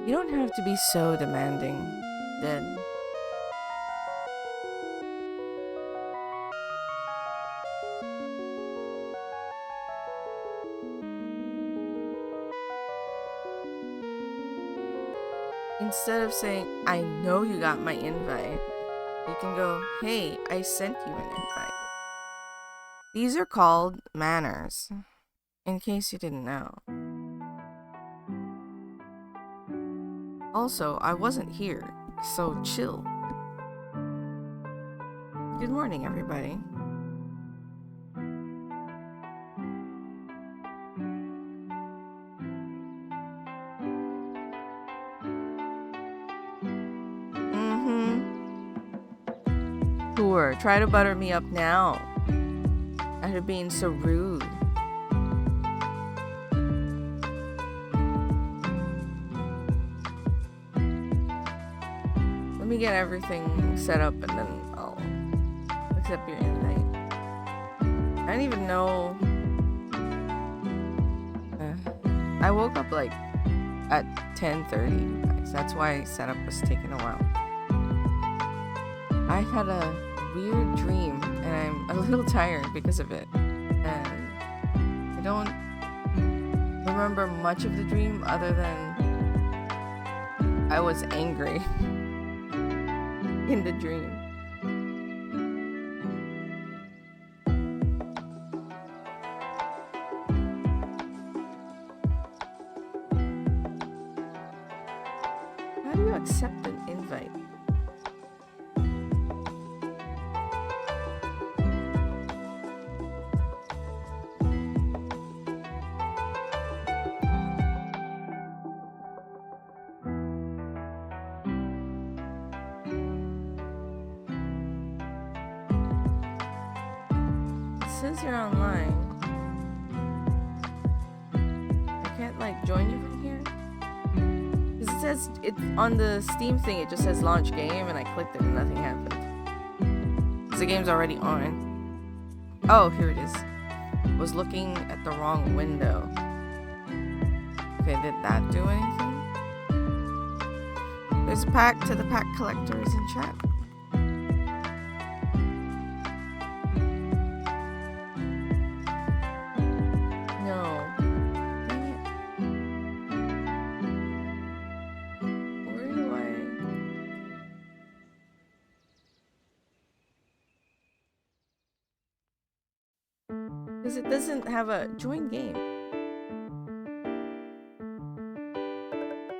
You don't have to be so demanding. Then instead of saying, I know you got my invite, you can go, hey, I sent you an invite. These are called manners, in case you didn't know. Also, I wasn't here, so chill. Good morning, everybody. Sure, try to butter me up now. After being so rude. Let me get everything set up and then I'll accept your invite. I don't even know. I woke up like at 10:30, guys. That's why setup was taking a while. I had a weird dream and I'm a little tired because of it. And I don't remember much of the dream other than I was angry in the dream. How do you accept an invite? Since you're online, I can't like join you from here. Because it says it on the Steam thing, it just says launch game, and I clicked it and nothing happened. Because the game's already on. Oh, here it is. I was looking at the wrong window. Okay, did that do anything? There's a pack to the pack collectors in chat. Because it doesn't have a join game.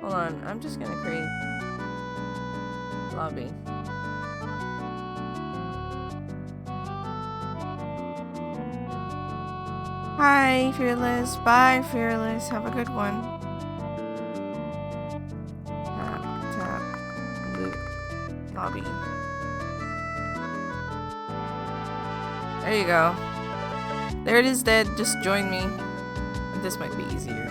Hold on, I'm just gonna create lobby. Hi, Fearless. Bye, Fearless. Have a good one. Tap, loot, lobby. There you go. There it is, dead. Just join me. This might be easier.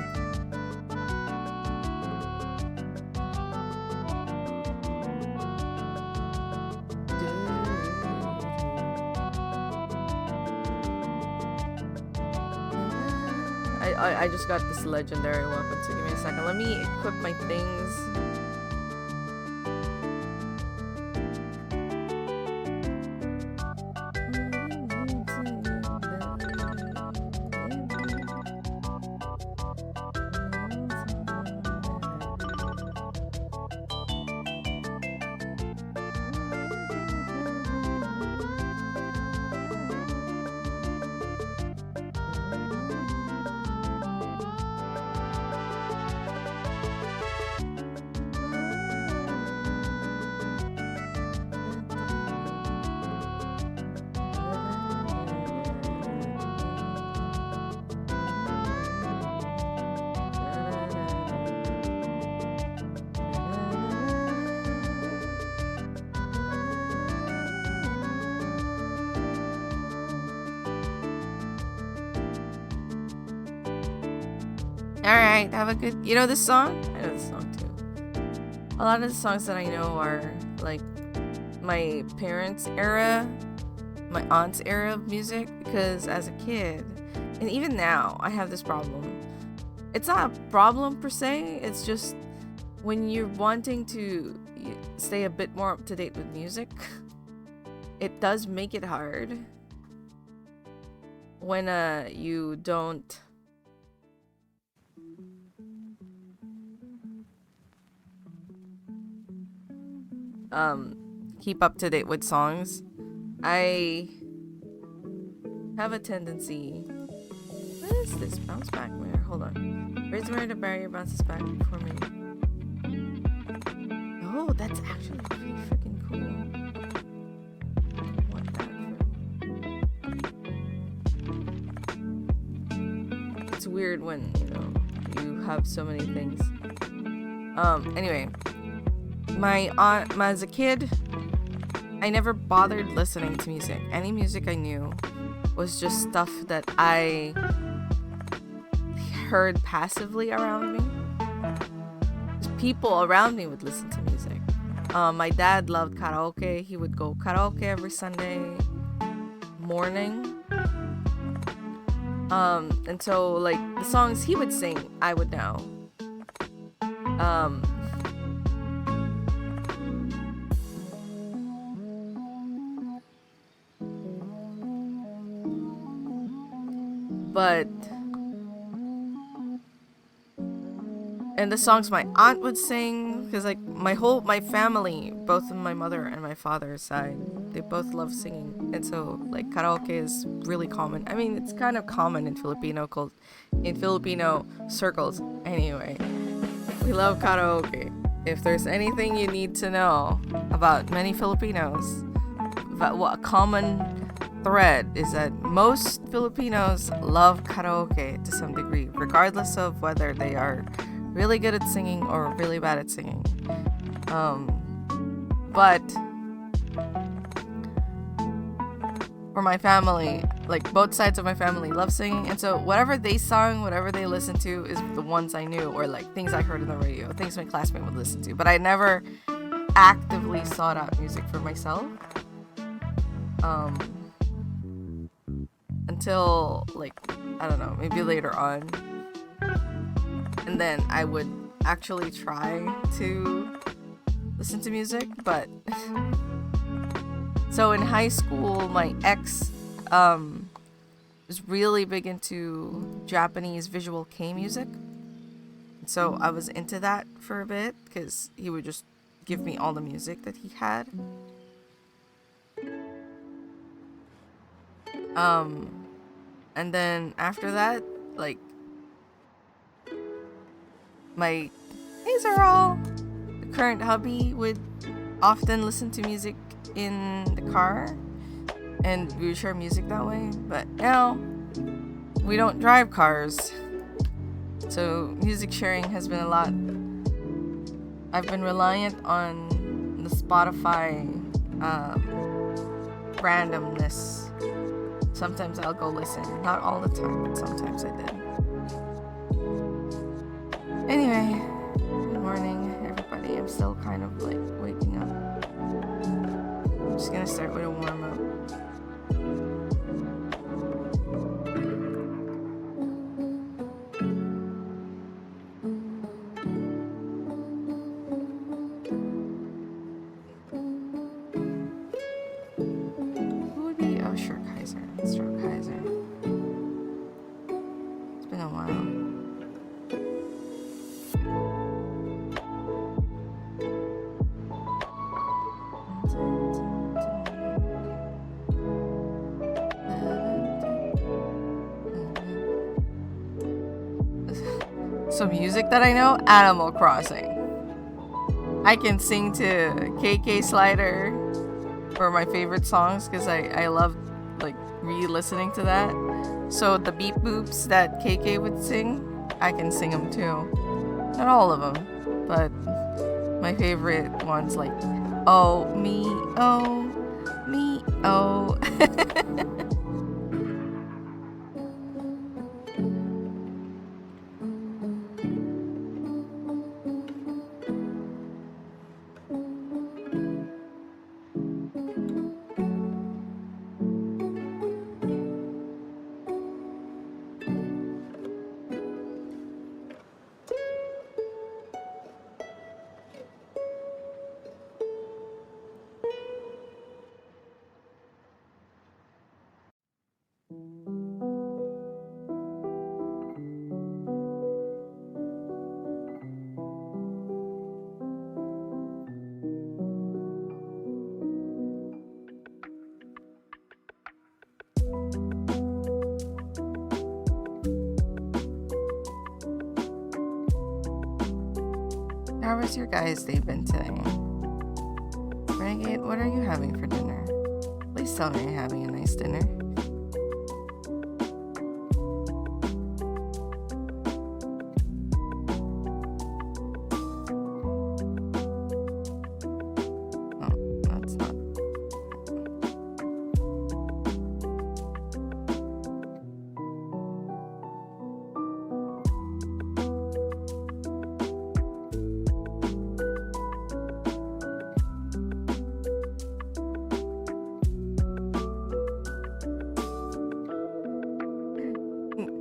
I just got this legendary weapon, so give me a second. Let me equip my things. Alright, have a good... You know this song? I know this song too. A lot of the songs that I know are like my parents' era, my aunt's era of music, because as a kid, and even now, I have this problem. It's not a problem per se, it's just when you're wanting to stay a bit more up to date with music, it does make it hard when you don't keep up to date with songs. I have a tendency. What is this? Bounce back mirror. Hold on. Raise the mirror to barrier bounces back for me. Oh, that's actually pretty freaking cool. I want that for... It's weird when, you have so many things. Anyway. As a kid, I never bothered listening to music. Any music I knew was just stuff that I heard passively around me. People around me would listen to music. My dad loved karaoke. He would go karaoke every Sunday morning. And so, like, the songs he would sing, I would know. And the songs my aunt would sing, because like my family, both of my mother and my father's side, they both love singing, and so like karaoke is really common. I mean, it's kind of common in Filipino circles. Anyway, we love karaoke. If there's anything you need to know about many Filipinos, about what a common thread is that most Filipinos love karaoke to some degree, regardless of whether they are really good at singing or really bad at singing. But for my family, like both sides of my family love singing, and so whatever they sung, whatever they listened to is the ones I knew, or like things I heard on the radio, things my classmate would listen to. But I never actively sought out music for myself. Until like, I don't know, maybe later on. And then I would actually try to listen to music, but so in high school, my ex was really big into Japanese visual kei music. So I was into that for a bit because he would just give me all the music that he had. And then after that, like, my the current hubby would often listen to music in the car, and we would share music that way. But now we don't drive cars, so music sharing has been a lot. I've been reliant on the Spotify randomness. Sometimes I'll go listen, not all the time, but sometimes I did. Anyway, good morning, everybody. I'm still kind of like waking up. I'm just gonna start with a warm up. Who would be? Oh, sure, Kaiser. Let's throw Kaiser. It's been a while. So music that I know, Animal Crossing. I can sing to KK Slider for my favorite songs because I love like re-listening to that. So the beep boops that KK would sing, I can sing them too. Not all of them, but my favorite ones like oh me oh. How was your guys' day been today? Renegade, what are you having for dinner? Please tell me you're having a nice dinner.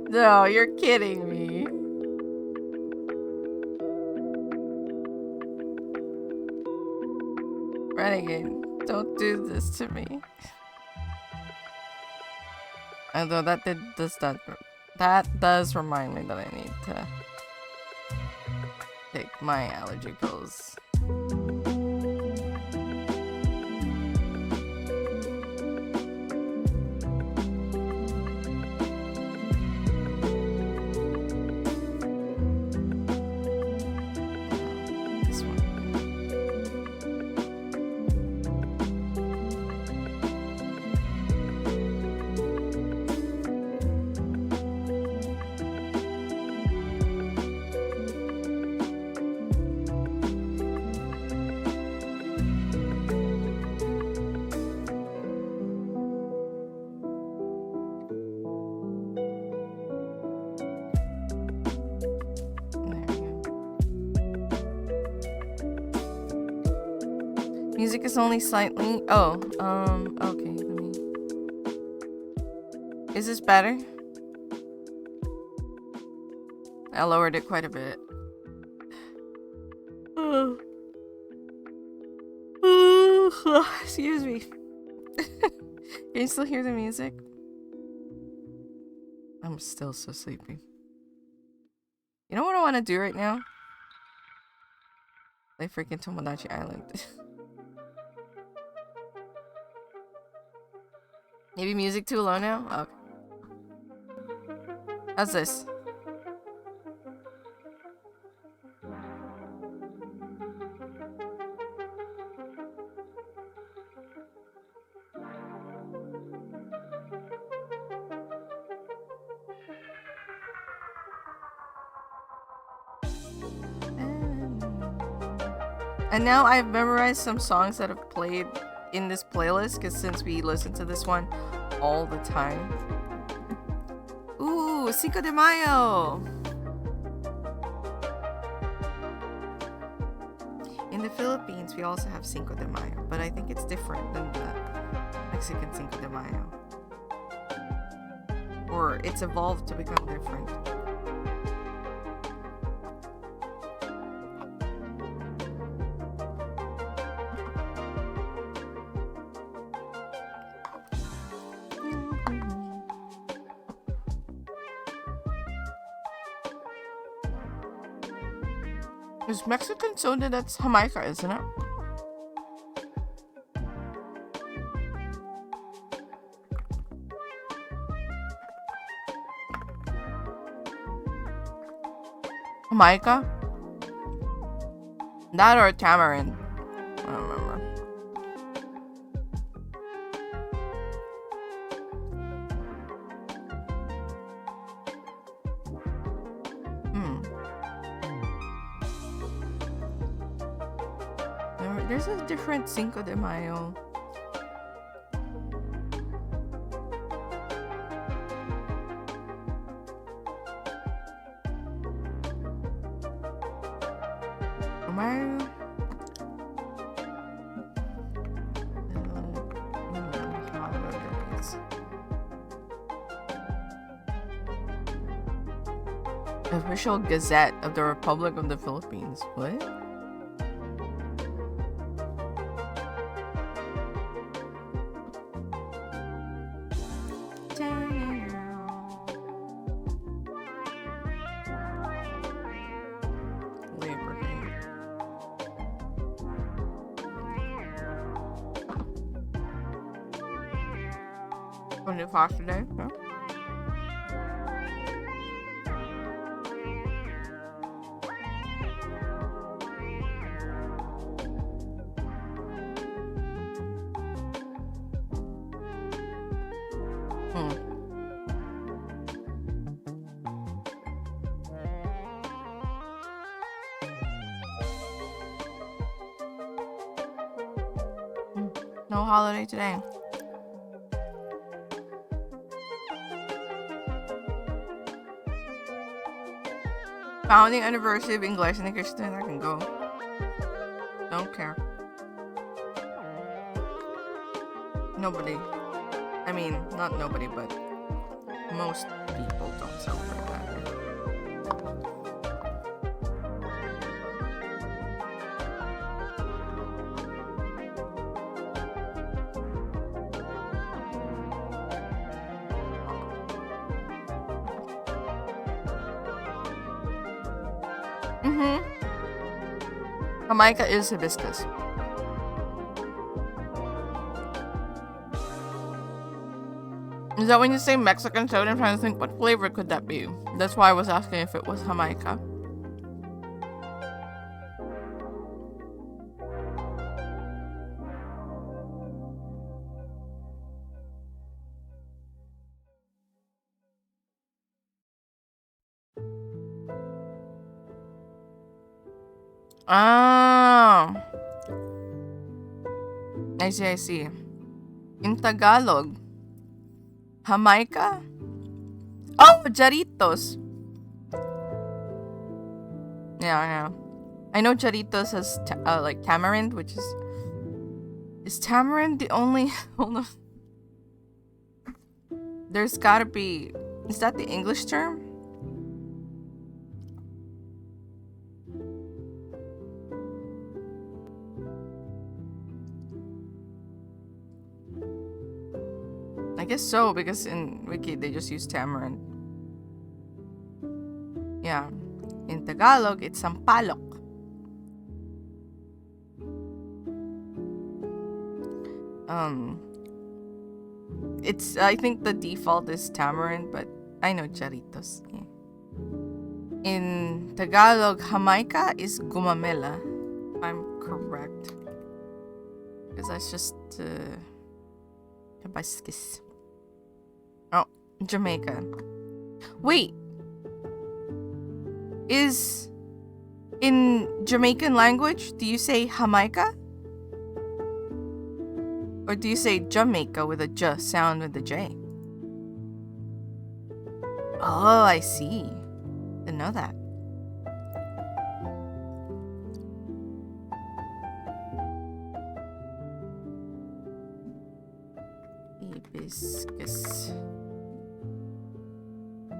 No, you're kidding me. Renegade, don't do this to me. Although that does remind me that I need to take my allergy pills. Music is only slightly. Oh, okay. Let me. Is this better? I lowered it quite a bit. Excuse me. Can you still hear the music? I'm still so sleepy. You know what I want to do right now? Play freaking Tomodachi Island. Maybe music too low now? Okay. How's this? And now I've memorized some songs that have played in this playlist, because since we listen to this one all the time. Ooh, Cinco de Mayo! In the Philippines, we also have Cinco de Mayo, but I think it's different than the Mexican Cinco de Mayo. Or it's evolved to become different. Is Mexican soda? That's Jamaica, isn't it? Jamaica? That or tamarind? I don't remember. There's a different Cinco de Mayo. Official Gazette of the Republic of the Philippines. What? Labor Day. On the fast today? Yeah. No holiday today. Founding anniversary of English and Christian. I can go. Don't care. Nobody. I mean, not nobody, but most people don't celebrate that. Jamaica is hibiscus. Is that when you say Mexican soda? I'm trying to think what flavor could that be. That's why I was asking if it was Jamaica. Ah, I see, I see. In Tagalog, Jamaica? Oh, Jarritos. Yeah. I know Jarritos has like tamarind, which is tamarind the only? Hold on. There's gotta be. Is that the English term? I guess so, because in Wiki they just use tamarind. Yeah. In Tagalog, it's sampalok. It's, I think the default is tamarind, but I know Jarritos. Yeah. In Tagalog, Jamaica is gumamela, if I'm correct. Because that's just hibiscus. Oh, Jamaica. Wait. Is in Jamaican language, do you say Jamaica? Or do you say Jamaica with a J sound with the J? Oh, I see. Didn't know that. Hibiscus.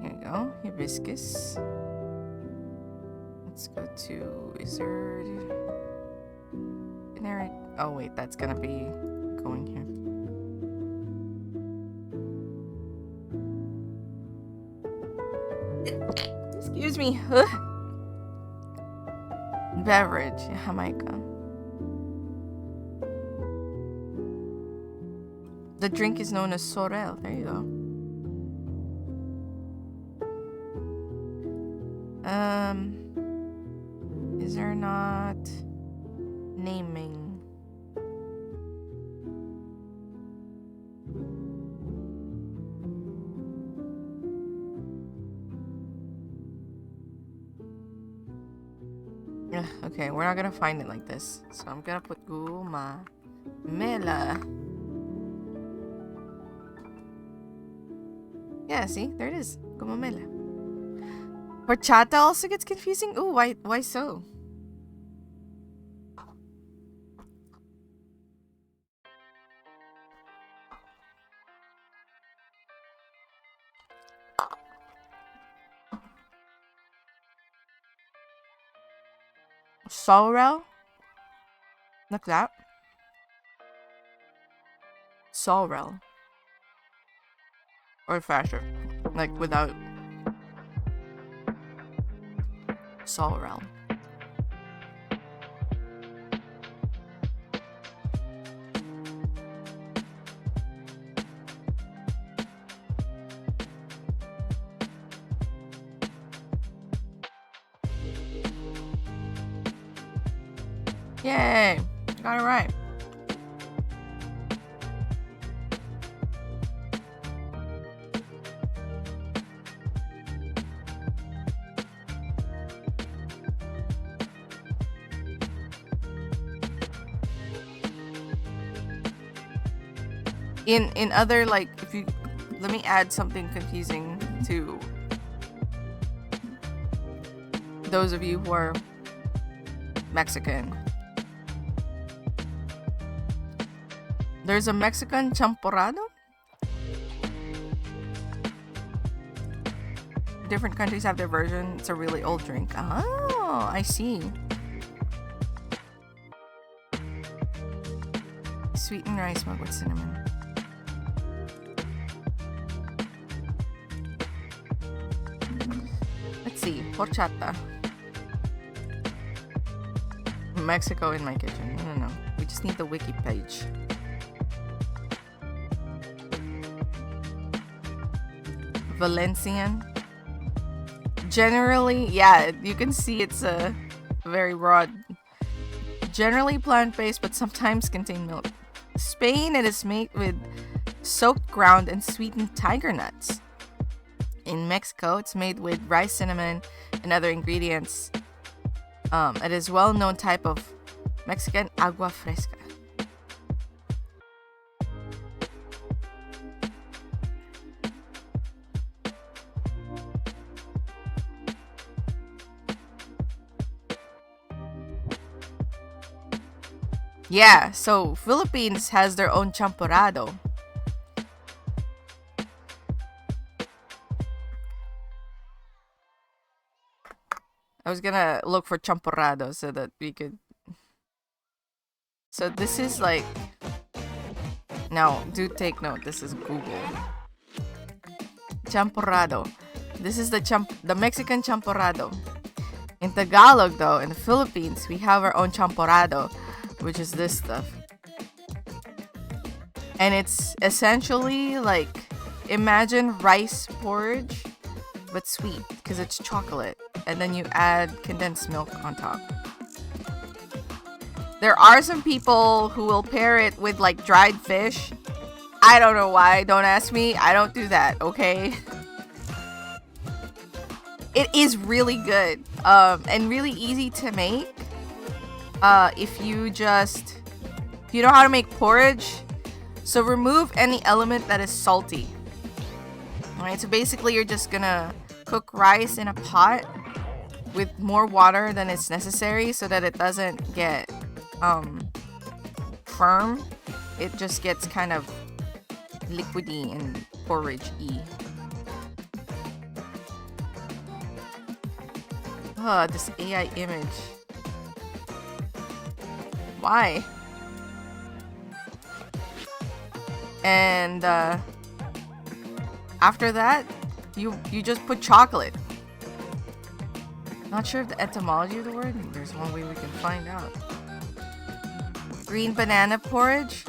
Here we go. Hibiscus. Let's go to, is there generic? Oh wait, that's gonna be going here. Excuse me. Beverage, Jamaica. The drink is known as sorrel. There you go. Is there not naming? Okay, we're not gonna find it like this. So I'm gonna put gumamela. Yeah, see? There it is. Gumamela. Horchata also gets confusing? Ooh, why so? Sorrel? Like that? Sorrel. Or faster. Like without sorrel. Yay! Got it right. In other, like, if you let me add something confusing to those of you who are Mexican. There's a Mexican champurrado. Different countries have their version. It's a really old drink. Oh, I see. Sweetened rice milk with cinnamon. Let's see. Horchata. Mexico in my kitchen. I don't know. We just need the wiki page. Valencian. Generally, yeah, you can see it's a very broad. Generally plant-based, but sometimes contain milk. Spain, it is made with soaked ground and sweetened tiger nuts. In Mexico, it's made with rice, cinnamon, and other ingredients. It is a well-known type of Mexican agua fresca. Yeah, so Philippines has their own champurrado. I was gonna look for champurrado so that we could... So this is like... Now, do take note, this is Google. Champurrado. This is the Mexican champurrado. In Tagalog though, in the Philippines, we have our own champurrado, which is this stuff. And it's essentially like, imagine rice porridge, but sweet, because it's chocolate. And then you add condensed milk on top. There are some people who will pair it with like dried fish. I don't know why, don't ask me. I don't do that, okay? It is really good, and really easy to make. If you know how to make porridge, so remove any element that is salty. Alright, so basically you're just gonna cook rice in a pot with more water than is necessary so that it doesn't get firm. It just gets kind of liquidy and porridge-y. Oh, this AI image. Why? And after that, you just put chocolate. Not sure of the etymology of the word. There's one way we can find out. Green banana porridge?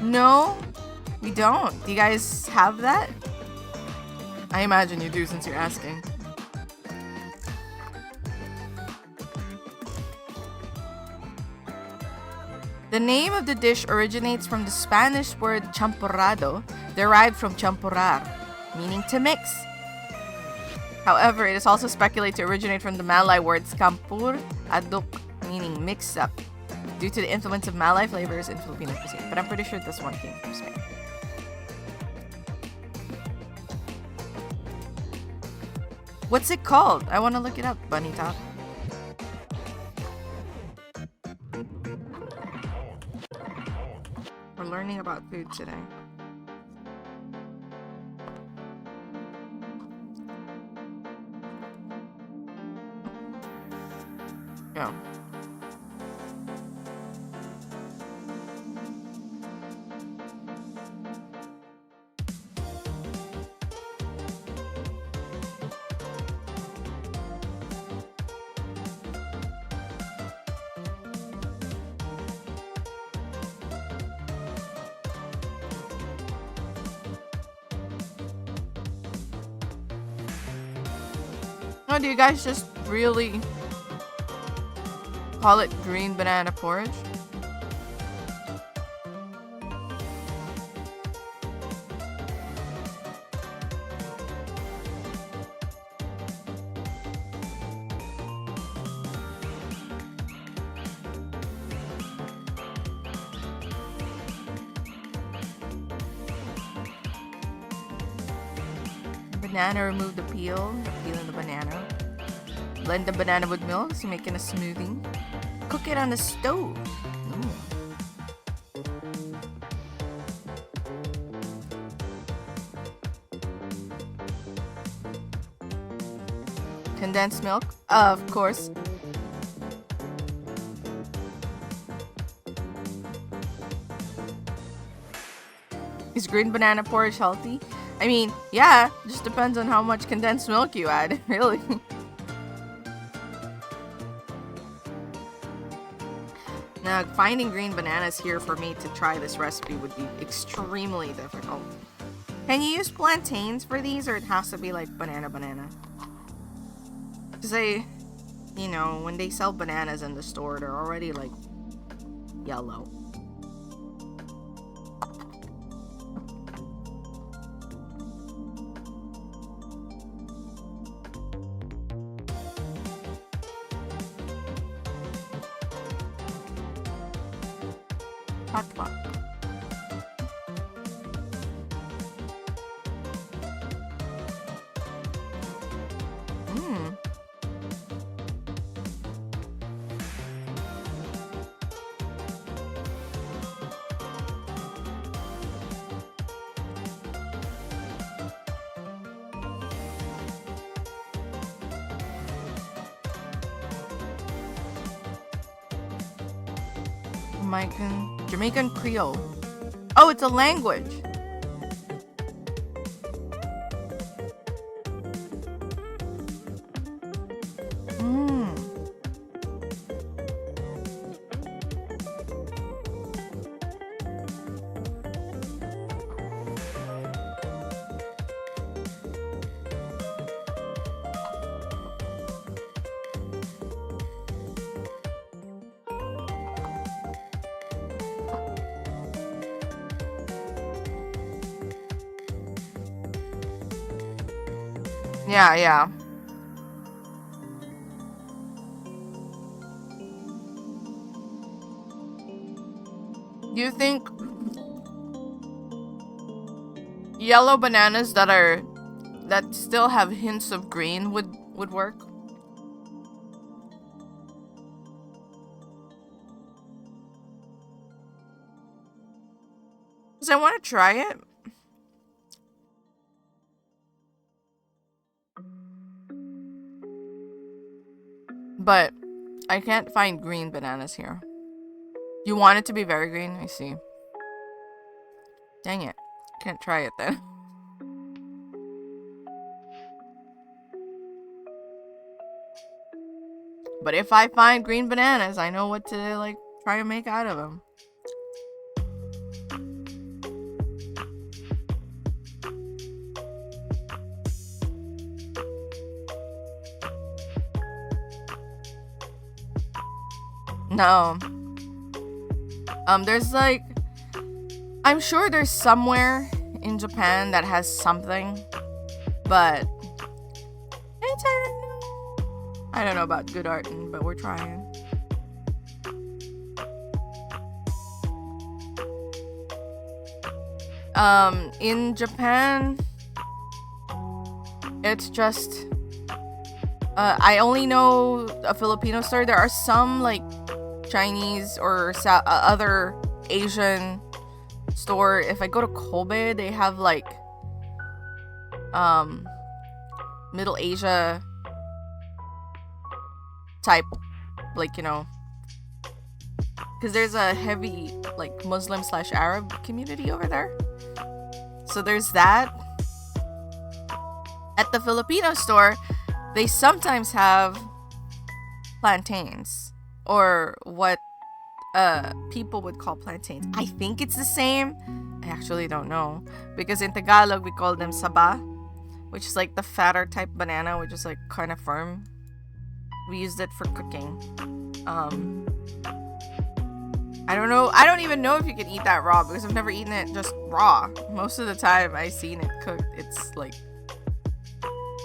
No, we don't. Do you guys have that? I imagine you do since you're asking. The name of the dish originates from the Spanish word champurrado, derived from champurrar, meaning to mix. However, it is also speculated to originate from the Malay words campur aduk, meaning mixed up, due to the influence of Malay flavors in Filipino cuisine. But I'm pretty sure this one came from Spain. What's it called? I want to look it up, Bunny Top. We're learning about food today. Go. Oh, do you guys just really call it green banana porridge? Banana, remove the peel in the banana. Blend the banana with milk to make it a smoothie. Cook it on the stove. Condensed milk, of course. Is green banana porridge healthy? I mean, yeah, just depends on how much condensed milk you add, really. Now, finding green bananas here for me to try this recipe would be extremely difficult. Can you use plantains for these, or it has to be like banana? Because you know, when they sell bananas in the store, they're already like yellow. Hot pot. Jamaican Creole. Oh, it's a language. Yeah. Do you think yellow bananas that still have hints of green would work? Because I want to try it. But I can't find green bananas here. You want it to be very green? I see. Dang it. Can't try it then. But if I find green bananas, I know what to like try and make out of them. No. There's like, I'm sure there's somewhere in Japan that has something, but I don't know about good art, but we're trying. In Japan, it's just, I only know a Filipino store. There are some like Chinese or other Asian store. If I go to Kobe, they have like Middle Asia type, like, you know, because there's a heavy like Muslim / Arab community over there, so there's that. At the Filipino store, they sometimes have plantains, or what people would call plantains. I think it's the same. I actually don't know, because in Tagalog we call them saba, which is like the fatter type banana, which is like kind of firm. We used it for cooking. I don't know. I don't even know if you can eat that raw, because I've never eaten it just raw. Most of the time I've seen it cooked. It's like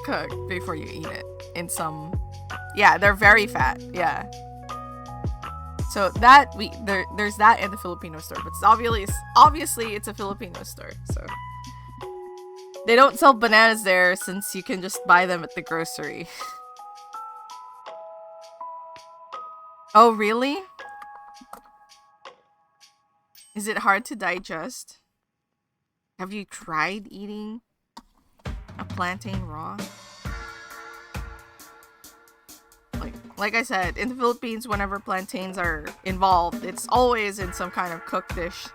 cooked before you eat it in some. Yeah, they're very fat. Yeah. So that there's that in the Filipino store, but it's obviously it's a Filipino store. So They don't sell bananas there since you can just buy them at the grocery. Oh, really? Is it hard to digest? Have you tried eating a plantain raw? Like I said, in the Philippines, whenever plantains are involved, it's always in some kind of cooked dish.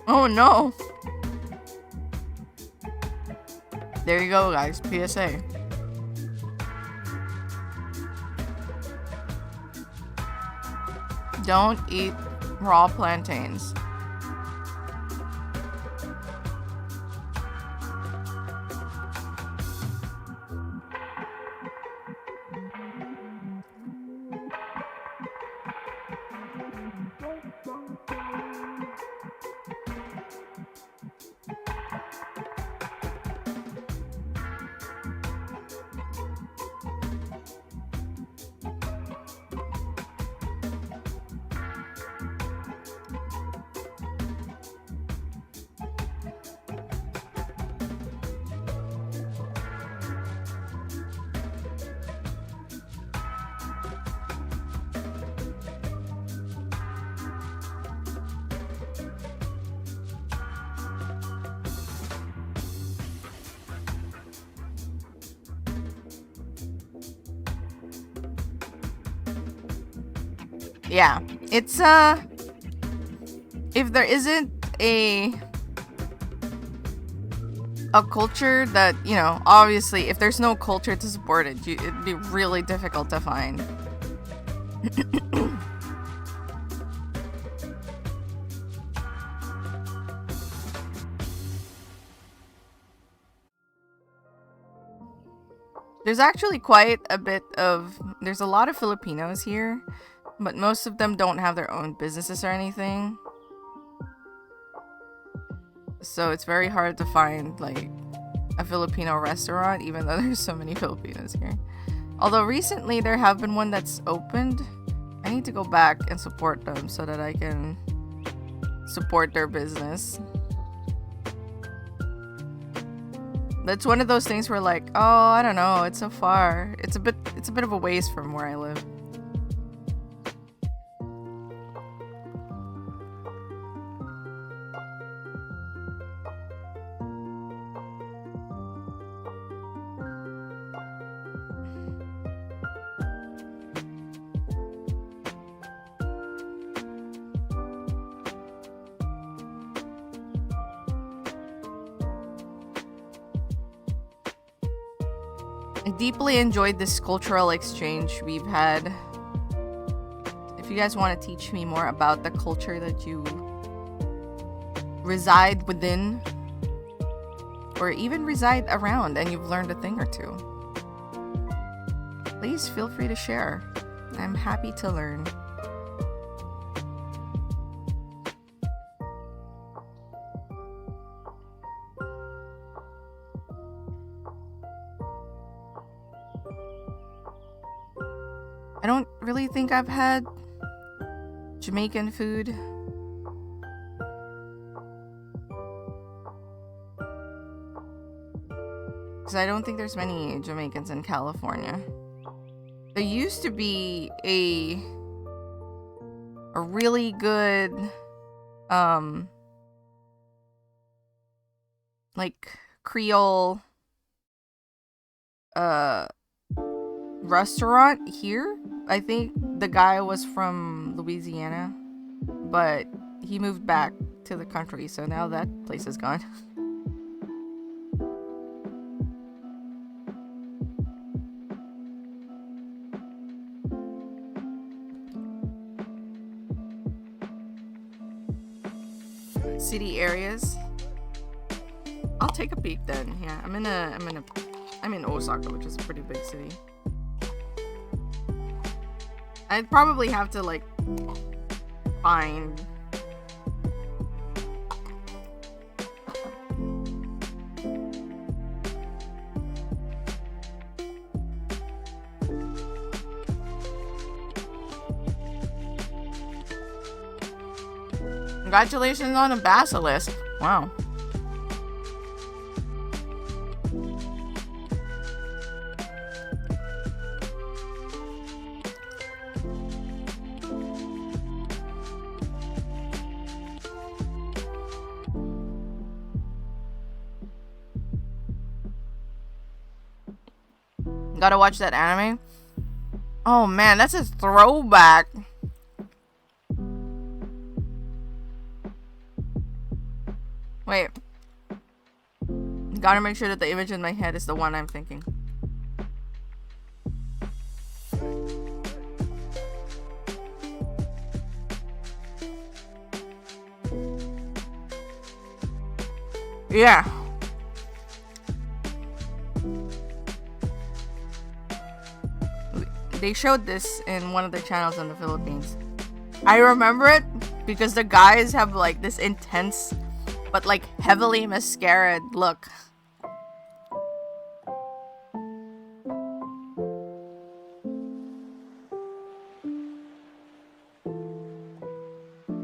Oh no! There you go, guys. PSA. Don't eat raw plantains. Yeah, it's if there isn't a culture that, you know, obviously if there's no culture to support it, it'd be really difficult to find. There's actually quite a bit of, there's a lot of Filipinos here, but most of them don't have their own businesses or anything. So it's very hard to find like a Filipino restaurant, even though there's so many Filipinos here. Although recently there have been one that's opened. I need to go back and support them so that I can support their business. That's one of those things where like, oh, I don't know, it's so far. It's a bit of a ways from where I live. I deeply enjoyed this cultural exchange we've had. If you guys want to teach me more about the culture that you reside within, or even reside around and you've learned a thing or two, please feel free to share. I'm happy to learn. I don't really think I've had Jamaican food. Because I don't think there's many Jamaicans in California. There used to be a really good like Creole restaurant here. I think the guy was from Louisiana, but he moved back to the country, so now that place is gone. City areas. I'll take a peek then. Yeah, I'm in Osaka, which is a pretty big city. I'd probably have to like find Congratulations on a basilisk. Wow. Gotta watch that anime. Oh man, that's a throwback. Wait. Gotta make sure that the image in my head is the one I'm thinking. Yeah. They showed this in one of the channels in the Philippines. I remember it because the guys have like this intense but like heavily mascaraed look.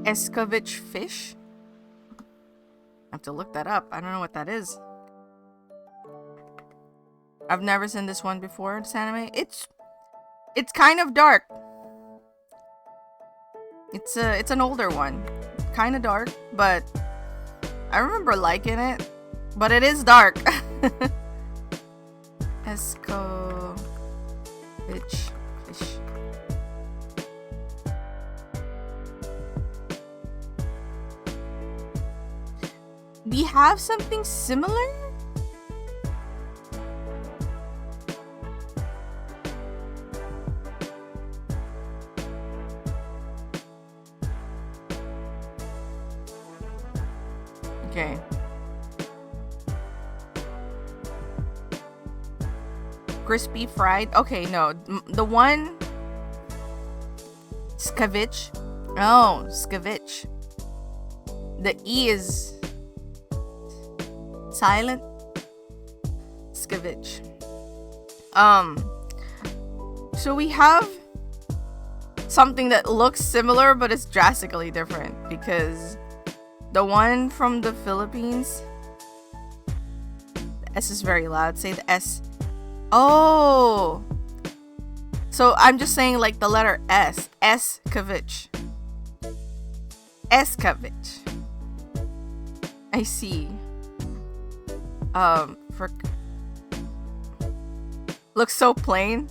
Escovitch fish? I have to look that up. I don't know what that is. I've never seen this one before, this anime. It's kind of dark. It's an older one. Kind of dark, but I remember liking it. But it is dark. Escovitch fish. Do you have something similar? Okay. Crispy fried. Okay, no. The one... Scavitch. Oh, Scavitch. The E is... silent. Scavitch. So we have something that looks similar but is drastically different, because the one from the Philippines, the S is very loud. Say the S. Oh, so I'm just saying like the letter S. Escovitch. Escovitch. I see. For looks so plain.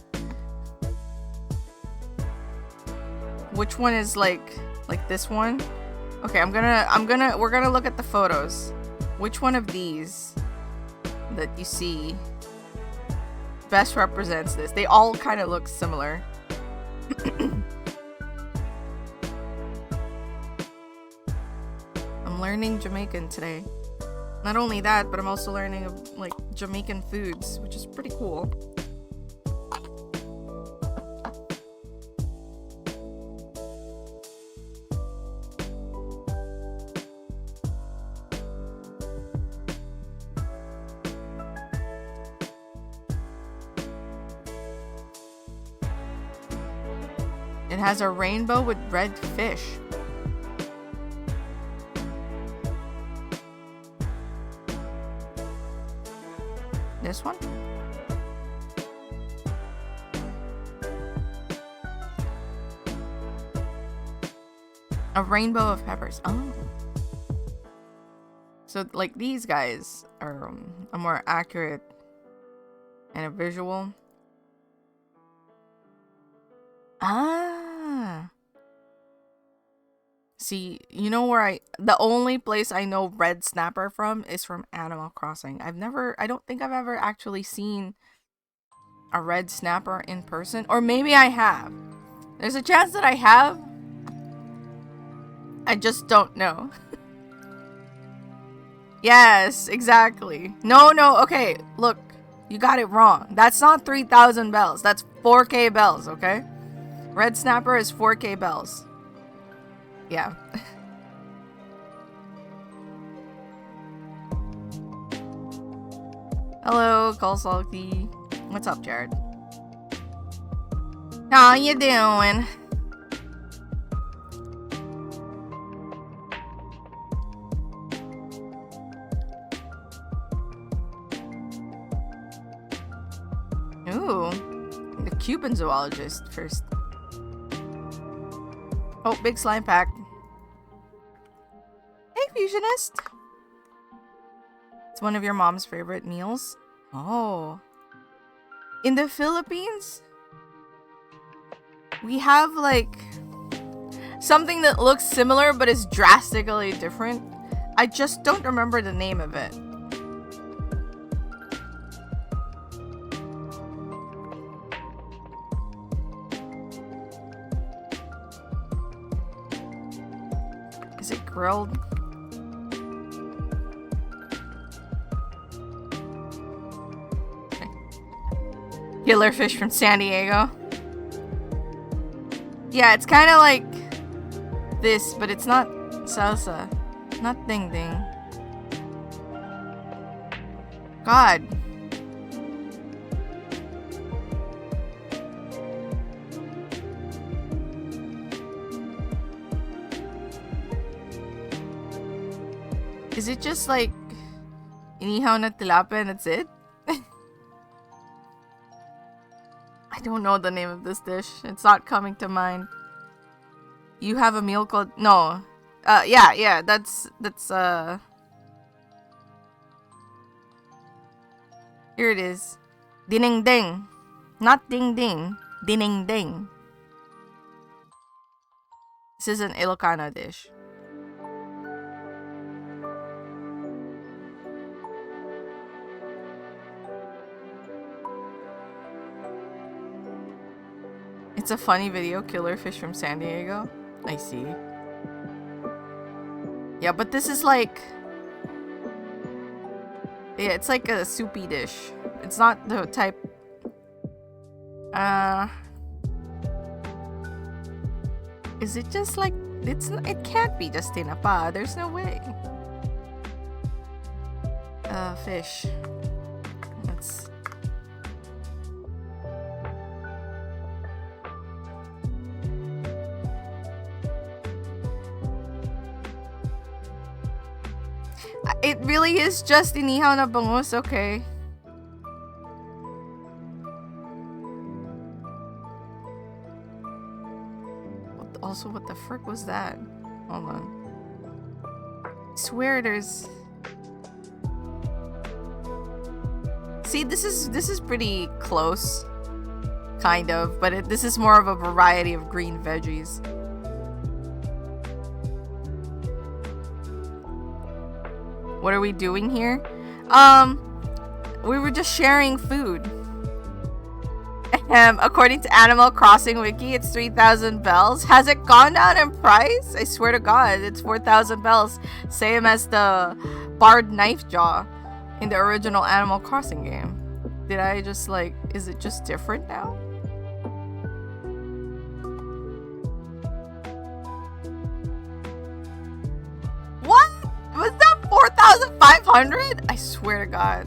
Which one is like this one? Okay, we're gonna look at the photos. Which one of these that you see best represents this? They all kind of look similar. I'm learning Jamaican today. Not only that, but I'm also learning like Jamaican foods, which is pretty cool. It has a rainbow with red fish. This one? A rainbow of peppers. Oh. So like these guys are a more accurate and a visual. Ah. See, you know where the only place I know red snapper from is from Animal Crossing. I don't think I've ever actually seen a red snapper in person. Or maybe I have. There's a chance that I have. I just don't know. Yes, exactly. No, okay, look. You got it wrong. That's not 3,000 bells. That's 4K bells, okay? Red snapper is 4K bells. Yeah. Hello, Call Salty. What's up, Jared? How you doing? Ooh. The Cuban zoologist first. Oh, big slime pack. Hey, Fusionist. It's one of your mom's favorite meals. Oh. In the Philippines, we have like something that looks similar but is drastically different. I just don't remember the name of it. Is it grilled? Killer fish from San Diego. Yeah, it's kind of like this, but it's not salsa. Not ding ding. God. Is it just like inihaw na tilapia and that's it? I don't know the name of this dish. It's not coming to mind. You have a meal called... No. Yeah, that's Here it is. Dining ding. Not ding ding. Dining ding. This is an Ilocano dish. It's a funny video, killer fish from San Diego. I see. Yeah, but this is like... Yeah, it's like a soupy dish. It's not the type... Is it just like... It can't be just tinapa. There's no way. Fish. Let's... It really is just inihaw na bangus, okay. Also, what the frick was that? Hold on. I swear there's... See, this is pretty close. Kind of, but this is more of a variety of green veggies. What are we doing here? We were just sharing food. According to Animal Crossing Wiki, it's 3,000 bells. Has it gone down in price? I swear to God, it's 4,000 bells. Same as the Barred Knife Jaw in the original Animal Crossing game. Did I just like... Is it just different now? What? Was that 4,500? I swear to God.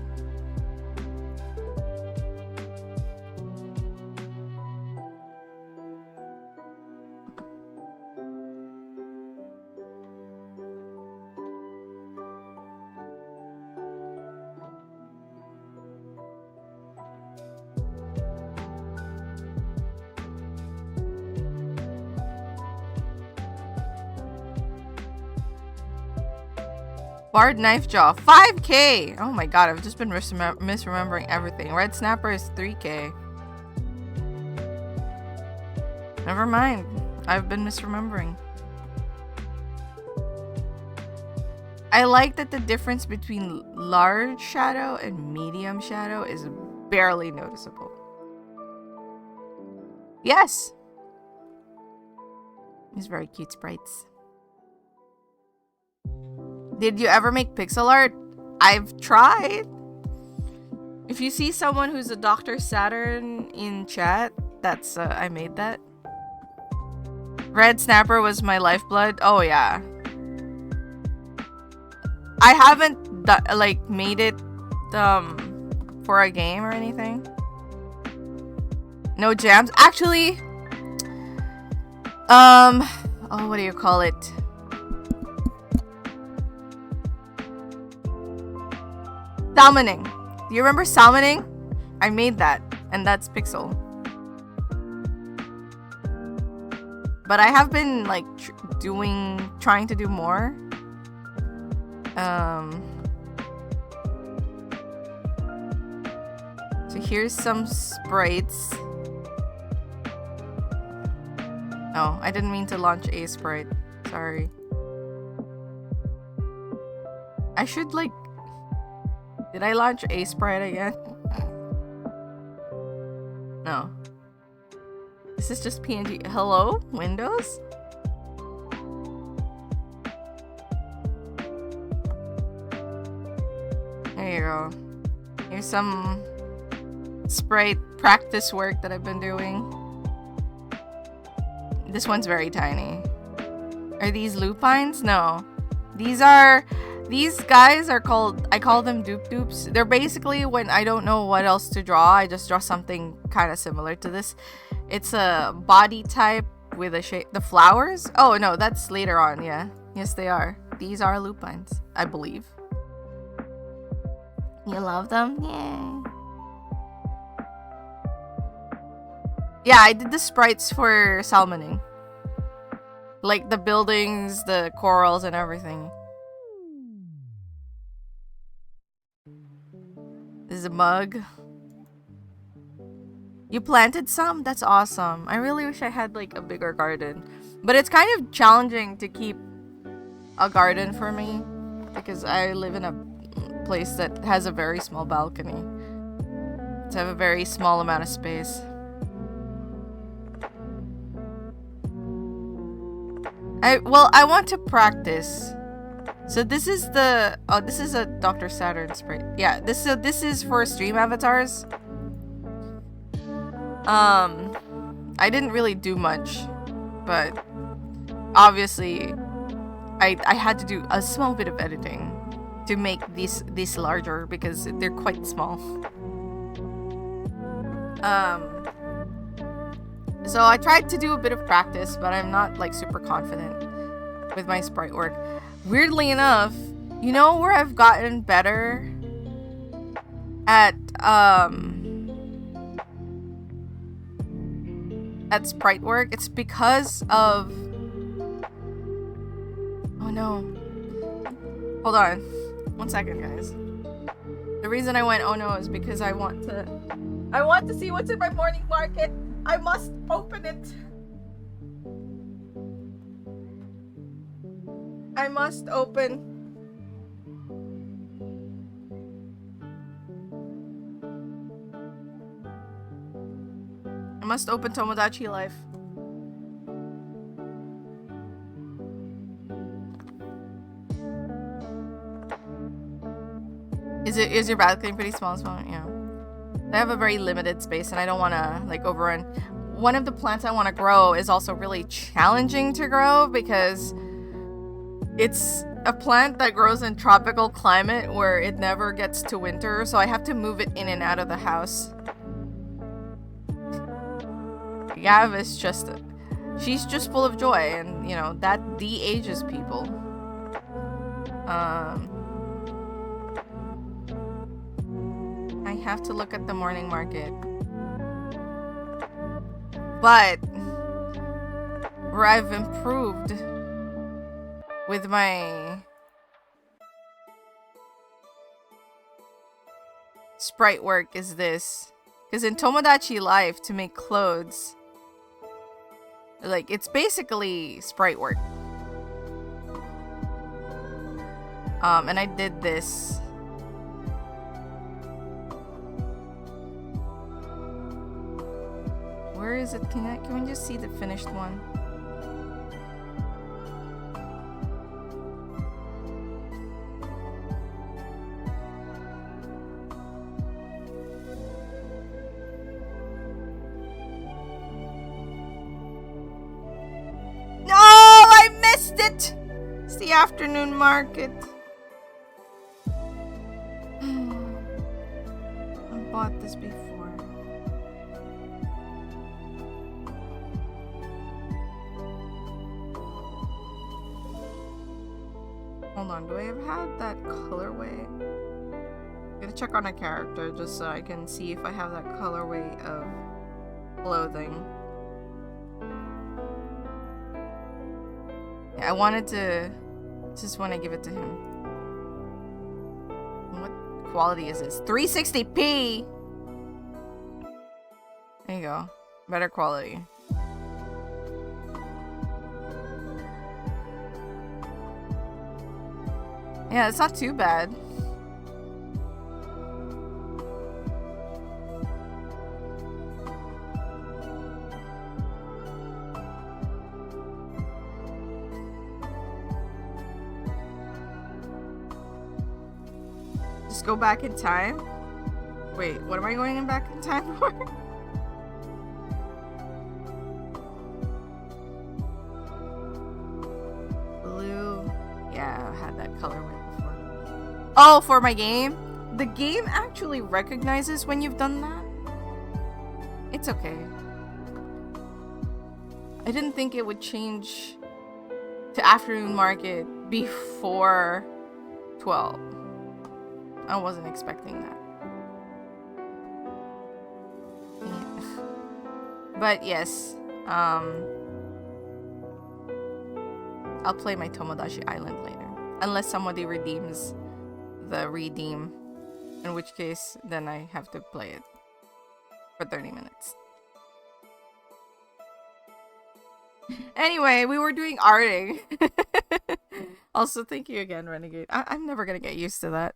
Barred Knife Jaw, 5K! Oh my God, I've just been misremembering everything. Red Snapper is 3K. Never mind. I've been misremembering. I like that the difference between large shadow and medium shadow is barely noticeable. Yes! These very cute sprites. Did you ever make pixel art? I've tried. If you see someone who's a Dr. Saturn in chat, that's I made that. Red Snapper was my lifeblood. Oh yeah. I haven't like made it for a game or anything. No jams. Actually, oh, what do you call it? Salmoning. Do you remember salmoning? I made that. and that's Pixel. But I have been like trying to do more. So here's some sprites. Oh, I didn't mean to launch a sprite. Sorry. I should like... Did I launch a sprite again? No. This is just PNG. Hello? Windows? There you go. Here's some sprite practice work that I've been doing. This one's very tiny. Are these lupines? No. These guys are called, I call them dupe dupes. They're basically when I don't know what else to draw, I just draw something kind of similar to this. It's a body type with a shape. The flowers? Oh no, that's later on, yeah. Yes, they are. These are lupines, I believe. You love them? Yeah. Yeah, I did the sprites for Salmoning. Like the buildings, the corals, and everything. This is a mug. You planted some? That's awesome. I really wish I had like a bigger garden. But it's kind of challenging to keep a garden for me because I live in a place that has a very small balcony. To have a very small amount of space. I want to practice. So this is the... Oh, this is a Dr. Saturn sprite. Yeah, this is for stream avatars. I didn't really do much, but obviously I had to do a small bit of editing to make these larger because they're quite small. So I tried to do a bit of practice, but I'm not like super confident with my sprite work. Weirdly enough, you know where I've gotten better at sprite work? It's because of... Oh no. Hold on. 1 second, guys. The reason I went oh no is because I want to see what's in my morning market. I must open it. I must open. I must open Tomodachi Life. Is your balcony pretty small? Yeah. I have a very limited space and I don't want to like overrun. One of the plants I want to grow is also really challenging to grow because it's a plant that grows in tropical climate where it never gets to winter, so I have to move it in and out of the house. Gav is just... She's just full of joy and, you know, that de-ages people. I have to look at the morning market. But where I've improved with my sprite work is this. Because in Tomodachi Life, to make clothes, like, it's basically sprite work. And I did this. Where is it? Can we just see the finished one? No, I missed it. It's the afternoon market. I bought this before. Hold on, do I have had that colorway? I'm gonna check on a character just so I can see if I have that colorway of clothing. Yeah, I wanted to just want to give it to him. What quality is this? 360p! There you go. Better quality. Yeah, it's not too bad. Just go back in time? Wait, what am I going back in time for? Blue. Yeah, I had that colorway before. Oh, for my game? The game actually recognizes when you've done that. It's okay. I didn't think it would change to afternoon market before 12. I wasn't expecting that. Yeah. But yes, I'll play my Tomodachi Island later. Unless somebody redeems the redeem. In which case, then I have to play it for 30 minutes. Anyway, we were doing arting. Also, thank you again, Renegade. I'm never gonna get used to that.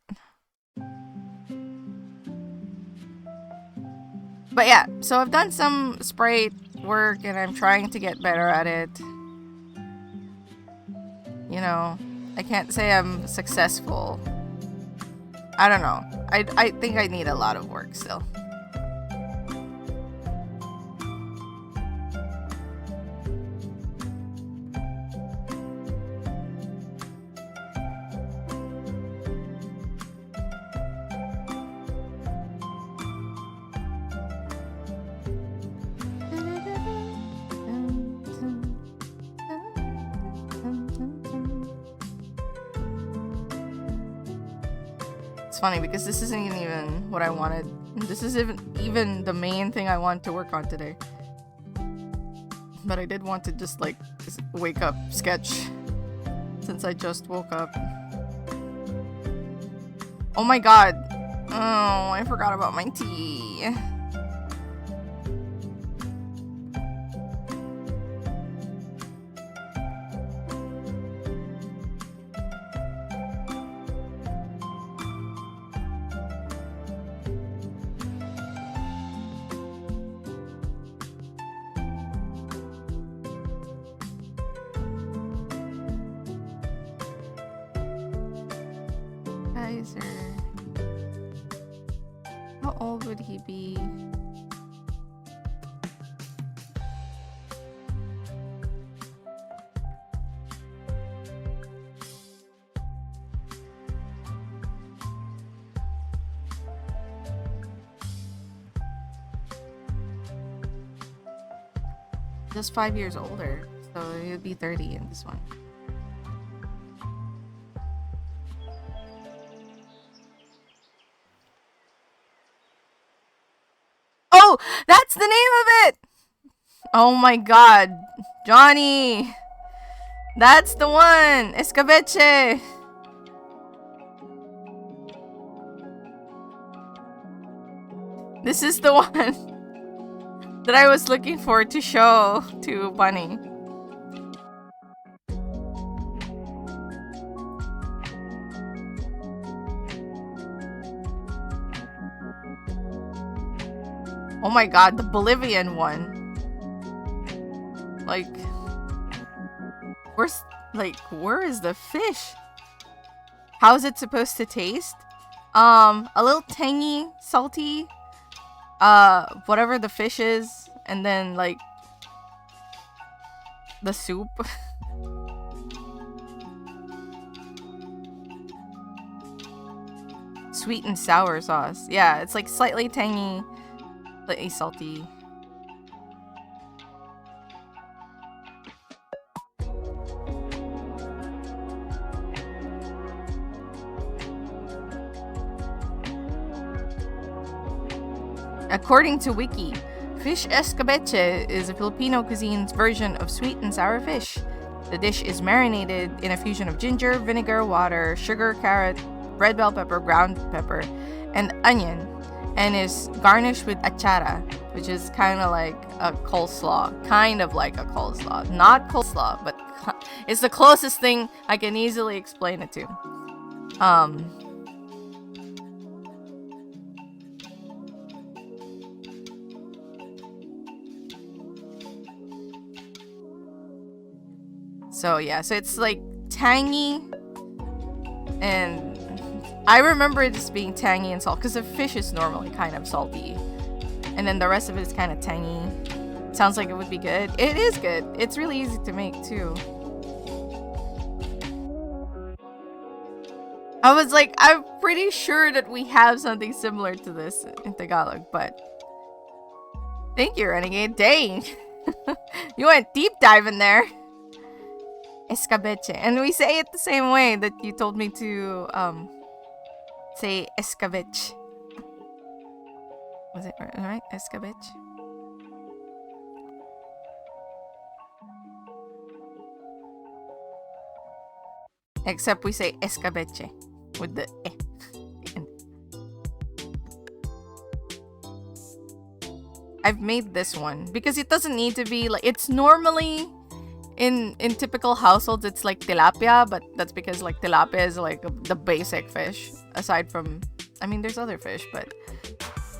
But yeah, so I've done some sprite work and I'm trying to get better at it. You know, I can't say I'm successful. I don't know. I think I need a lot of work still. It's funny because this isn't even what I wanted. This isn't even the main thing I want to work on today. But I did want to just like wake up sketch since I just woke up. Oh my god. Oh, I forgot about my tea. How old would he be? Just 5 years older, so he would be 30 in this one. Oh, that's the name of it! Oh my god. Johnny! That's the one! Escabeche! This is the one that I was looking for to show to Bunny. Oh my god, the Bolivian one. Like, where is the fish? How is it supposed to taste? A little tangy, salty, whatever the fish is, and then like the soup. Sweet and sour sauce. Yeah, it's like slightly tangy, slightly salty. According to Wiki, fish escabeche is a Filipino cuisine's version of sweet and sour fish. The dish is marinated in a fusion of ginger, vinegar, water, sugar, carrot, red bell pepper, ground pepper, and onion, and is garnished with achara, which is kind of like a coleslaw. Not coleslaw, but it's the closest thing I can easily explain it to. So yeah, so it's like tangy, and I remember it just being tangy and salt because the fish is normally kind of salty, and then the rest of it is kind of tangy. Sounds like it would be good. It is good. It's really easy to make too. I was like, I'm pretty sure that we have something similar to this in Tagalog, but thank you, Renegade. Dang, you went deep diving there. Escabeche. And we say it the same way that you told me to say escabeche. Was it right? Escabeche? Except we say escabeche with the e. I've made this one because it doesn't need to be like, it's normally in typical households it's like tilapia, but that's because like tilapia is like the basic fish, aside from, I mean there's other fish, but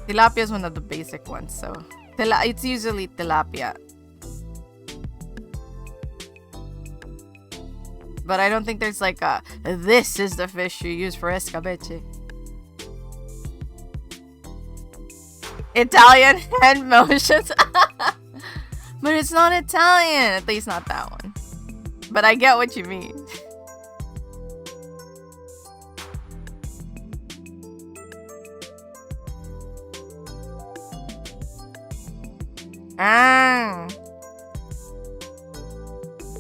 tilapia is one of the basic ones, so it's usually tilapia. But I don't think there's like a, this is the fish you use for escabeche. Italian hand motions. But it's not Italian. At least not that one. But I get what you mean.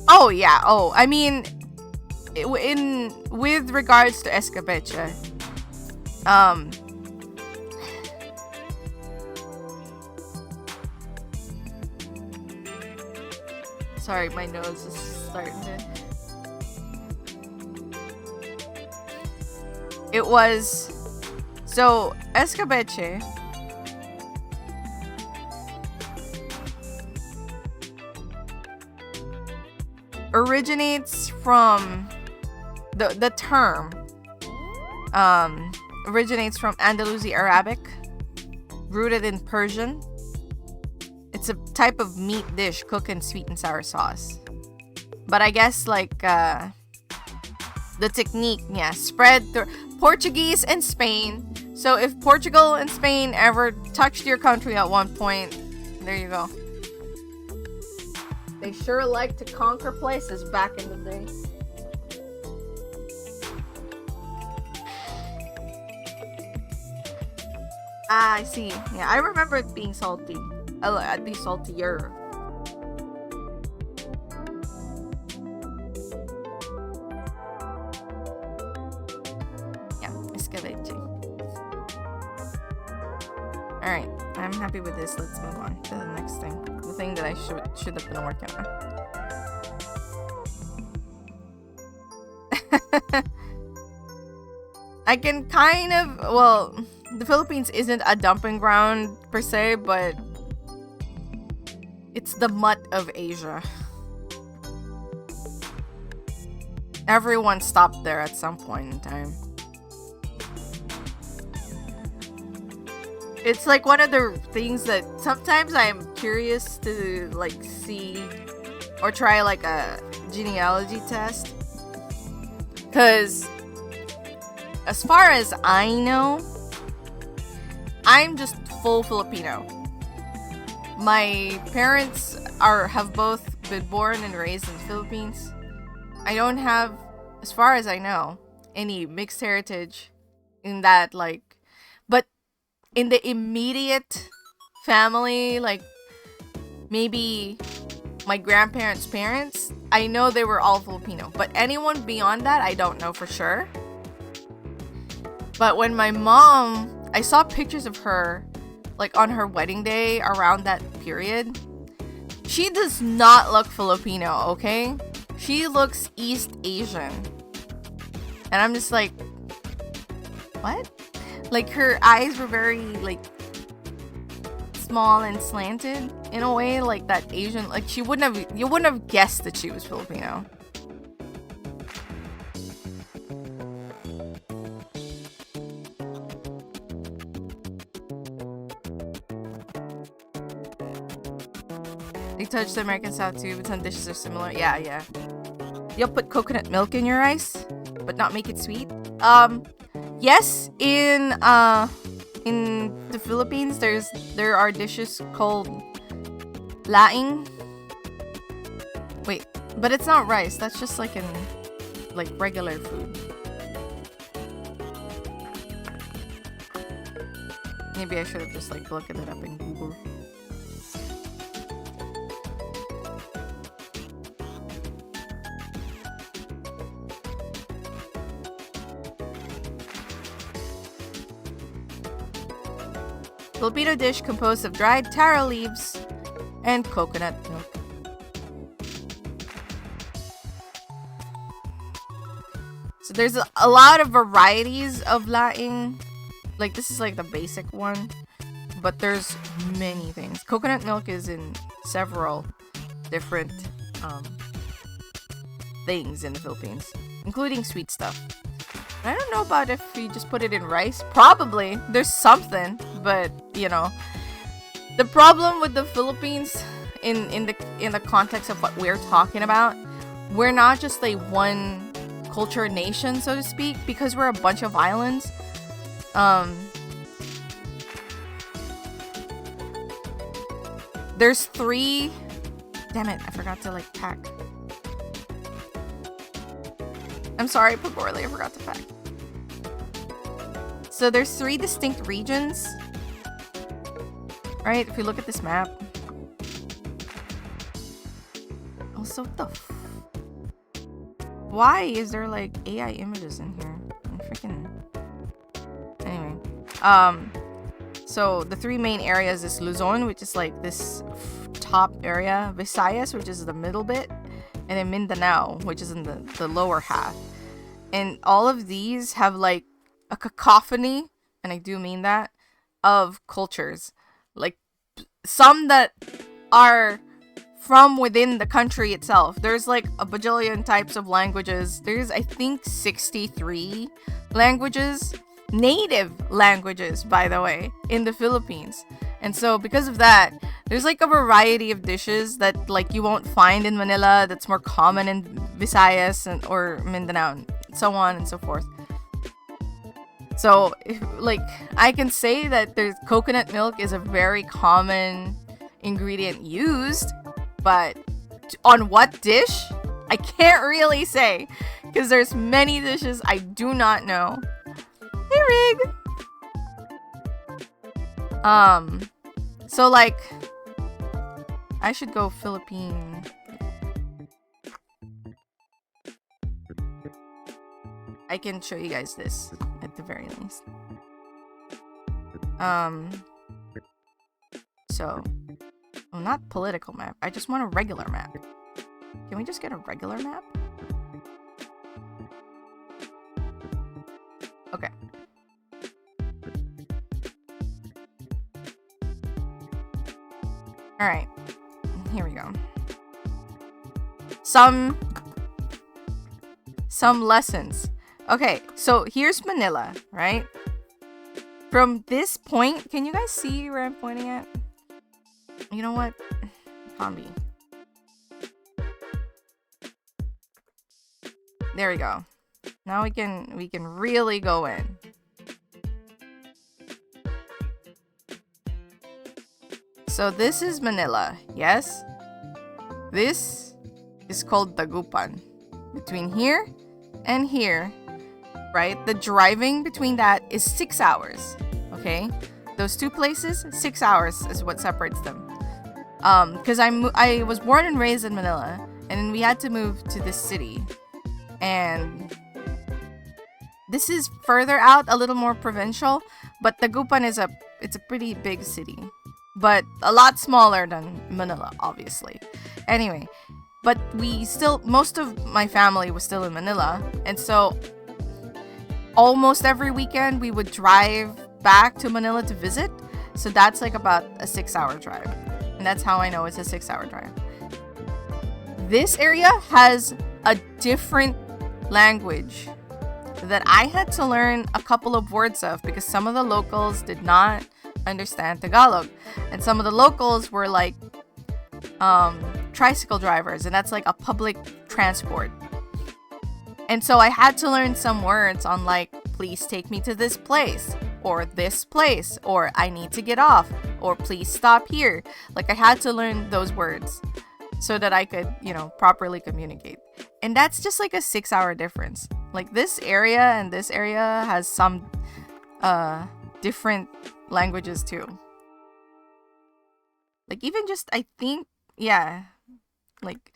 Oh, yeah. Oh, I mean, with regards to escabeche, sorry, my nose is starting to... It was... So, escabeche... originates from... The term... originates from Andalusi Arabic, rooted in Persian. It's a type of meat dish cooked in sweet and sour sauce. But I guess like the technique, yeah, spread through Portuguese and Spain. So if Portugal and Spain ever touched your country at one point, there you go. They sure like to conquer places back in the day. Ah, I see. Yeah, I remember it being salty. At least saltier. Yeah, escabeche. Alright, I'm happy with this. Let's move on to the next thing. The thing that I should have been working on. I can kind of... Well, the Philippines isn't a dumping ground per se, but... it's the mutt of Asia. Everyone stopped there at some point in time. It's like one of the things that sometimes I'm curious to like see or try like a genealogy test. Because as far as I know, I'm just full Filipino. My parents have both been born and raised in the Philippines. I don't have, as far as I know, any mixed heritage in that, like, but in the immediate family, like, maybe my grandparents' parents, I know they were all Filipino. But anyone beyond that, I don't know for sure. But when my mom, I saw pictures of her like on her wedding day around that period, she does not look Filipino, okay? She looks East Asian. And I'm just like, what? Like, her eyes were very, like, small and slanted in a way, like that Asian, like, you wouldn't have guessed that she was Filipino. They touch the American South too, but some dishes are similar. Yeah. You'll put coconut milk in your rice, but not make it sweet. Yes, in the Philippines, there are dishes called laing. Wait, but it's not rice. That's just like regular food. Maybe I should have just like looked it up in Google. Filipino dish composed of dried taro leaves and coconut milk. So there's a lot of varieties of laing. Like, this is like the basic one, but there's many things. Coconut milk is in several different things in the Philippines, including sweet stuff. I don't know about if you just put it in rice. Probably. There's something, but you know. The problem with the Philippines in the context of what we're talking about, we're not just like one culture nation, so to speak, because we're a bunch of islands. There's 3. Damn it, I forgot to like pack. I'm sorry, Pagorli, I forgot to pack. So there's 3 distinct regions. Right, if you look at this map. Also, what the why is there like AI images in here? I'm freaking... Anyway. So the 3 main areas is Luzon, which is like this top area. Visayas, which is the middle bit. And then Mindanao, which is in the lower half. And all of these have like a cacophony, and I do mean that, of cultures. Like some that are from within the country itself. There's like a bajillion types of languages. There's, I think, 63 languages, native languages, by the way, in the Philippines. And so because of that, there's like a variety of dishes that like you won't find in Manila that's more common in Visayas or Mindanao, and so on and so forth. So like I can say that there's coconut milk is a very common ingredient used, but on what dish? I can't really say, because there's many dishes I do not know. Hey, Rig! So like, I should go Philippine. I can show you guys this at the very least. So, well, not political map. I just want a regular map. Can we just get a regular map? Okay. Alright. Here we go. Some lessons. Okay, so here's Manila, right? From this point, can you guys see where I'm pointing at? You know what? Combi. There we go. Now we can really go in. So this is Manila, yes? This is called Dagupan. Between here and here, right? The driving between that is 6 hours, okay? Those 2 places, 6 hours is what separates them. Because I was born and raised in Manila, and we had to move to this city. And this is further out, a little more provincial, but Dagupan is a it's a pretty big city, but a lot smaller than Manila, obviously. Anyway, but most of my family was still in Manila, and so almost every weekend we would drive back to Manila to visit. So that's like about a 6-hour drive, and that's how I know it's a 6-hour drive. This area has a different language that I had to learn a couple of words of because some of the locals did not understand Tagalog, and some of the locals were like tricycle drivers, and that's like a public transport. And so I had to learn some words on like, please take me to this place, or this place, or I need to get off, or please stop here. Like I had to learn those words so that I could, properly communicate. And that's just like a 6-hour difference. Like this area and this area has some different languages too. Like even just, I think, yeah, like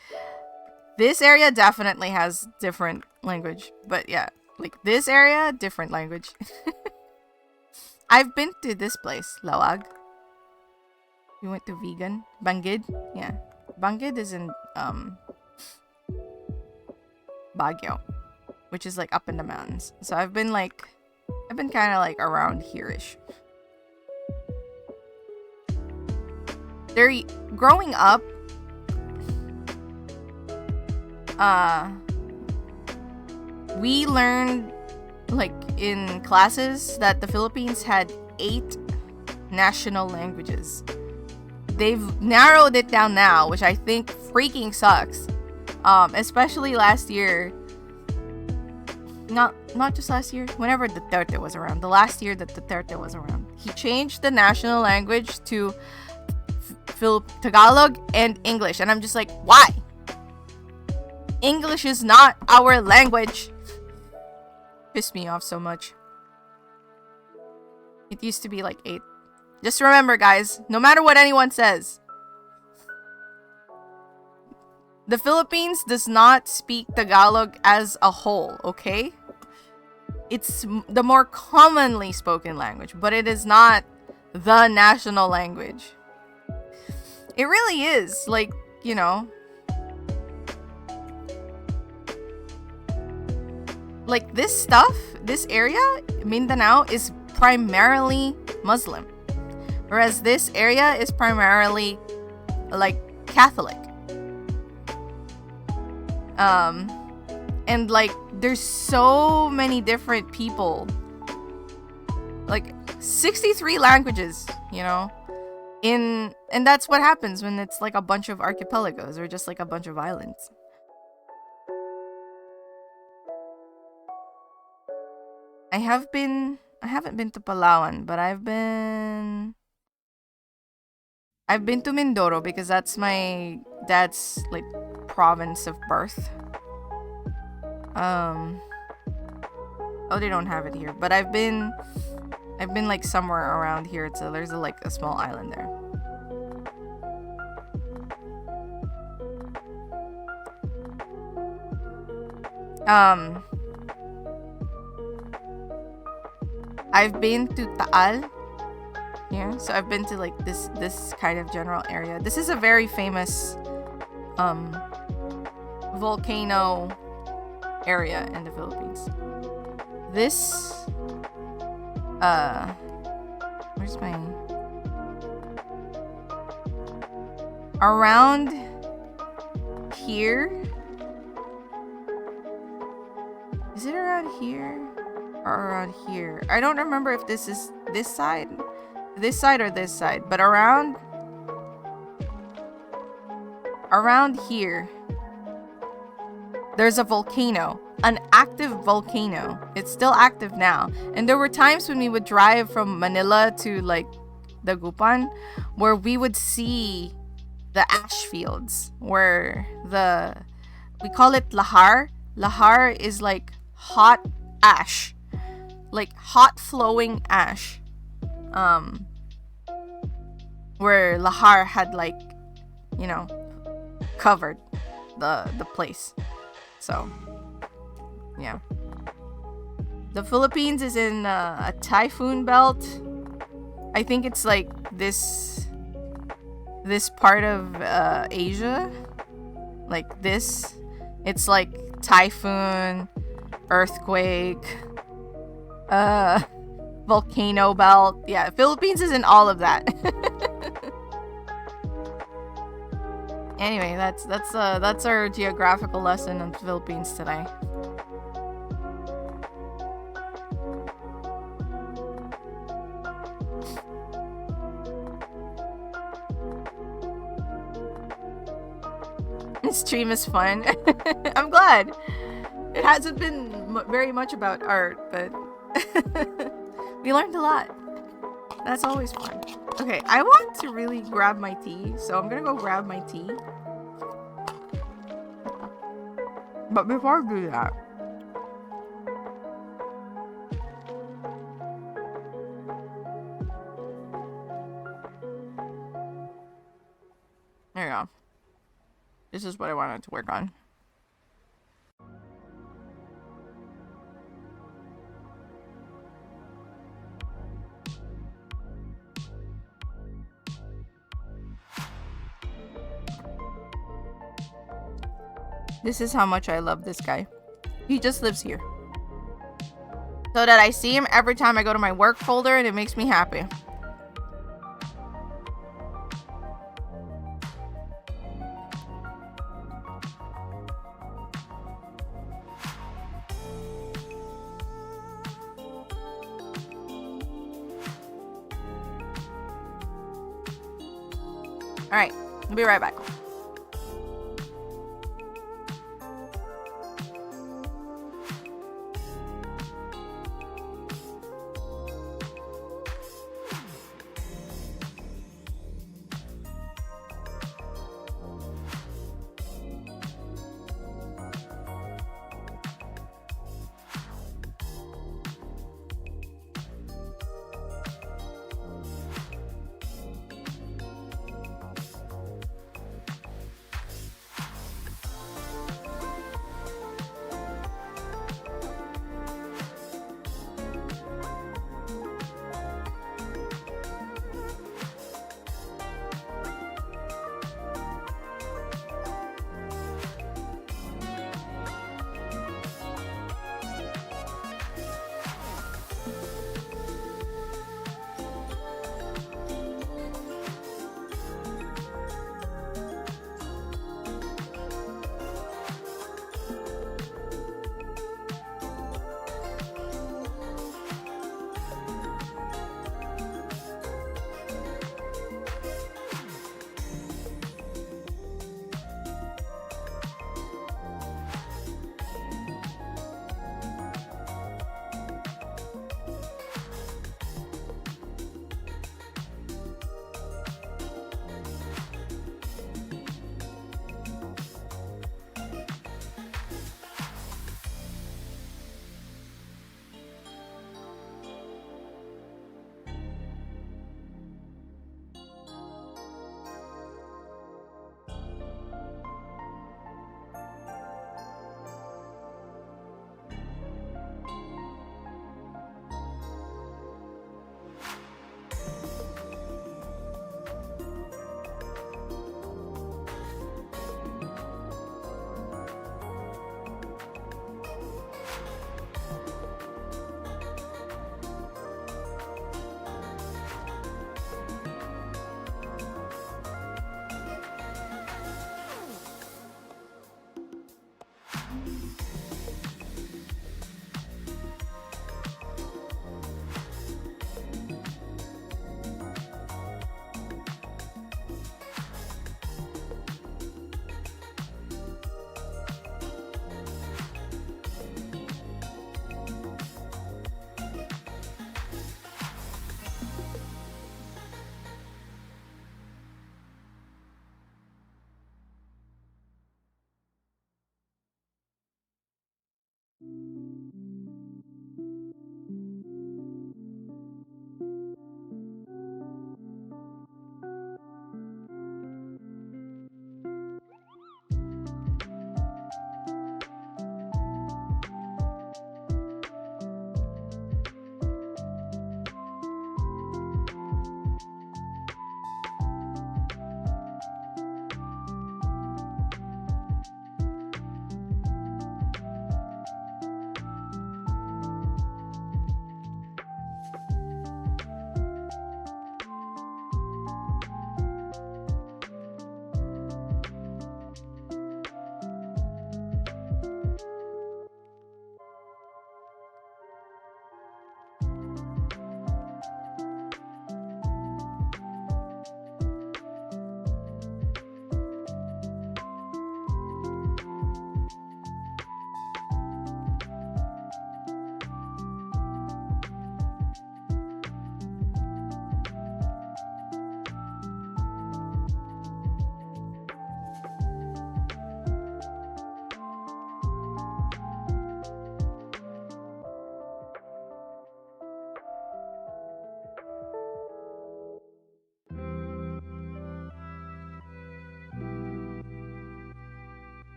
this area definitely has different language. But yeah, like this area, different language. I've been to this place, Lawag. We went to Vegan. Banggid? Yeah. Banggid is in Baguio, which is like up in the mountains. So I've been kind of like around here-ish. Growing up, we learned like in classes that the Philippines had 8 national languages. They've narrowed it down now, which I think freaking sucks. Especially last year. Not just last year. Whenever Duterte was around. The last year that Duterte was around. He changed the national language to Tagalog and English. And I'm just like, why? English is not our language. Pissed me off so much. It used to be like 8. Just remember, guys, no matter what anyone says, the Philippines does not speak Tagalog as a whole, okay? It's the more commonly spoken language, but it is not the national language. It really is, like, like this stuff, this area, Mindanao, is primarily Muslim. Whereas this area is primarily like Catholic. And like there's so many different people. Like 63 languages, and that's what happens when it's like a bunch of archipelagos or just like a bunch of islands. I haven't been to Palawan, but I've been to Mindoro because that's my dad's like province of birth. Oh, they don't have it here, but I've been like somewhere around here. So there's a small island there. I've been to Taal. Yeah, so I've been to like this kind of general area. This is a very famous volcano area in the Philippines. This where's my around here? Is it around here or around here? I don't remember if this is this side or this side, but around here there's a volcano, an active volcano. It's still active now. And there were times when we would drive from Manila to like Dagupan where we would see the ash fields where we call it lahar. Lahar is like hot ash, like hot flowing ash. Where lahar had like, covered the place. So, yeah. The Philippines is in a typhoon belt. I think it's like this part of Asia, like this. It's like typhoon, earthquake, volcano belt. Yeah, Philippines is in all of that. Anyway, that's our geographical lesson on the Philippines today. This stream is fun. I'm glad. It hasn't been very much about art, but we learned a lot. That's always fun. Okay, I want to really grab my tea, so I'm gonna go grab my tea. But before I do that, there you go. This is what I wanted to work on. This is how much I love this guy. He just lives here. So that I see him every time I go to my work folder and it makes me happy. Alright, I'll be right back.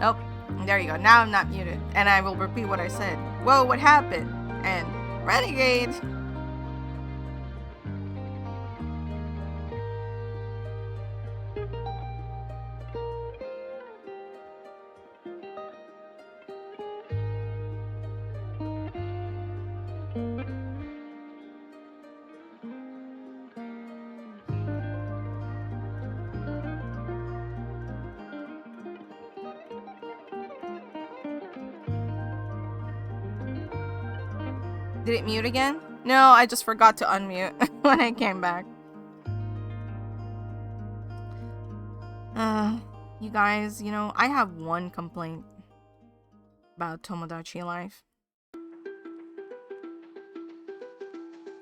Nope. There you go. Now I'm not muted. And I will repeat what I said. Whoa, what happened? And Renegade! Did it mute again? No, I just forgot to unmute when I came back. You guys, you know, I have one complaint about Tomodachi Life.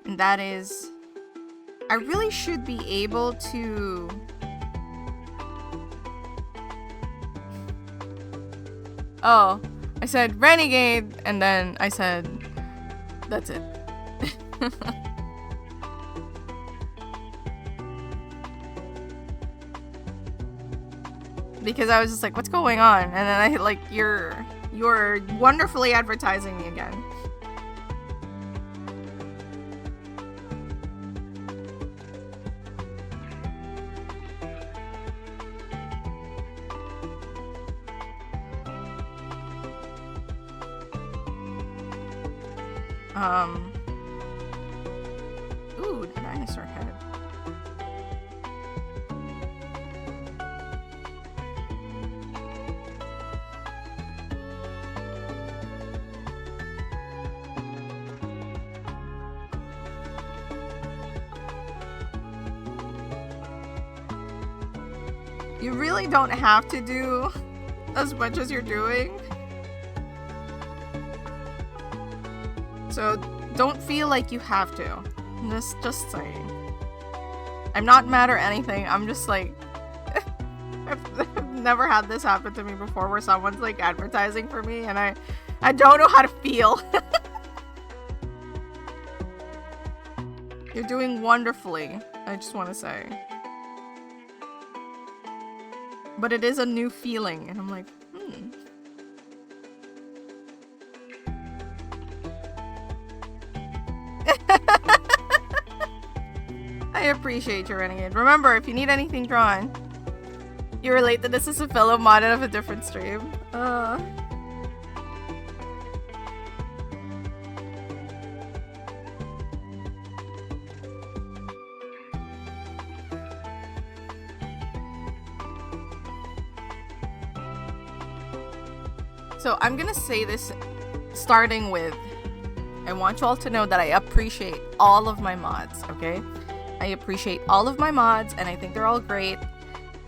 And that is, I really should be able to... Oh, I said Renegade, and then I said... That's it. Because I was just like, what's going on? And then I like, you're wonderfully advertising me again. Ooh, dinosaur head. You really don't have to do as much as you're doing. So don't feel like you have to. Just saying. I'm not mad or anything. I'm just like, I've never had this happen to me before, where someone's like advertising for me, and I don't know how to feel. You're doing wonderfully, I just want to say. But it is a new feeling, and I'm like, I appreciate you, Renegade. Remember, if you need anything drawn, you relate that this is a fellow mod of a different stream. So I'm gonna say this starting with, I want you all to know that I appreciate all of my mods, okay? I appreciate all of my mods, and I think they're all great.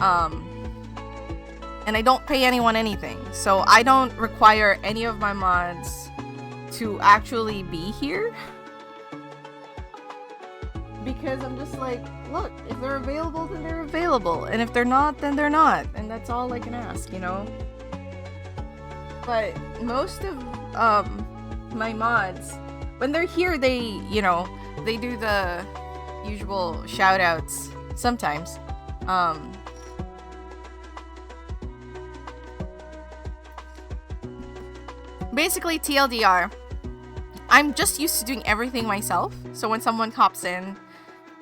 And I don't pay anyone anything, so I don't require any of my mods to actually be here. Because I'm just like, look, if they're available, then they're available. And if they're not, then they're not. And that's all I can ask, you know? But most of my mods, when they're here, they, you know, they do the usual shoutouts sometimes. Basically, TLDR, I'm just used to doing everything myself. So when someone hops in,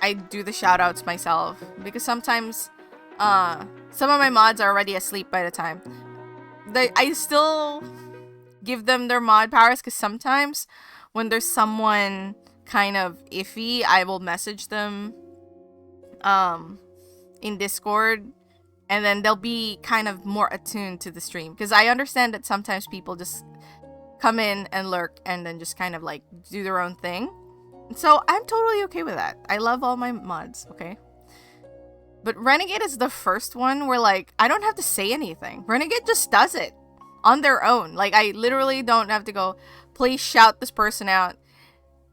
I do the shoutouts myself. Because sometimes some of my mods are already asleep by the time. I still give them their mod powers, because sometimes when there's someone kind of iffy, I will message them in Discord, and then they'll be kind of more attuned to the stream, because I understand that sometimes people just come in and lurk and then just kind of like do their own thing. So I'm totally okay with that. I love all my mods, okay? But Renegade is the first one where, like, I don't have to say anything. Renegade just does it on their own. Like, I literally don't have to go, please shout this person out.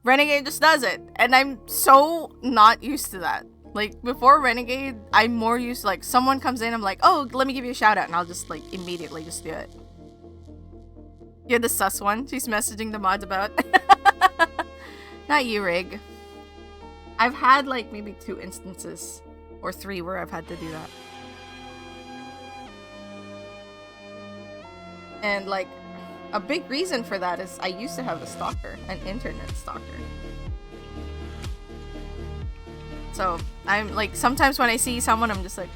Renegade just does it. And I'm so not used to that. Like, before Renegade, I'm more used to, like, someone comes in, I'm like, oh, let me give you a shout out. And I'll just, like, immediately just do it. You're the sus one she's messaging the mods about. Not you, Rig. I've had, like, maybe 2 instances. Or 3 where I've had to do that. And like, a big reason for that is I used to have a stalker, an internet stalker. So I'm like, sometimes when I see someone, I'm just like,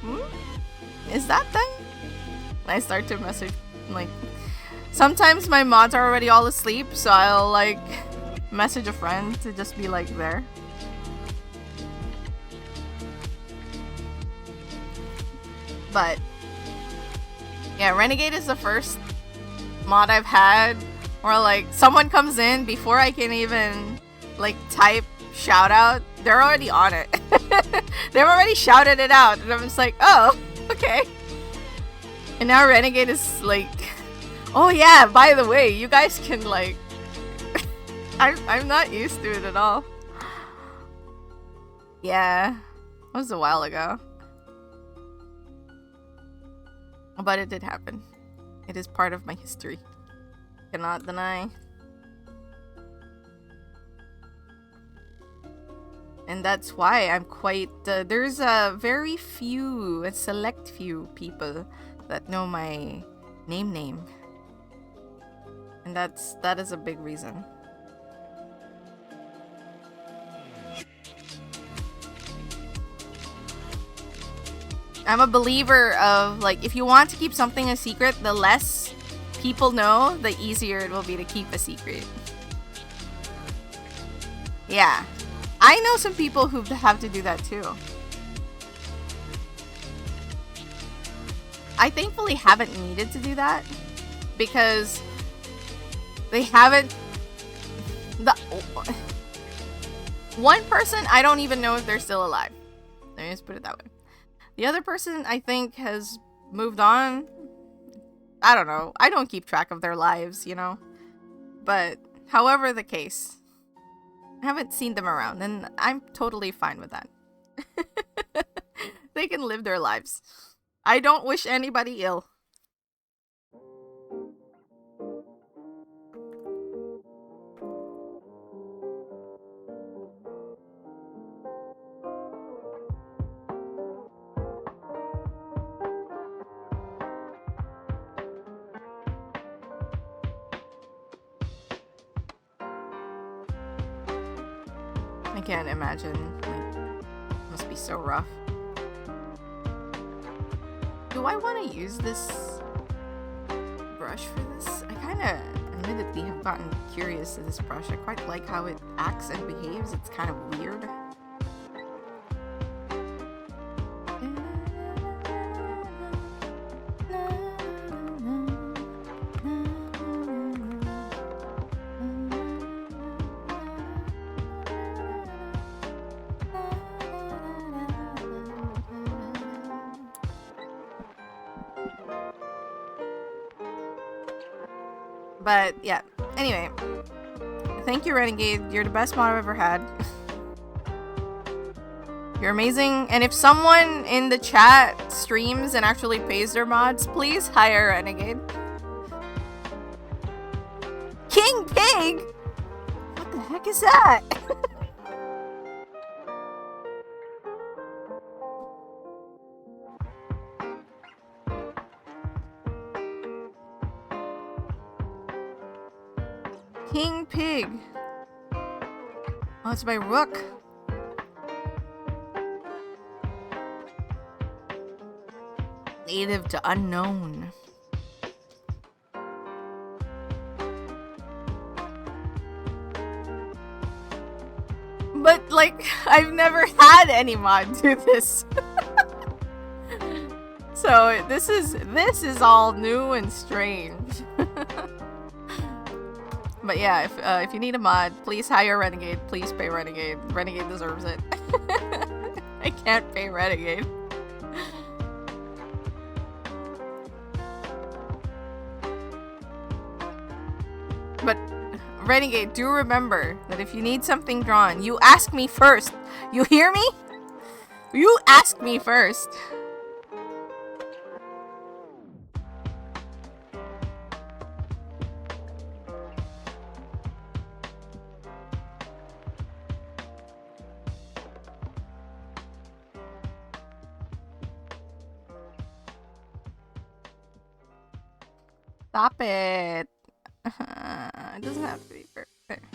is that them? And I start to message, like, sometimes my mods are already all asleep, so I'll like message a friend to just be like there. But yeah, Renegade is the first mod I've had where like someone comes in before I can even like type shout out, they're already on it. They've already shouted it out, and I'm just like, oh, okay. And now Renegade is like, oh yeah, by the way, you guys can like I'm not used to it at all. Yeah, that was a while ago. But it did happen. It is part of my history. Cannot deny. And that's why I'm quite... there's a very few, a select few people that know my name. And that is a big reason. I'm a believer of, like, if you want to keep something a secret, the less people know, the easier it will be to keep a secret. Yeah. I know some people who have to do that too. I thankfully haven't needed to do that because they haven't... One person, I don't even know if they're still alive. Let me just put it that way. The other person, I think, has moved on. I don't know. I don't keep track of their lives, you know? But, however the case, I haven't seen them around, and I'm totally fine with that. They can live their lives. I don't wish anybody ill. I can't imagine. Like, it must be so rough. Do I want to use this brush for this? I kind of admittedly have gotten curious to this brush. I quite like how it acts and behaves. It's kind of weird. But yeah, anyway, thank you, Renegade. You're the best mod I've ever had. You're amazing. And if someone in the chat streams and actually pays their mods, please hire Renegade. King Pig? What the heck is that? King Pig. Oh, it's by Rook. Native to unknown. But, like, I've never had any mod do this. So, this is all new and strange. But yeah, if you need a mod, please hire Renegade. Please pay Renegade. Renegade deserves it. I can't pay Renegade. But Renegade, do remember that if you need something drawn, you ask me first. You hear me? You ask me first. Stop it. It doesn't have to be perfect.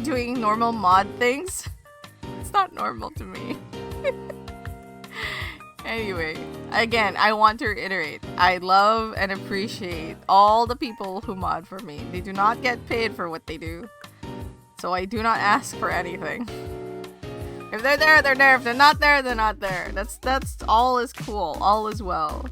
Doing normal mod things. It's not normal to me. Anyway, again, I want to reiterate, I love and appreciate all the people who mod for me. They do not get paid for what they do, so I do not ask for anything. If they're there, they're there. If they're not there, they're not there. That's all is cool. All is well.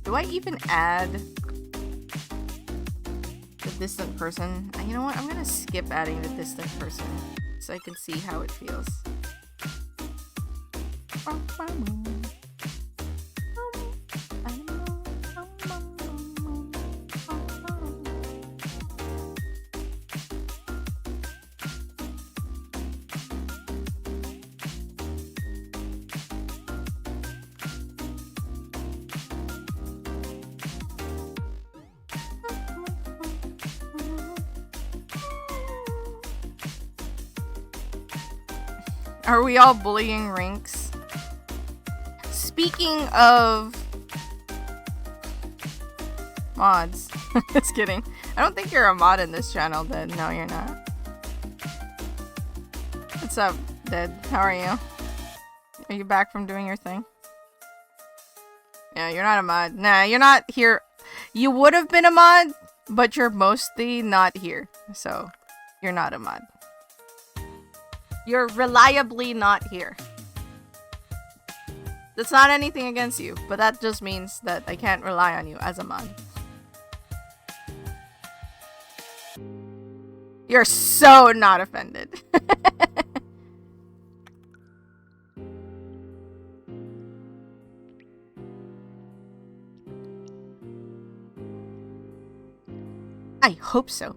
Do I even add the distant person? You know what? I'm gonna skip adding the distant person so I can see how it feels. Are we all bullying Rinks? Speaking of mods. Just kidding. I don't think you're a mod in this channel, Dead. No, you're not. What's up, Dead? How are you? Are you back from doing your thing? Yeah, you're not a mod. Nah, you're not here. You would have been a mod, but you're mostly not here. So, you're not a mod. You're reliably not here. That's not anything against you, but that just means that I can't rely on you as a mod. You're so not offended. I hope so.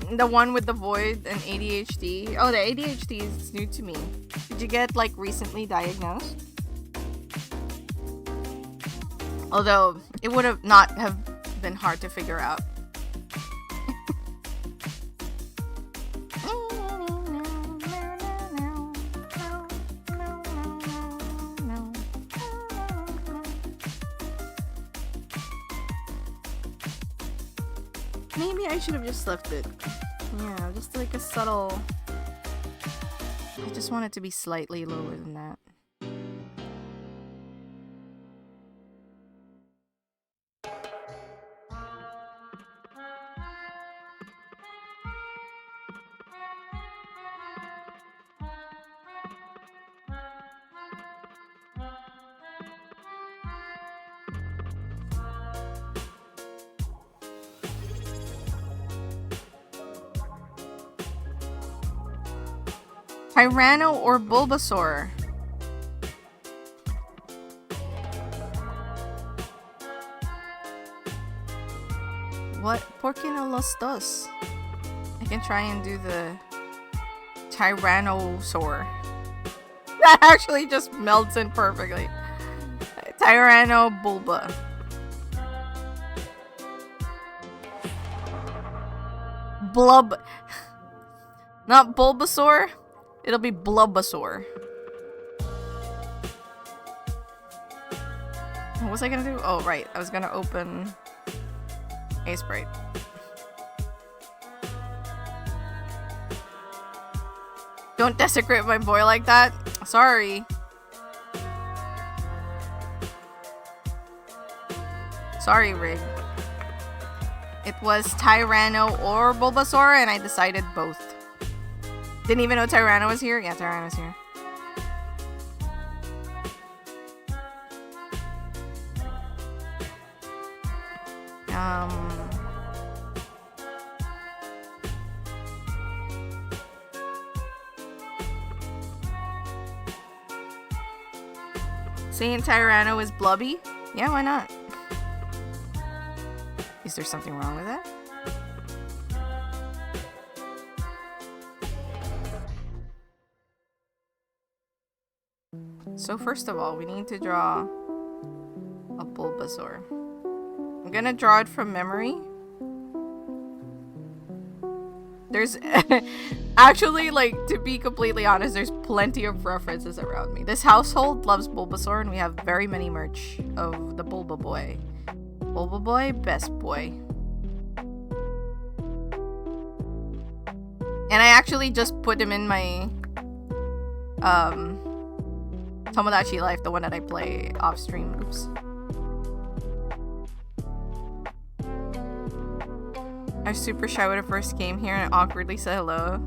The one with the void and ADHD. Oh, the ADHD is new to me. Did you get, like, recently diagnosed? Although, it would have not have been hard to figure out. Maybe I should have just left it. Yeah, just like a subtle... I just want it to be slightly lower than that. Tyranno or Bulbasaur? What? ¿Por qué no los dos? I can try and do the Tyrannosaur. That actually just melts in perfectly. Tyranno Bulba. Blub. Not Bulbasaur. It'll be Blubbasaur. What was I gonna do? Oh, right. I was gonna open a Sprite. Don't desecrate my boy like that. Sorry. Sorry, Rig. It was Tyranno or Bulbasaur, and I decided both. Didn't even know Tyranno was here? Yeah, Tyranno's here. Saying Tyranno is blubby? Yeah, why not? Is there something wrong with that? So first of all, we need to draw a Bulbasaur. I'm gonna draw it from memory. There's actually, like, to be completely honest, there's plenty of references around me. This household loves Bulbasaur, and we have very many merch of the Bulba Boy. Bulba Boy, best boy. And I actually just put him in my Tomodachi Life, the one that I play off stream. Oops. I was super shy when I first came here and awkwardly said hello.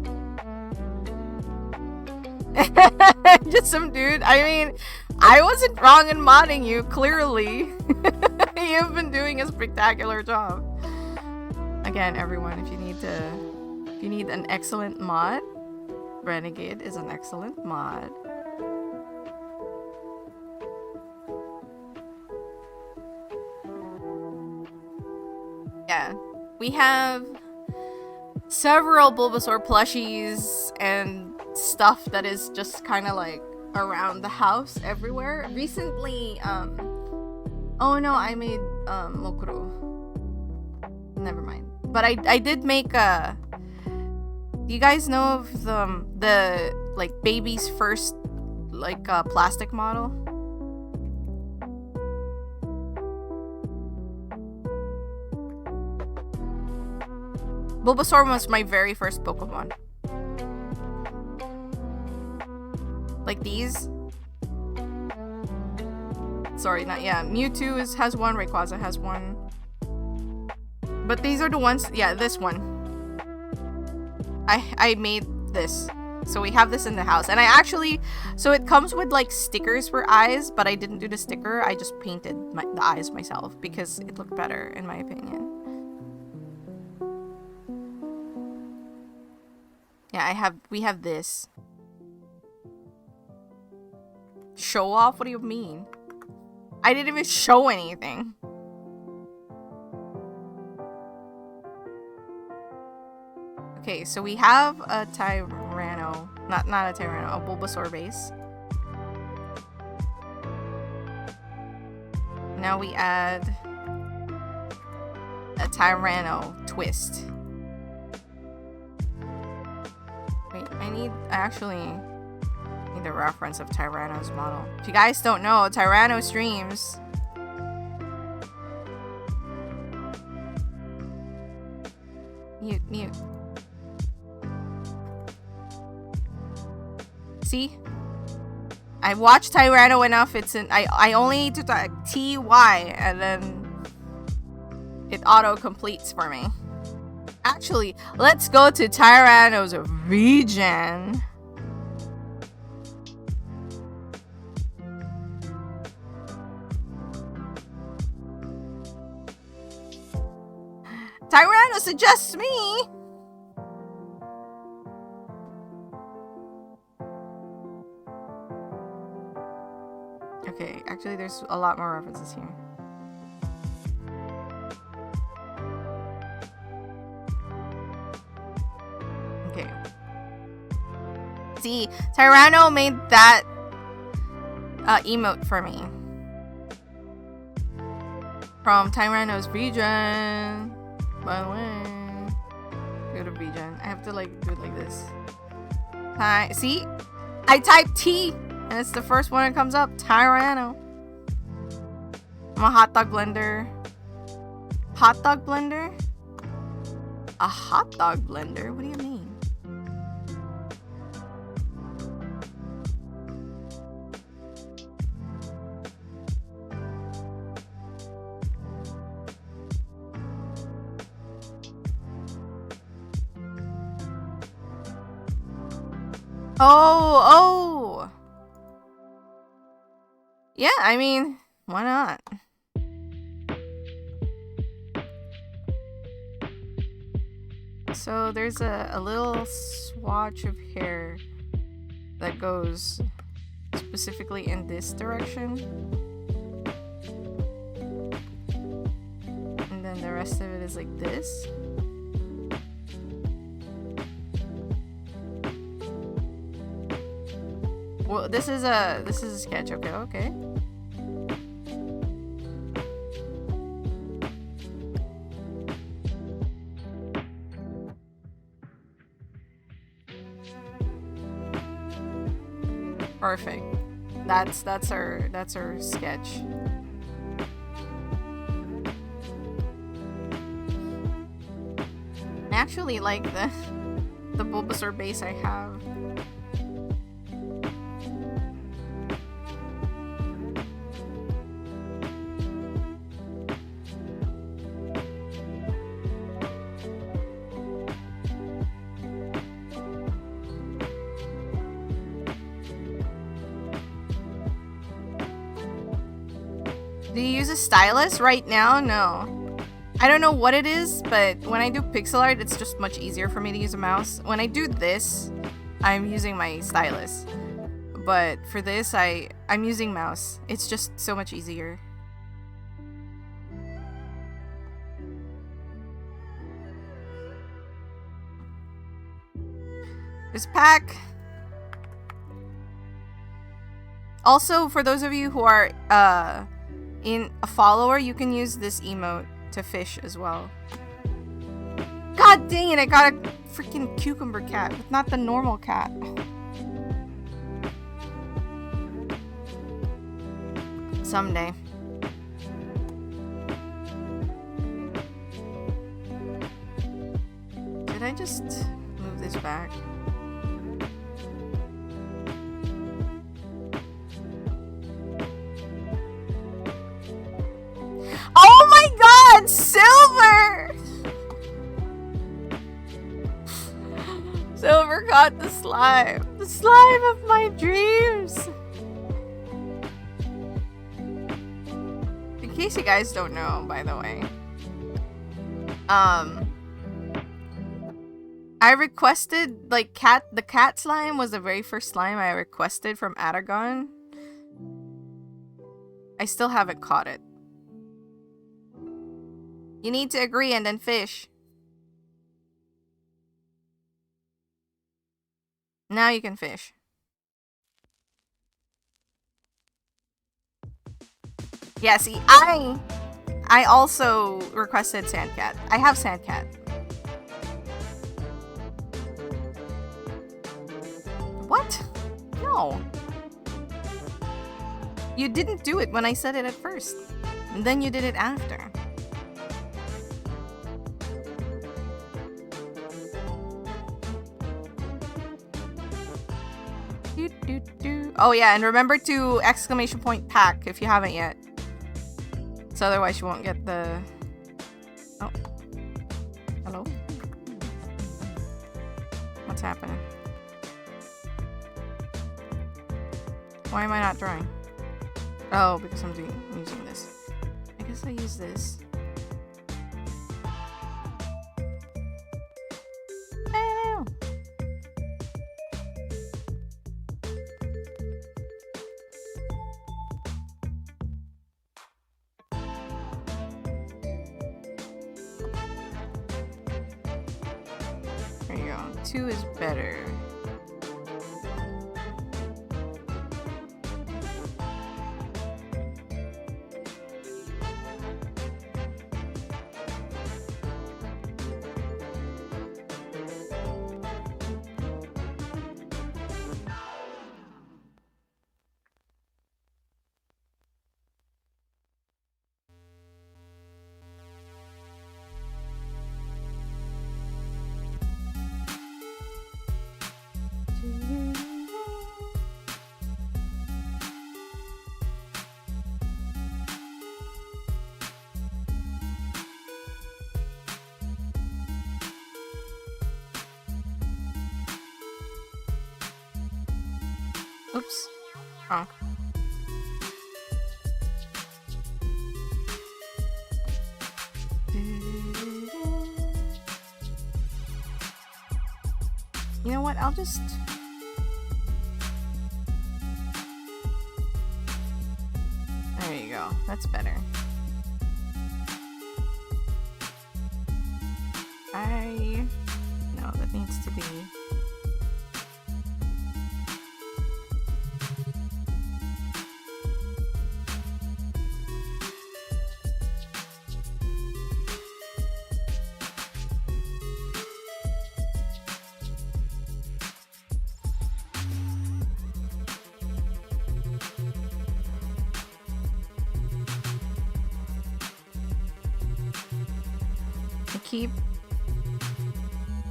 Just some dude. I mean, I wasn't wrong in modding you, clearly. You've been doing a spectacular job. Again, everyone, if you need an excellent mod, Renegade is an excellent mod. Yeah. We have several Bulbasaur plushies and stuff that is just kind of like around the house everywhere. Recently, oh no, I made Mokuro. Never mind. But I did make do you guys know of the like baby's first like plastic model? Bulbasaur was my very first Pokemon. Like these. Sorry, not yeah. Mewtwo has one, Rayquaza has one. But these are the ones, yeah, this one. I made this. So we have this in the house. And I actually, so it comes with like stickers for eyes, but I didn't do the sticker. I just painted the eyes myself because it looked better in my opinion. Yeah, we have this. Show off? What do you mean? I didn't even show anything. Okay, so we have a Tyranno. Not a Tyranno, a Bulbasaur base. Now we add a Tyranno twist. Wait, I actually need the reference of Tyranno's model. If you guys don't know, Tyranno streams. Mute. See? I watched Tyranno enough, I only need to type TY and then it auto completes for me. Actually, let's go to Tyranno's region. Tyranno suggests me. Okay, actually there's a lot more references here. Okay. See, Tyranno made that emote for me. From Tyranno's region. By the way. Go to region. I have to like do it like this. Hi. See? I typed T and it's the first one that comes up. Tyranno. I'm a hot dog blender. Hot dog blender? A hot dog blender? What do you mean? Oh! Yeah, I mean, why not? So there's a little swatch of hair that goes specifically in this direction. And then the rest of it is like this. Well, this is a sketch, okay. Perfect. That's our sketch. I actually like the Bulbasaur base I have. Do you use a stylus right now? No. I don't know what it is, but when I do pixel art, it's just much easier for me to use a mouse. When I do this, I'm using my stylus. But for this, I'm using mouse. It's just so much easier. This pack. Also, for those of you who are in a follower, you can use this emote to fish as well. God dang it, I got a freaking cucumber cat, but not the normal cat. Someday. Did I just move this back? Oh my god, Silver! Silver caught the slime. The slime of my dreams. In case you guys don't know, by the way. I requested, like, the cat slime was the very first slime I requested from Aragon. I still haven't caught it. You need to agree and then fish. Now you can fish. Yeah, see, I also requested Sandcat. I have Sandcat. What? No. You didn't do it when I said it at first. And then you did it after. Oh yeah, and remember to exclamation point pack if you haven't yet. So otherwise you won't get the... Oh. Hello? What's happening? Why am I not drawing? Oh, because I'm using this. I guess I use this. Oh. There you go. 2 is better. Oops. Wrong. You know what? I'll just... There you go. That's better. No, that needs to be... I keep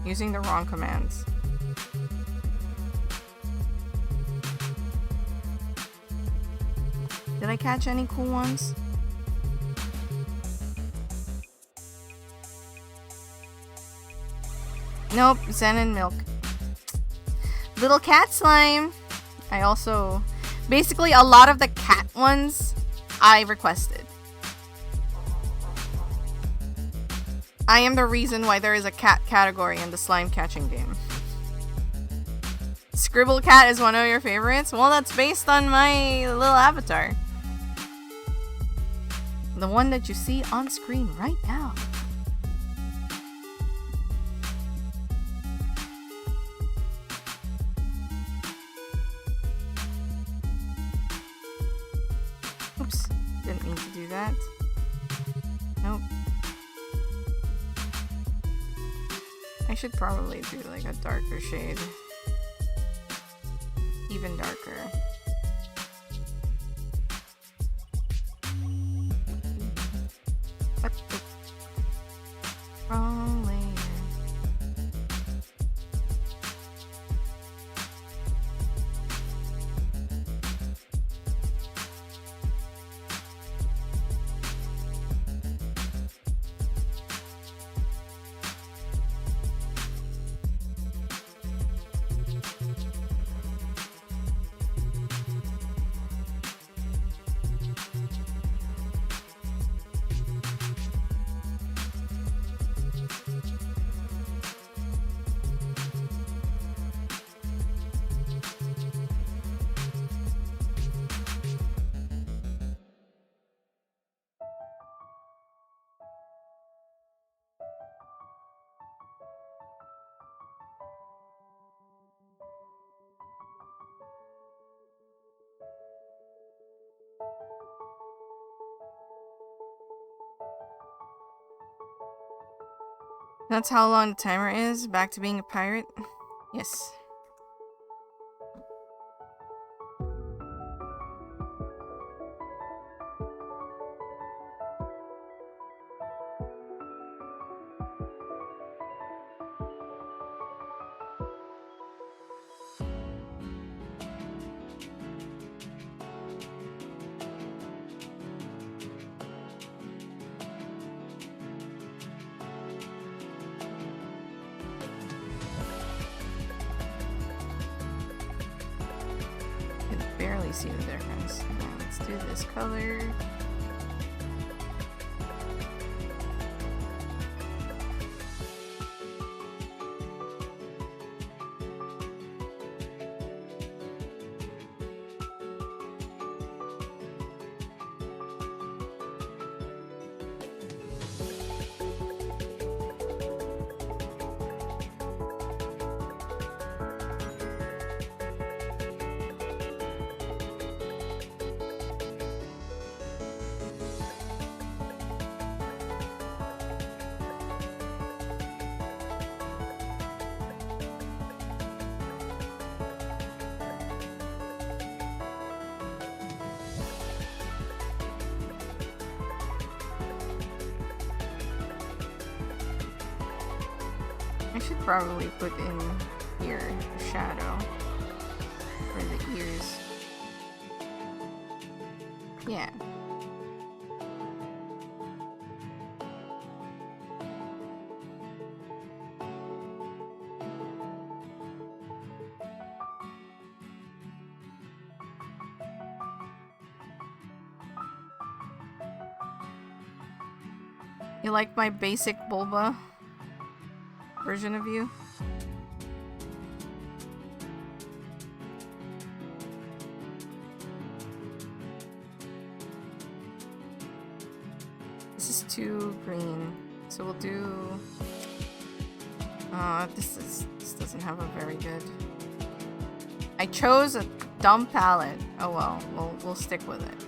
using the wrong commands. Did I catch any cool ones? Nope, Zen and Milk. Little cat slime. I also... Basically, a lot of the cat ones I requested. I am the reason why there is a cat category in the slime catching game. Scribble Cat is one of your favorites? Well, that's based on my little avatar. The one that you see on screen right now. Oops, didn't mean to do that. Nope. I should probably do like a darker shade. Even darker. What the? Wrong layer. That's how long the timer is? Back to being a pirate? Yes. Barely see the difference. Now let's do this color. I should probably put in here a shadow for the ears. Yeah. You like my basic Bulba version of you? This is too green, so we'll do. This doesn't have a very good. I chose a dumb palette. Oh well, we'll stick with it.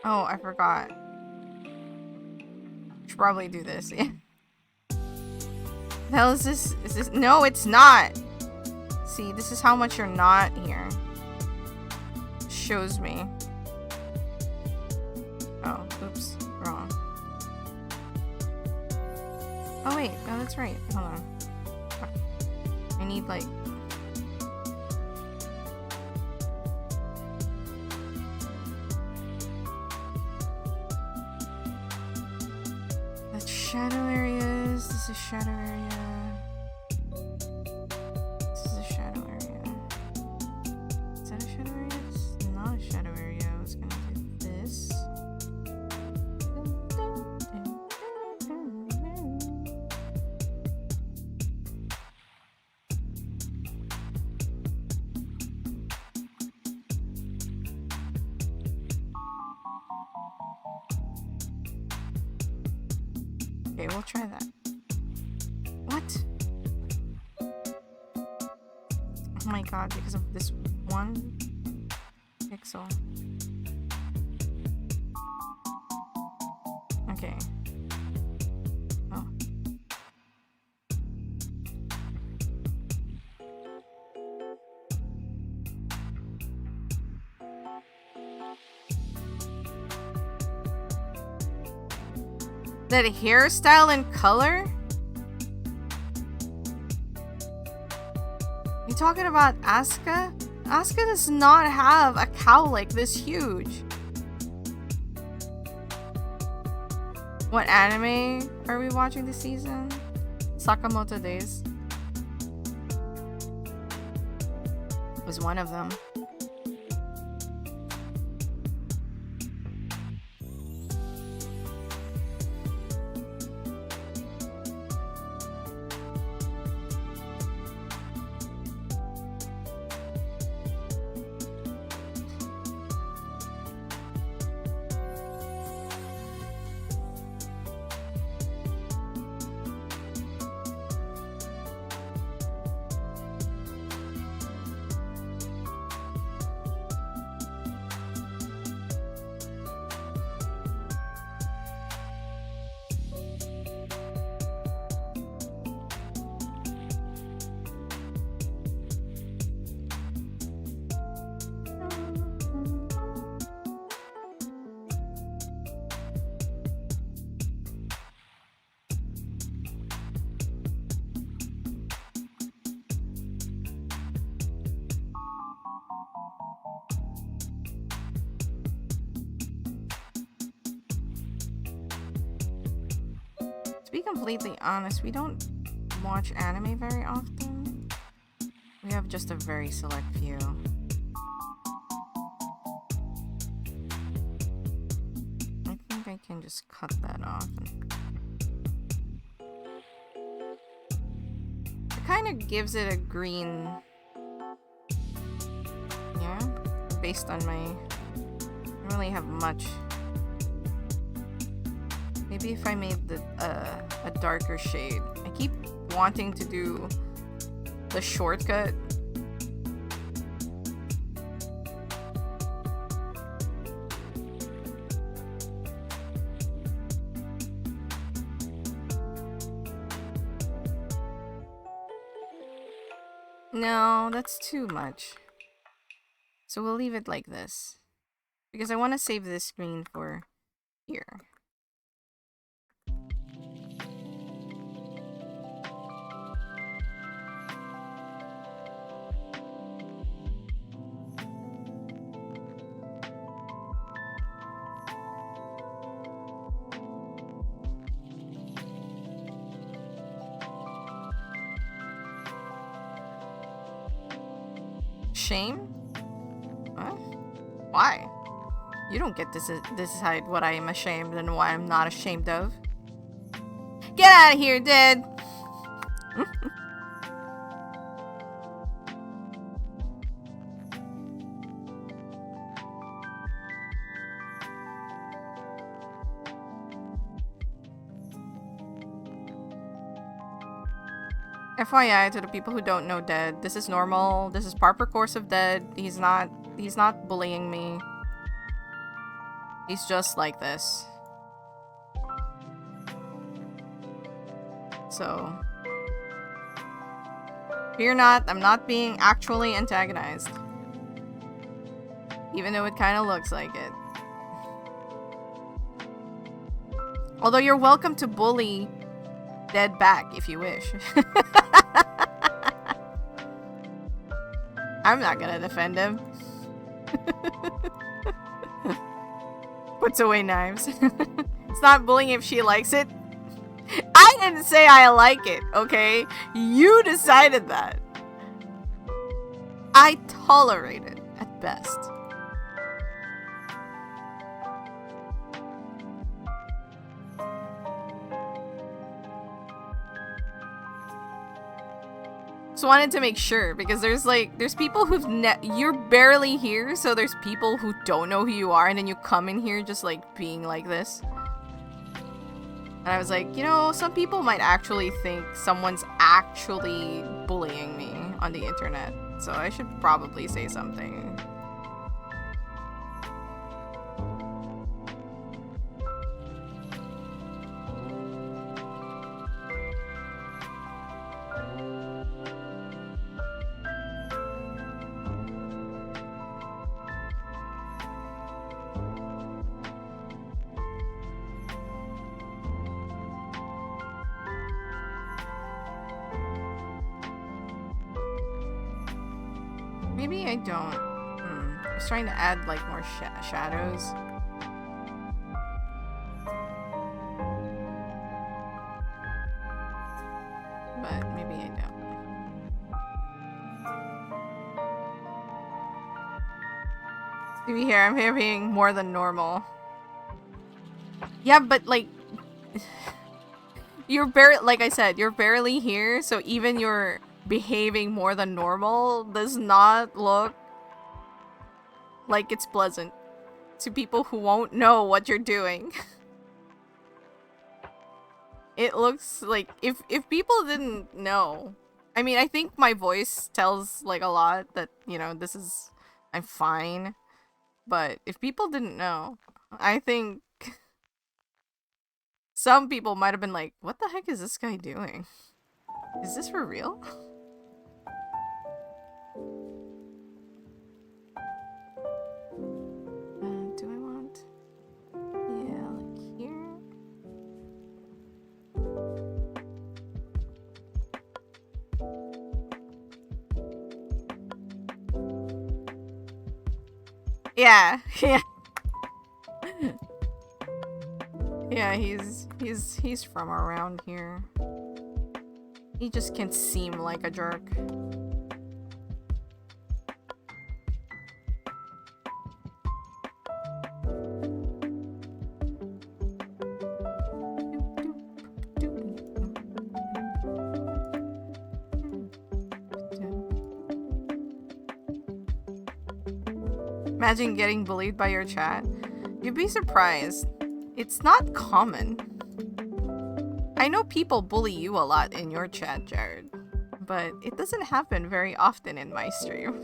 Oh, I forgot. Should probably do this, yeah. The hell is this? Is this? No, it's not! See, this is how much you're not here. It shows me. Oh, oops. Wrong. Oh wait, no, that's right. Hold on. I need like... shadow areas. This is shadow area. This is a shadow area. Is that a shadow area? It's not a shadow area. I was gonna do this. Okay, we'll try that. What? Oh my god, because of this one pixel. Okay. Oh. That hairstyle and color? You talking about Asuka? Asuka does not have a cowl like this huge. What anime are we watching this season? Sakamoto Days was one of them. To be completely honest, we don't watch anime very often. We have just a very select few. I think I can just cut that off. It kind of gives it a green, yeah, based on my, I don't really have much. Maybe if I made the a darker shade. I keep wanting to do the shortcut. No, that's too much. So we'll leave it like this. Because I want to save this screen for here. Shame? What? Why? You don't get to decide what I am ashamed and what I'm not ashamed of. Get out of here, Dead! FYI to the people who don't know Dead, this is normal. This is proper course of Dead. He's not bullying me. He's just like this. So fear not, I'm not being actually antagonized. Even though it kind of looks like it. Although you're welcome to bully Dead back if you wish. I'm not gonna defend him. Puts away knives. It's not bullying if she likes it. I didn't say I like it, okay? You decided that. I tolerate it at best. Just wanted to make sure because there's people who've you're barely here, so there's people who don't know who you are, and then you come in here just like being like this. And I was like, you know, some people might actually think someone's actually bullying me on the internet, so I should probably say something. Maybe I don't. I was trying to add like more shadows. But maybe I don't. Maybe here, I'm having more than normal. Yeah, but like... you're barely, like I said, you're barely here, so even your behaving more than normal does not look like it's pleasant to people who won't know what you're doing. It looks like if people didn't know, I mean, I think my voice tells like a lot that, you know, I'm fine. But if people didn't know, I think some people might have been like, what the heck is this guy doing? Is this for real? Do I want... yeah, like here? Yeah, yeah. Yeah, he's from around here. He just can seem like a jerk. Imagine getting bullied by your chat. You'd be surprised. It's not common. I know people bully you a lot in your chat, Jared. but it doesn't happen very often in my stream.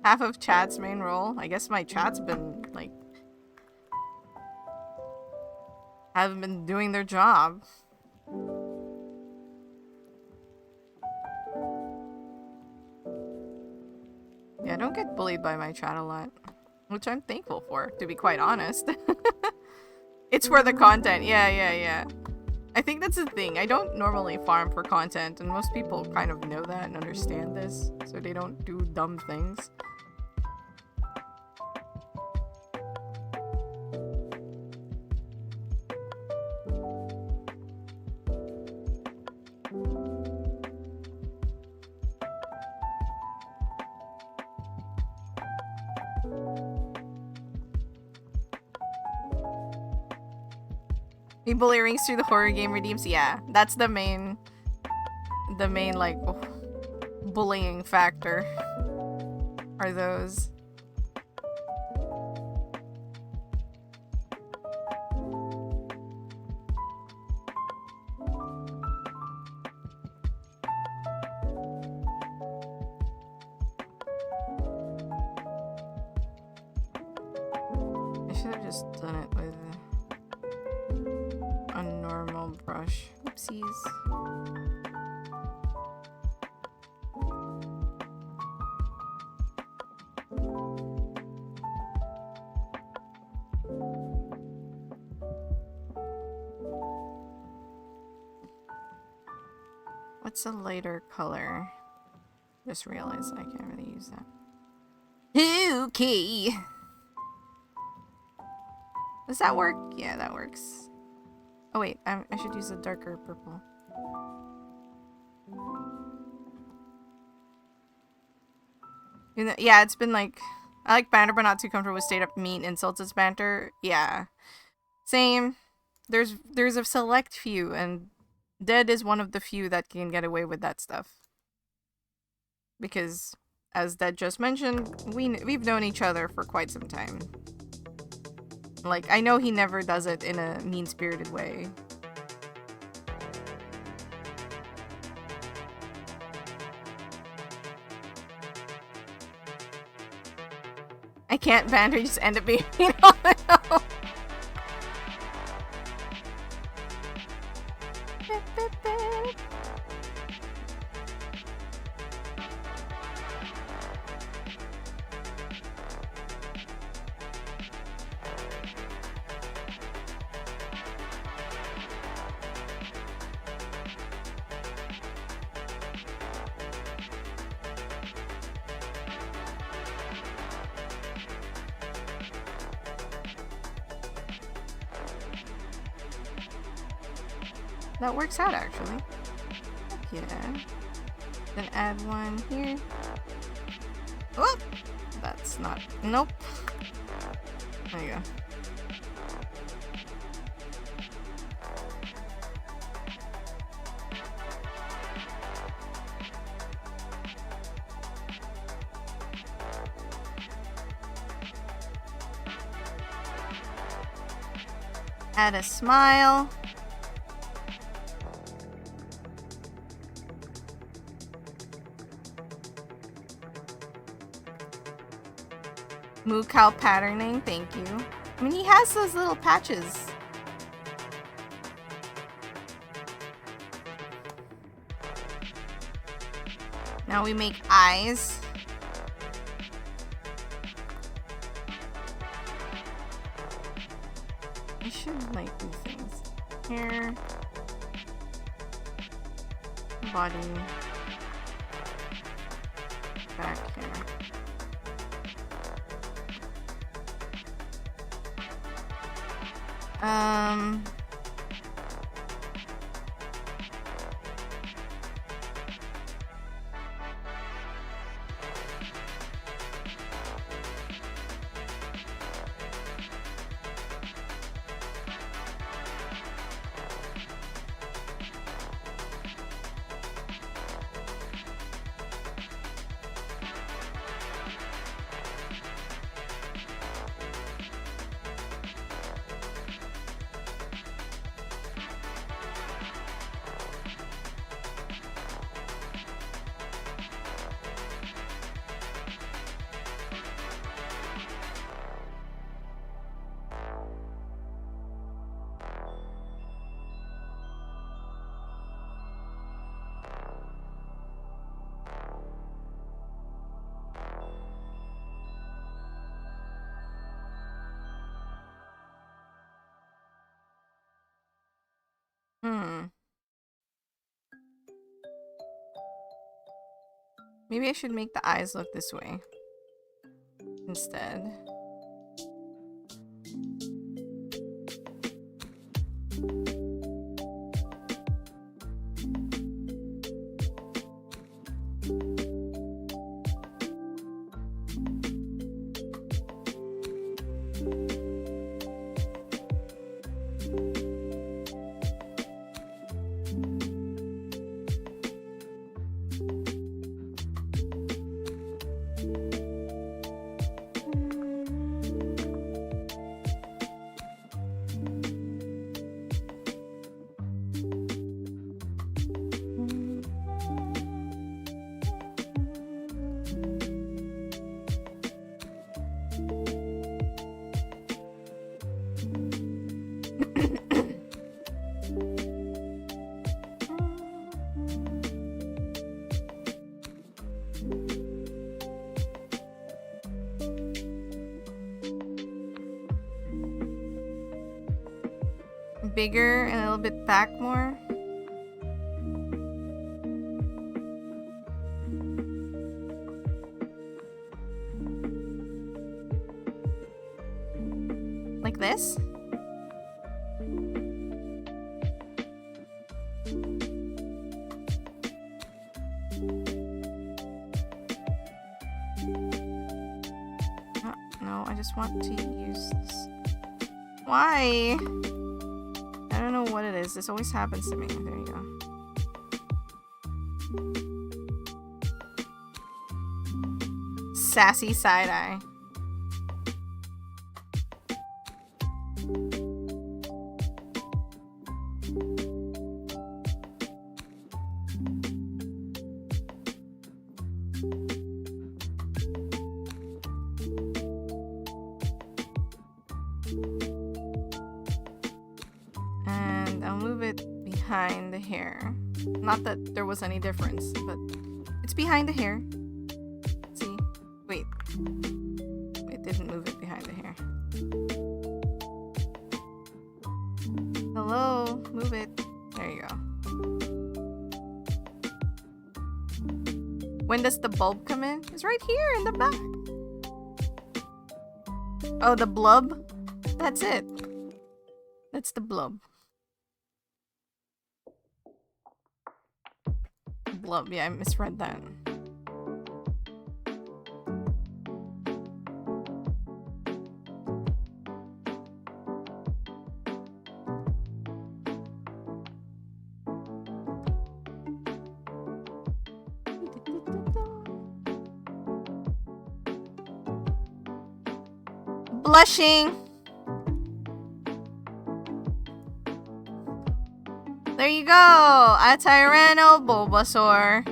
Half of chat's main role. I guess my chat's been, like, haven't been doing their job. Yeah, I don't get bullied by my chat a lot, which I'm thankful for, to be quite honest. It's for the content. Yeah. I think that's the thing. I don't normally farm for content, and most people kind of know that and understand this, so they don't do dumb things. Bully rings through the horror game redeems. Yeah, that's the main like bullying factor. Are those? I should have just done it with a normal brush. Oopsies. What's a lighter color? Just realized I can't really use that. Okay. Does that work? Yeah, that works. Oh wait, I should use a darker purple. You know, yeah, it's been like, I like banter but not too comfortable with straight up mean insults as banter. Yeah. Same. There's a select few, and Dead is one of the few that can get away with that stuff. Because, as Dead just mentioned, we've known each other for quite some time. Like, I know he never does it in a mean-spirited way. I can't banter, you just end up being on the hill. That works out, actually. Yeah. Then add one here. Oh! That's not... Nope. There you go. Add a smile. Moo cow patterning, thank you. I mean, he has those little patches. Now we make eyes. I should like do things. Hair. Body. Back here. Maybe I should make the eyes look this way instead. Bigger and a little bit back more. Like this? Oh, no, I just want to use this. Why? I don't know what it is. This always happens to me. There you go. Sassy side eye. Not that there was any difference, but it's behind the hair. Let's see. Wait. It didn't move it behind the hair. Hello? Move it. There you go. When does the bulb come in? It's right here in the back. Oh, the blub? That's it. That's the blub. Blub, yeah, I misread that. Blushing. There you go! A Tyranno Bulbasaur.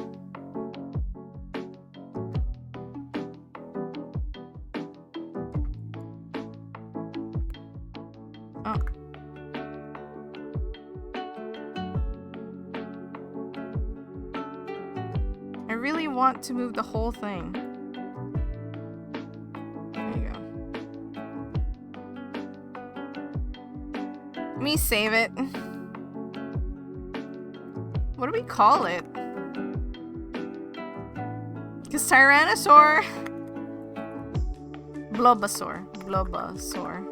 Oh. I really want to move the whole thing. There you go. Let me save it. What do we call it? Because Tyrannosaur. Bulbasaur. Bulbasaur.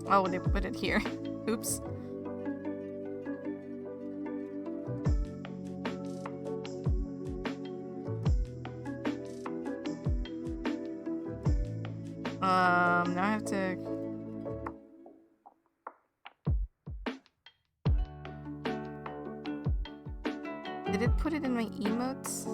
Oh, they put it here. Oops. Now I have to... Did it put it in my emotes?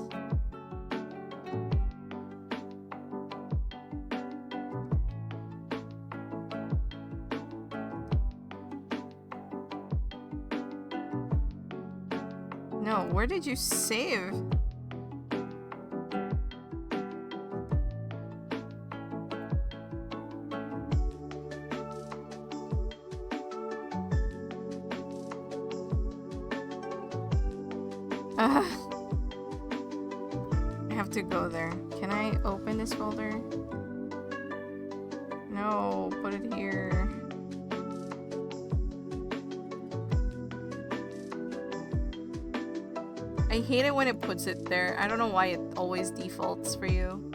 No, where did you save? I have to go there. Can I open this folder? No, put it here. I hate it when it puts it there. I don't know why it always defaults for you.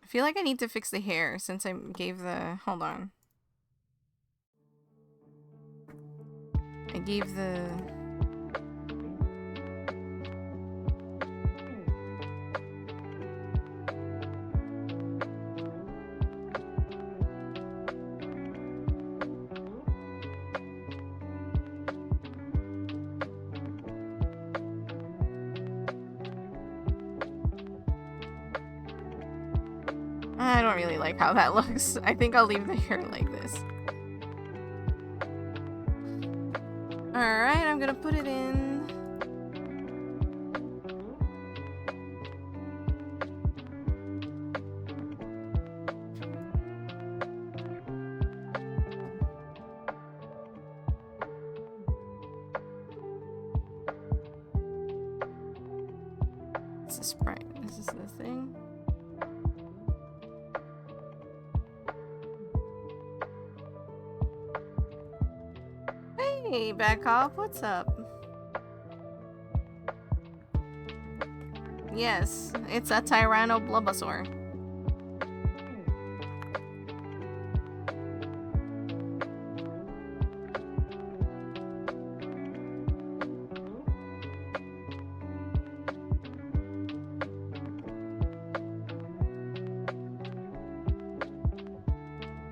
I feel like I need to fix the hair since I gave the... Hold on. I gave the... I don't really like how that looks. I think I'll leave the hair like this. Alright, I'm gonna put it in. This is Sprite. This is the thing. Hey, Backup, what's up? Yes, it's a Tyranno Bulbasaur.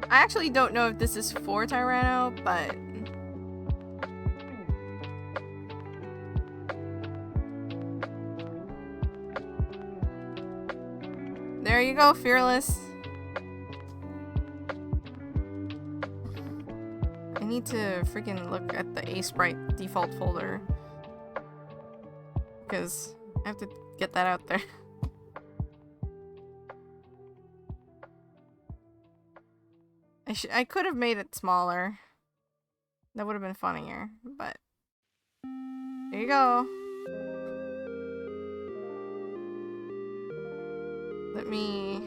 I actually don't know if this is for Tyranno, but... There you go, Fearless. I need to freaking look at the A-Sprite default folder. Because I have to get that out there. I could have made it smaller. That would have been funnier, but... There you go. Let me...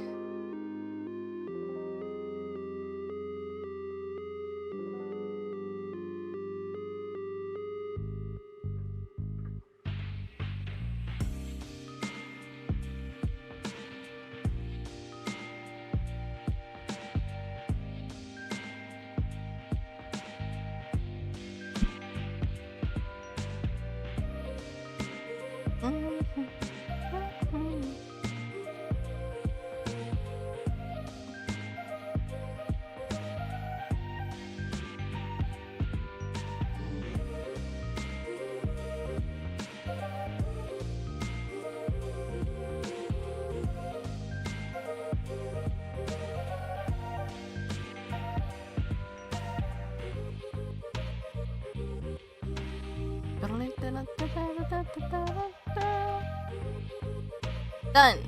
Done.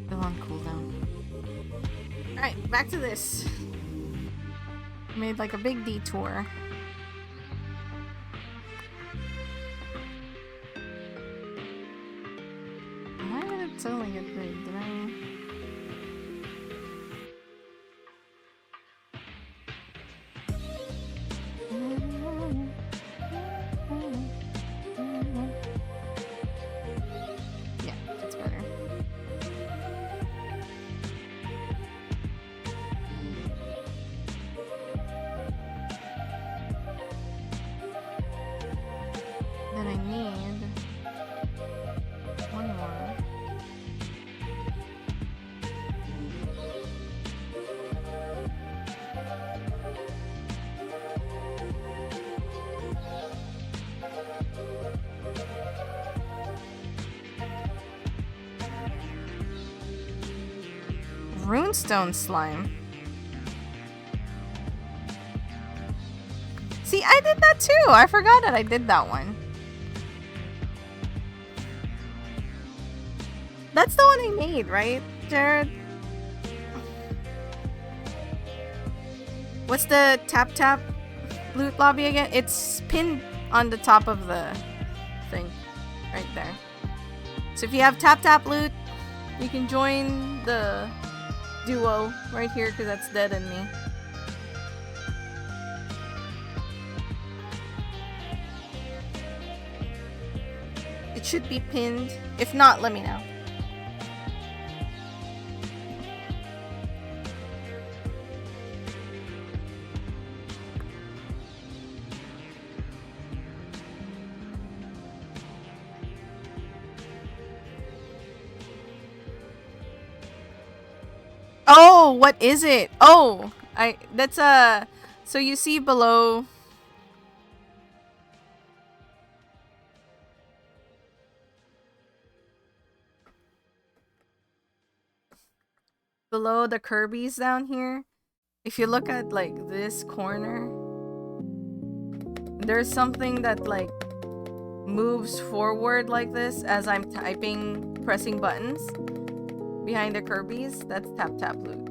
Still on cooldown. Alright, back to this. Made like a big detour. Why did it suddenly get big? Did I... runestone slime. See, I did that too. I forgot that I did that one. That's the one I made, right, Jared? What's the tap tap loot lobby again? It's pinned on the top of the thing. Right there. So if you have tap tap loot, you can join the duo right here because that's Dead and me. It should be pinned. If not, let me know. Oh, what is it? Oh, that's so you see below the Kirby's down here. If you look at like this corner, there's something that like moves forward like this as I'm typing, pressing buttons. Behind the Kirby's, that's tap tap loot.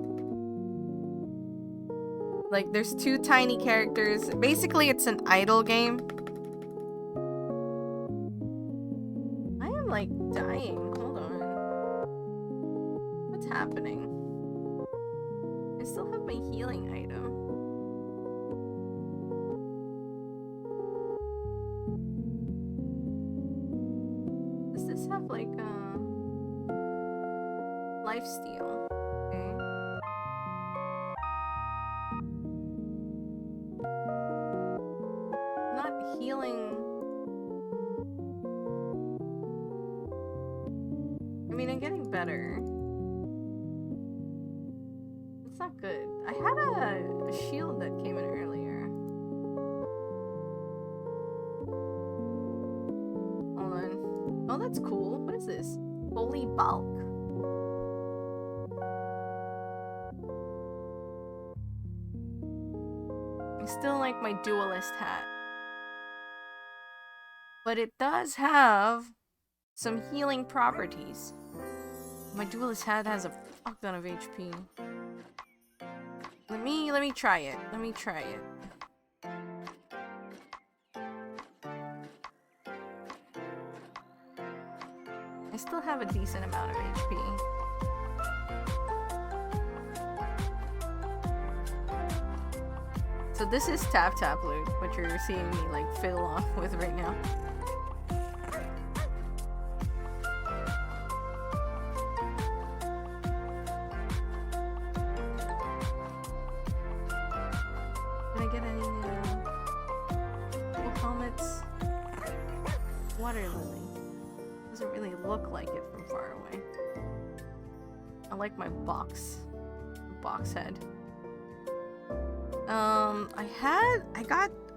Like there's two tiny characters. Basically it's an idle game. I am like dying. Hold on. What's happening? I still have my healing item. Does this have like lifesteal? Okay. Not healing. I mean, I'm getting better. It's not good. I had a shield that came in earlier. Hold on. Oh, that's cool. What is this? Holy bulk. I still like my duelist hat. But it does have some healing properties. My duelist hat has a fuck ton of HP. Let me try it. Let me try it. I still have a decent amount of HP. So this is tap tap loot, what you're seeing me like fiddle off with right now. Did I get any new helmets? Water lily. Doesn't really look like it from far away. I like my box head.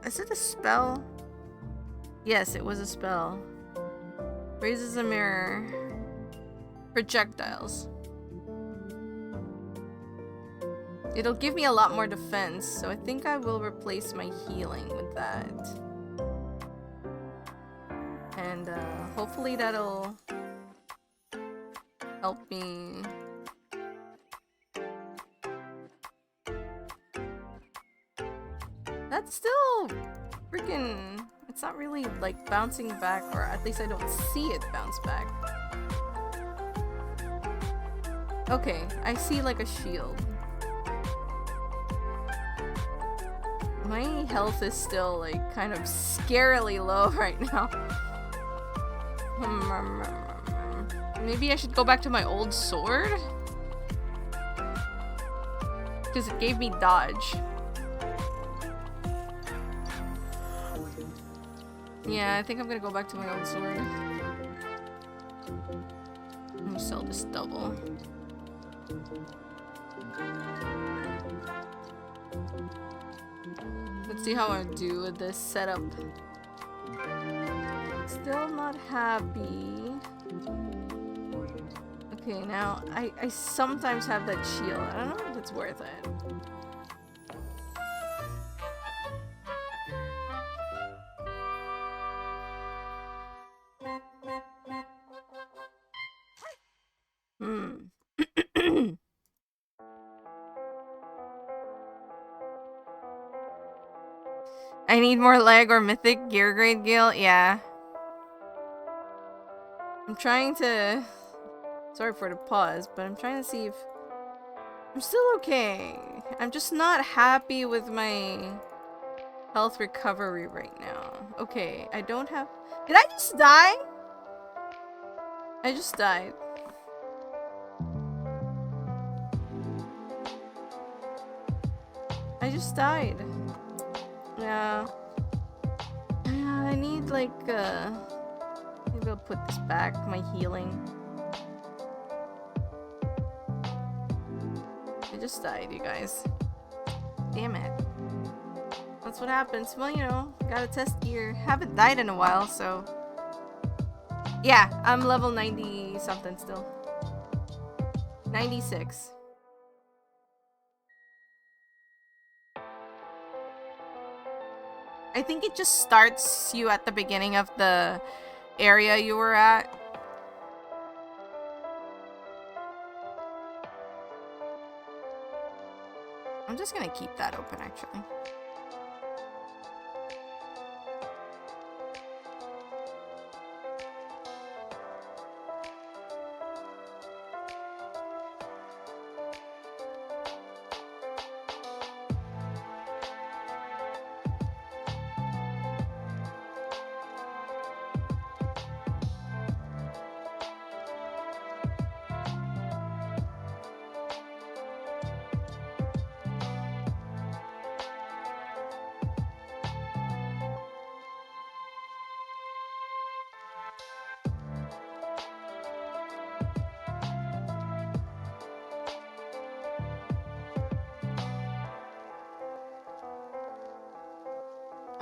Is it a spell? Yes, it was a spell. Raises a mirror. Projectiles. It'll give me a lot more defense, so I think I will replace my healing with that. And hopefully that'll help me. That's still freaking... It's not really like bouncing back, or at least I don't see it bounce back. Okay, I see like a shield. My health is still like kind of scarily low right now. Maybe I should go back to my old sword? Because it gave me dodge. Yeah, I think I'm gonna go back to my old sword. Let me sell this double. Let's see how I do with this setup. Still not happy. Okay, now I sometimes have that shield. I don't know if it's worth it. I need more leg or mythic gear grade Gil. Yeah. I'm trying to... Sorry for the pause, but I'm trying to see if... I'm still okay. I'm just not happy with my health recovery right now. Okay, I don't have... Did I just die? I just died. I just died. Yeah. I need like maybe I'll put this back, my healing. I just died, you guys. Damn it. That's what happens. Well, you know, gotta test gear. Haven't died in a while, so... Yeah, I'm level 90 something still. 96. I think it just starts you at the beginning of the area you were at. I'm just gonna keep that open, actually.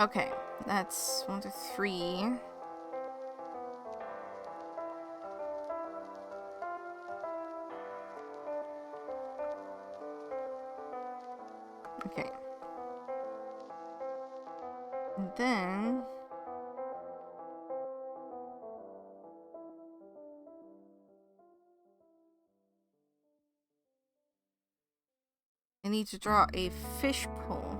Okay, that's 1 to 3. Okay. And then... I need to draw a fish pool.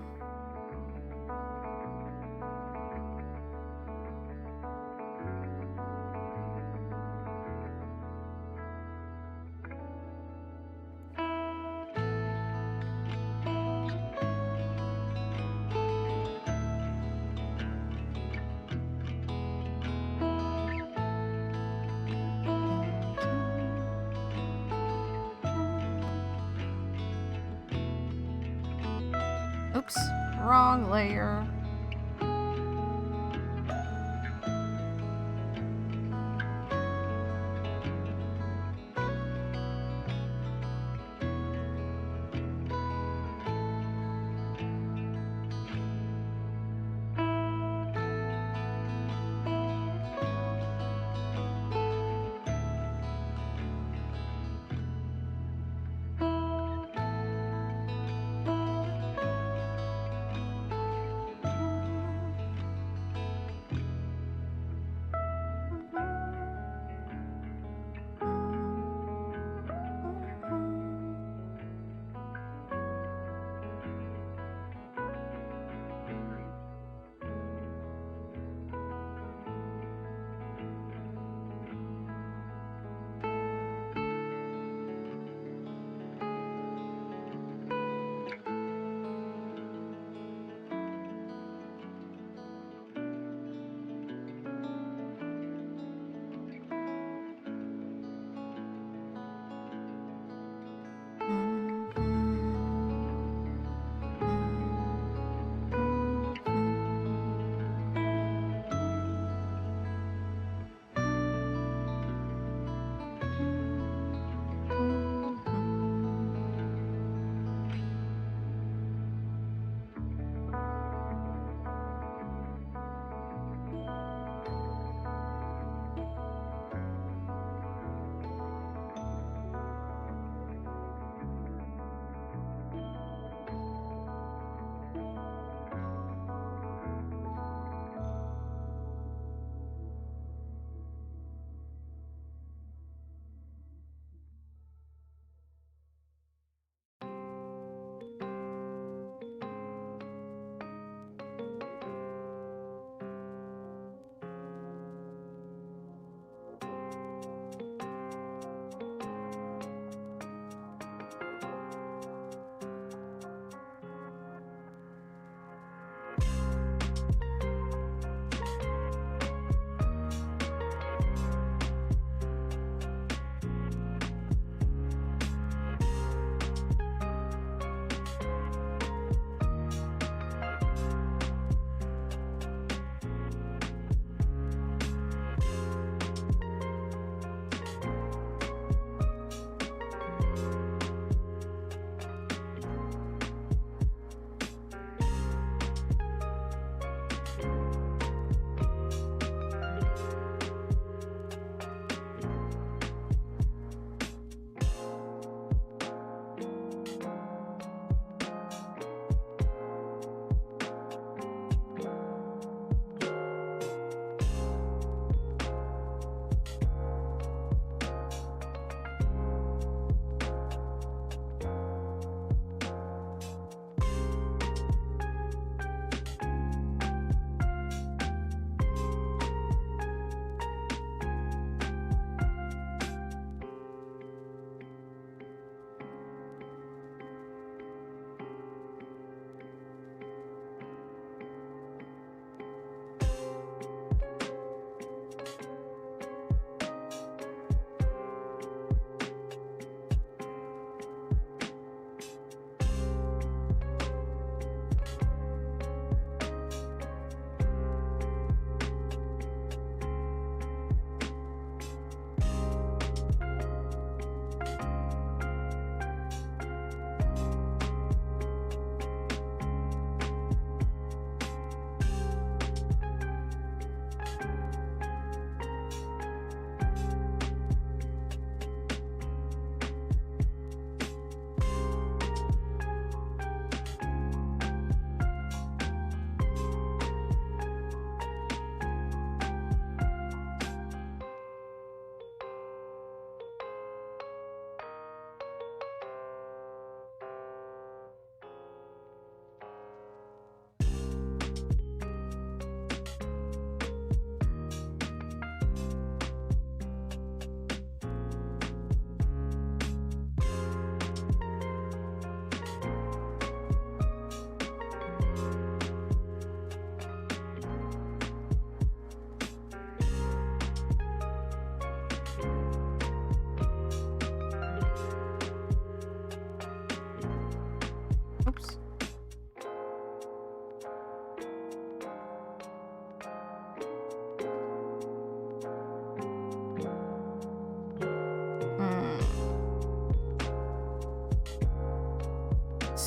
Oops, wrong layer.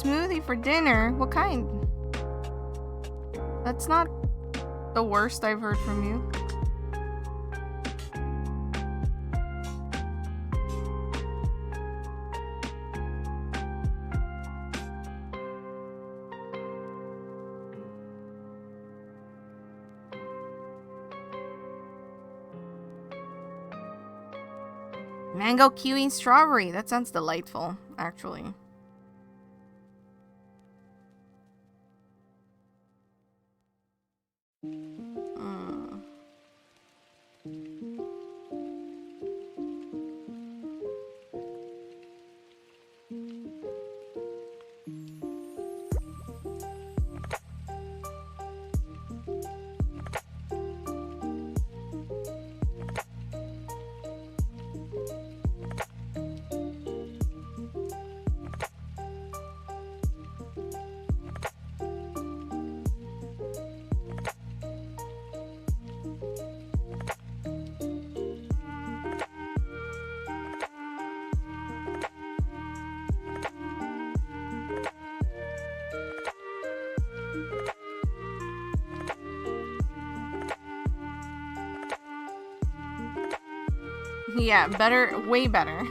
smoothie for dinner? What kind? That's not the worst I've heard from you. Mango, kiwi, and strawberry. That sounds delightful, actually. Yeah, better, way better.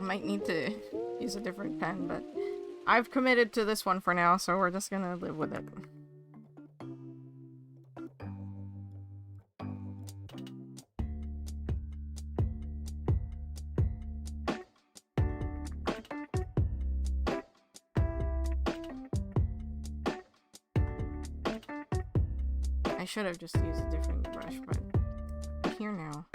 Might need to use a different pen, but I've committed to this one for now, so we're just gonna live with it. I should have just used a different brush, but I'm here now.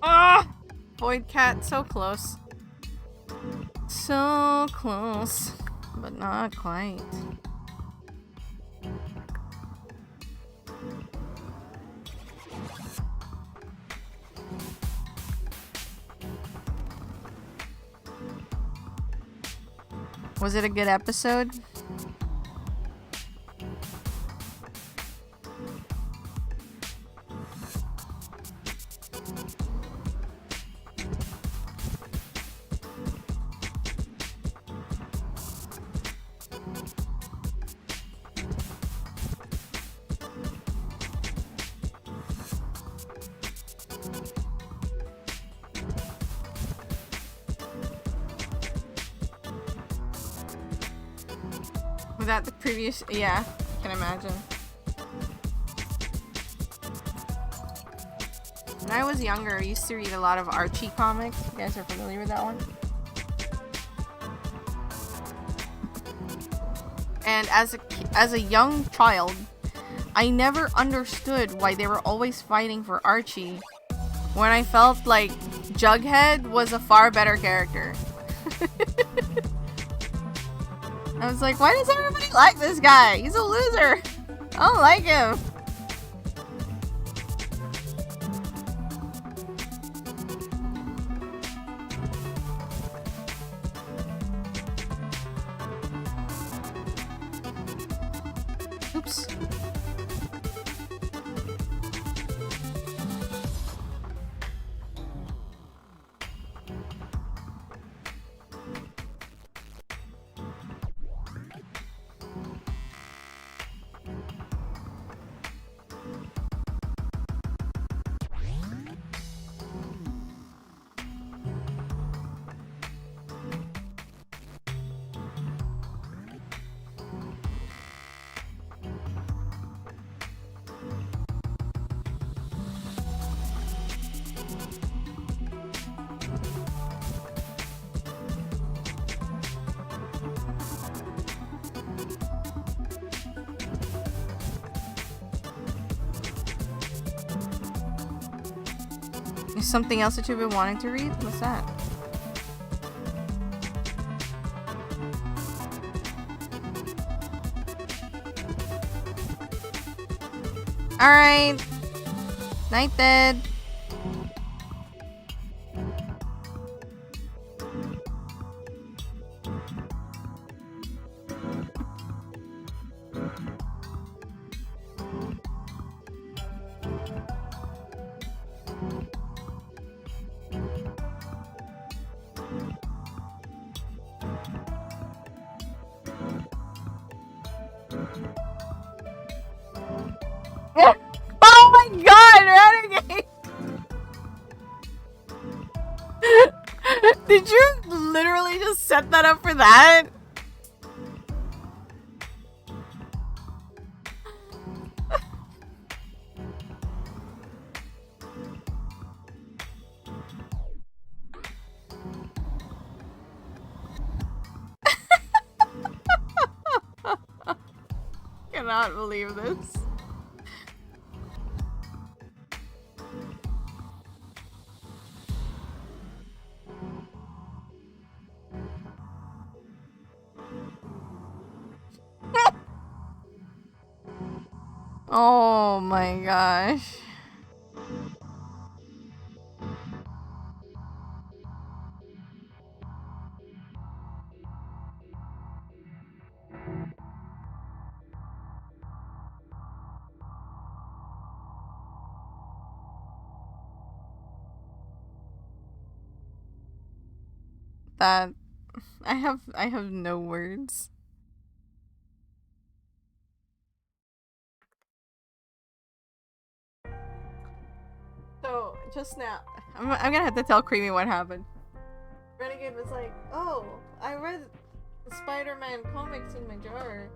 Ah! Void Cat, so close. So close, but not quite. Was it a good episode? Without the previous, yeah, I can imagine. When I was younger, I used to read a lot of Archie comics. You guys are familiar with that one? And as a young child, I never understood why they were always fighting for Archie, when I felt like Jughead was a far better character. I was like, why does everybody like this guy? He's a loser. I don't like him. Oops. Is something else that you've been wanting to read? What's that? Alright. Night then. Oh my god, Renegade! Did you literally just set that up for that? Cannot believe this. Oh my gosh. That I have no words. So just now, I'm gonna have to tell Creamy what happened. Renegade was like, "Oh, I read the Spider-Man comics in my drawer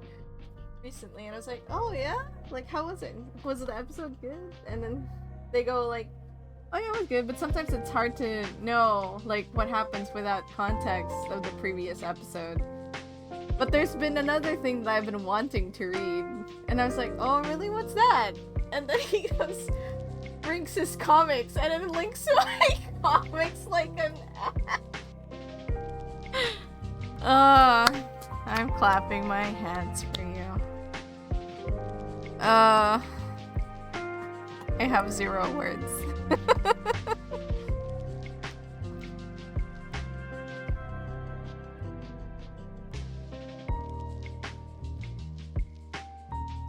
recently," and I was like, "Oh yeah, like how was it? Was the episode good?" And then they go like, "Oh yeah, it was good, but sometimes it's hard to know like what happens without context of the previous episode. But there's been another thing that I've been wanting to read," and I was like, "Oh really? What's that?" And then he goes, Rinks' comics and it links to my comics like an ad. I'm clapping my hands for you. I have 0 words.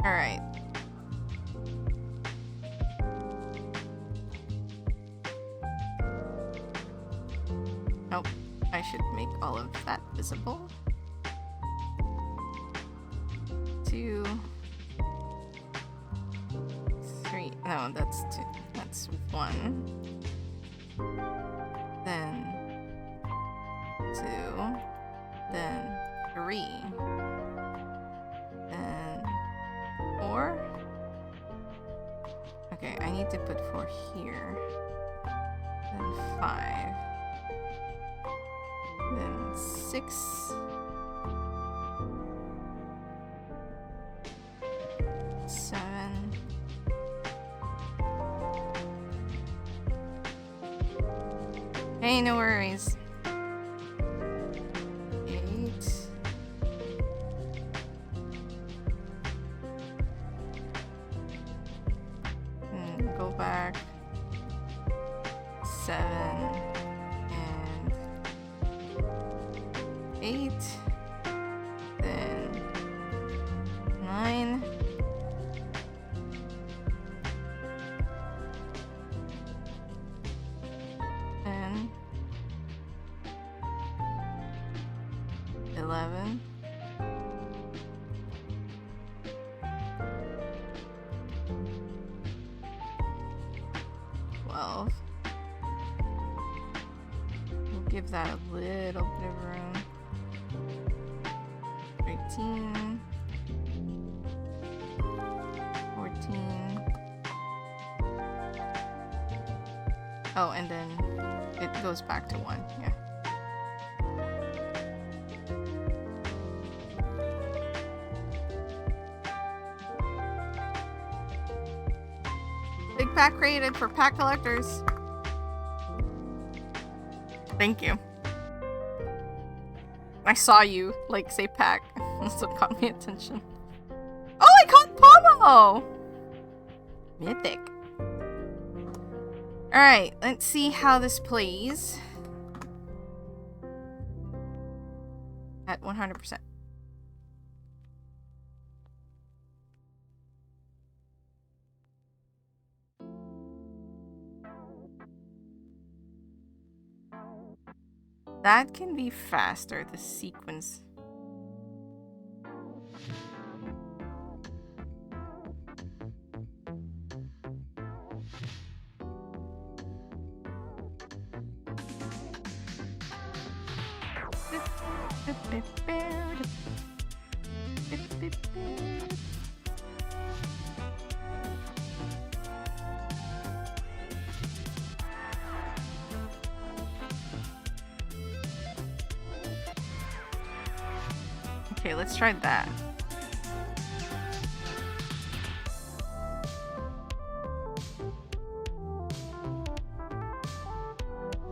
Alright. Nope. I should make all of that visible. 2, 3. No, that's 2. That's 1. Then 2. Then 3. Then 4. Okay, I need to put 4 here. Then 5. Then 6. 7. Hey, no worries. 8. Go back. 7 and 8. Then 9. 10. 11. 12. We'll give that a little bit of room. 13. 14. Oh, and then it goes back to 1. Yeah. Big pack created for pack collectors. Thank you. I saw you, like, say pack. That's what caught my attention. Oh, I caught Pomo! Mythic. Alright, let's see how this plays. At 100%. That can be faster, the sequence. Okay, let's try that.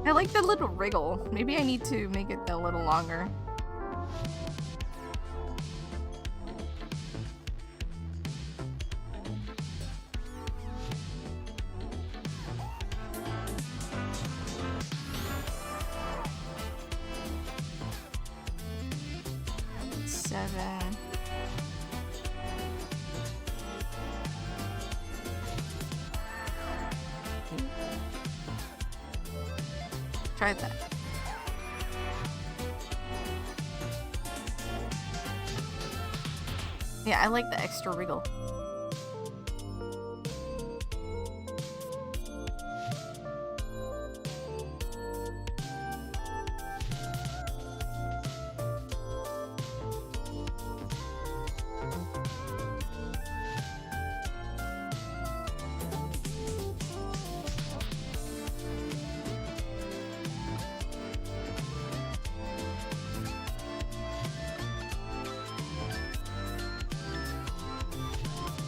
I like the little wriggle. Maybe I need to make it a little longer. Try that. Yeah, I like the extra wriggle.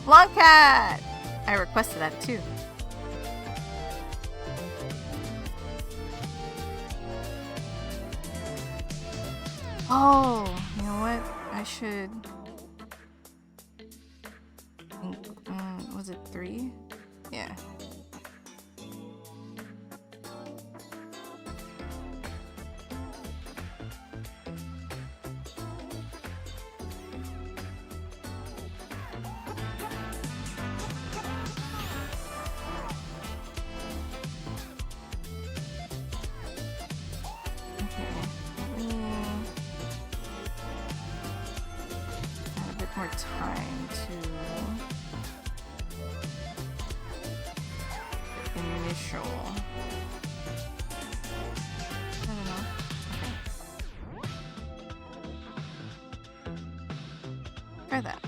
Longcat! I requested that too. Oh, you know what? I should... was it 3? Yeah. More time to the initial. I don't know. Okay. Try that.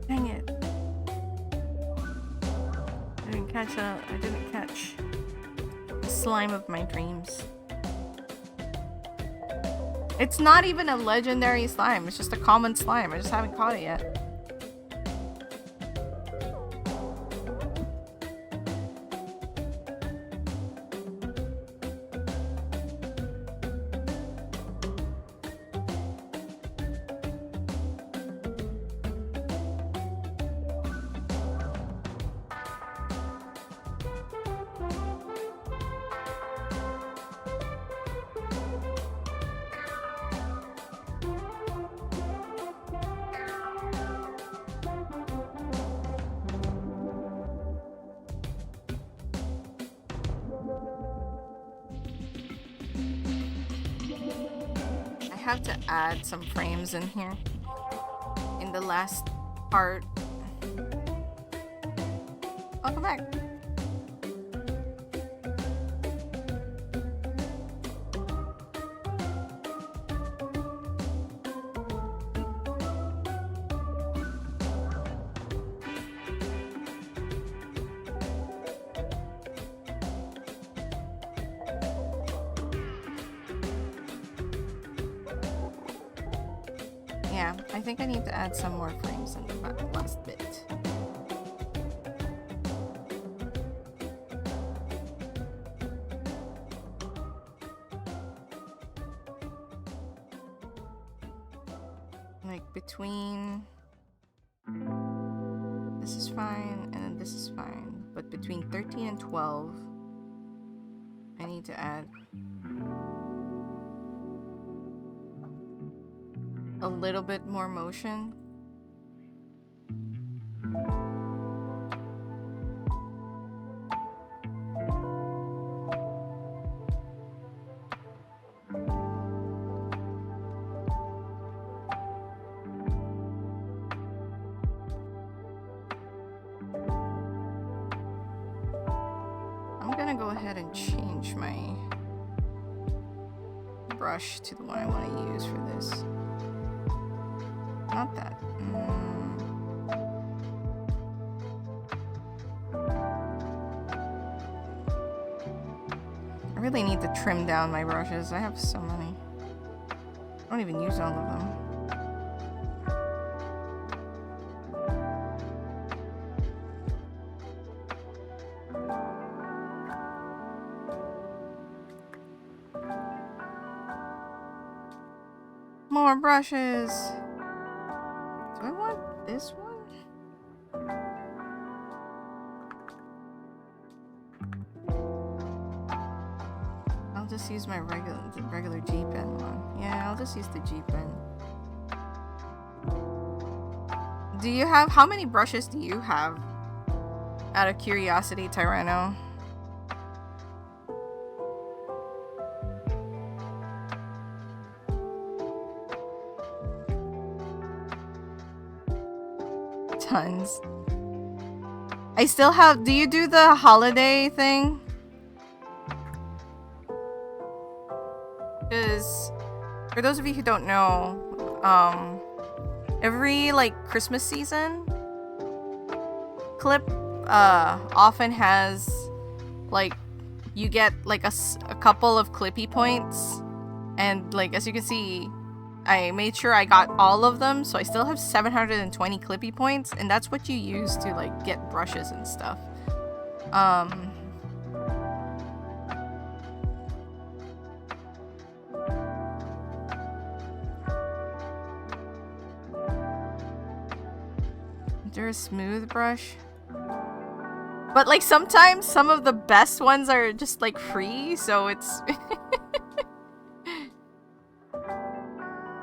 Dang it. I didn't catch the slime of my dreams. It's not even a legendary slime, it's just a common slime. I just haven't caught it yet. I have to add some frames in here in the last part. Welcome back. Yeah, I think I need to add some more frames in the last bit. Like between... This is fine, and then this is fine. But between 13 and 12, I need to add a little bit more motion. I'm gonna go ahead and change my brush to the one I want to use for this. Not that. I really need to trim down my brushes. I have so many. I don't even use all of them. More brushes. Do I want this one? I'll just use my regular G-Pen one. Yeah, I'll just use the G-Pen. Do you have, how many brushes do you have? Out of curiosity, Tyranno. Tons. I still have, do you do the holiday thing? Because for those of you who don't know, every like Christmas season, Clip often has like, you get like a couple of Clippy points, and like as you can see, I made sure I got all of them, so I still have 720 Clippy points, and that's what you use to like get brushes and stuff. Is there a smooth brush? But like sometimes some of the best ones are just like free, so it's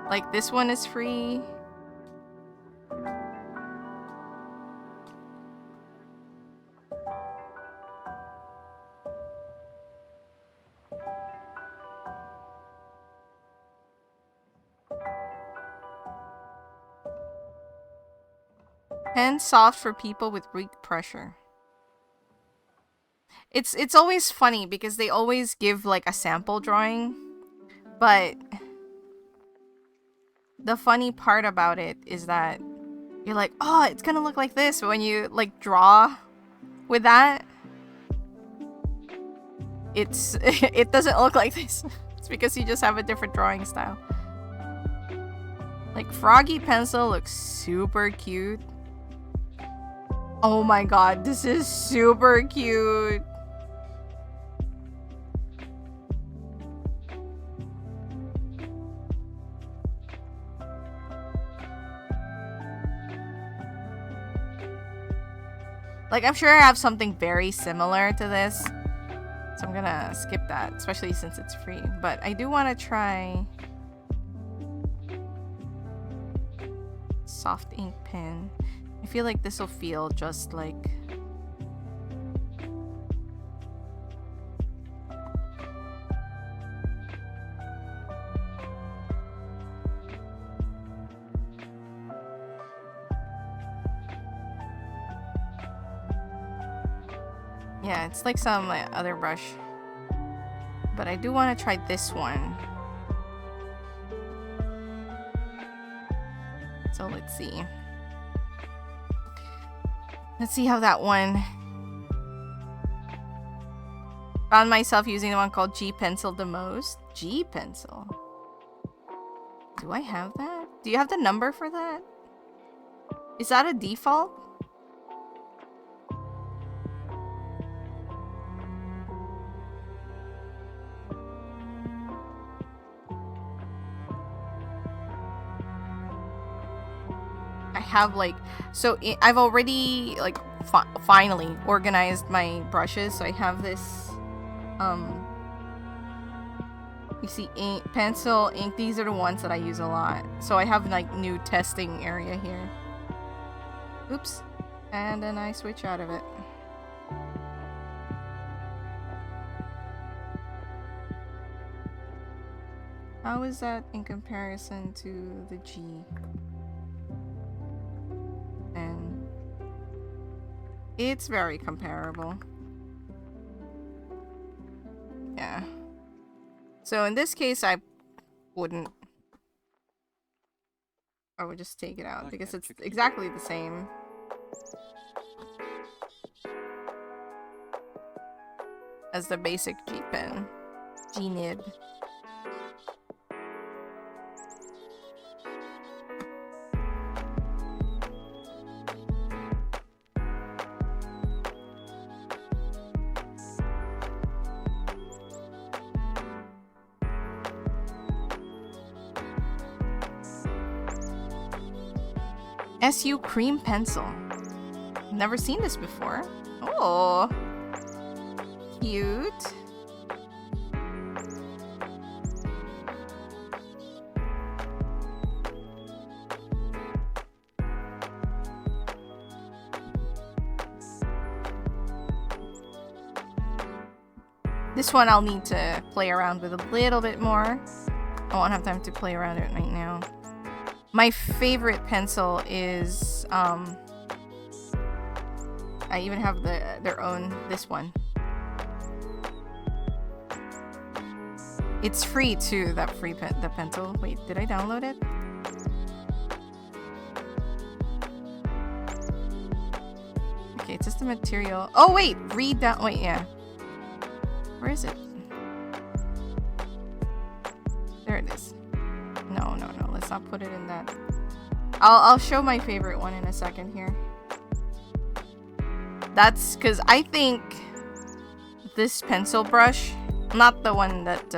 like this one is free. Pen soft for people with weak pressure. It's always funny because they always give like a sample drawing, but the funny part about it is that you're like, oh, it's gonna look like this, but when you like draw with that, it doesn't look like this. It's because you just have a different drawing style. Like Froggy Pencil looks super cute. Oh my god, this is super cute. Like, I'm sure I have something very similar to this, so I'm gonna skip that, especially since it's free. But I do want to try soft ink pen. I feel like this will feel just like yeah, it's like some other brush. But I do want to try this one. So let's see. Let's see how that one. Found myself using the one called G Pencil the most. G Pencil. Do I have that? Do you have the number for that? Is that a default? I have like, so I've already like finally organized my brushes. So I have this, you see ink, pencil, ink. These are the ones that I use a lot. So I have like new testing area here. Oops. And then I switch out of it. How is that in comparison to the G? And it's very comparable. Yeah. So in this case, I would just take it out because it's exactly the same. As the basic G pen. G nib. SU Cream Pencil. Never seen this before. Oh, cute. This one I'll need to play around with a little bit more. I won't have time to play around it right now. My favorite pencil is I even have their own, this one. It's free too, that the pencil. Wait, did I download it? Okay, it's just the material. Oh wait, wait, yeah. Where is it? There it is. No, let's not put it in that. I'll show my favorite one in a second here. That's because I think this pencil brush, not the one that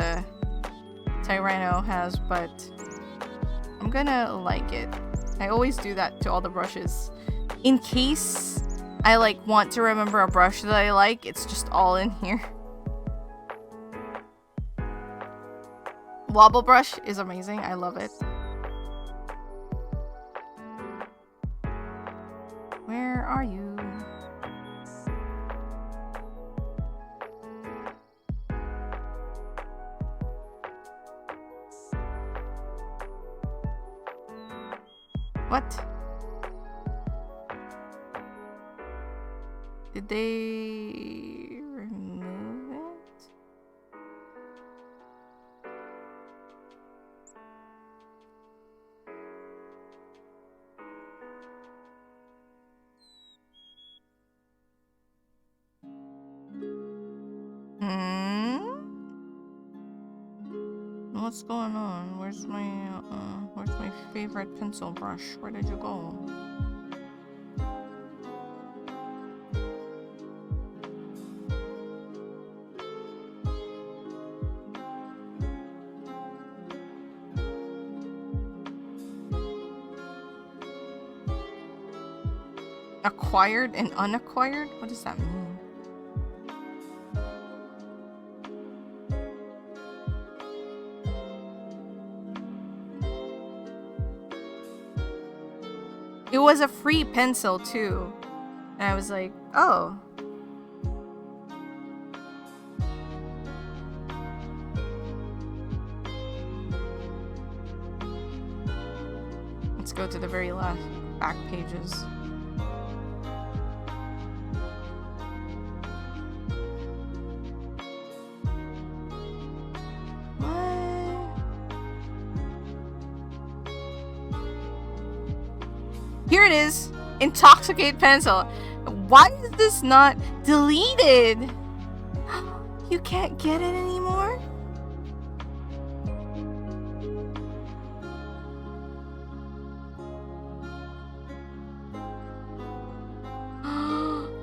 Tyranno has, but I'm gonna like it. I always do that to all the brushes. In case I like want to remember a brush that I like, it's just all in here. Wobble brush is amazing. I love it. Where are you? What? Did they remove it? What's going on? Where's my favorite pencil brush? Where did you go? Acquired and unacquired? What does that mean? It was a free pencil too. And I was like, oh. Let's go to the very last back pages. Here it is. Intoxicate pencil. Why is this not deleted? You can't get it anymore?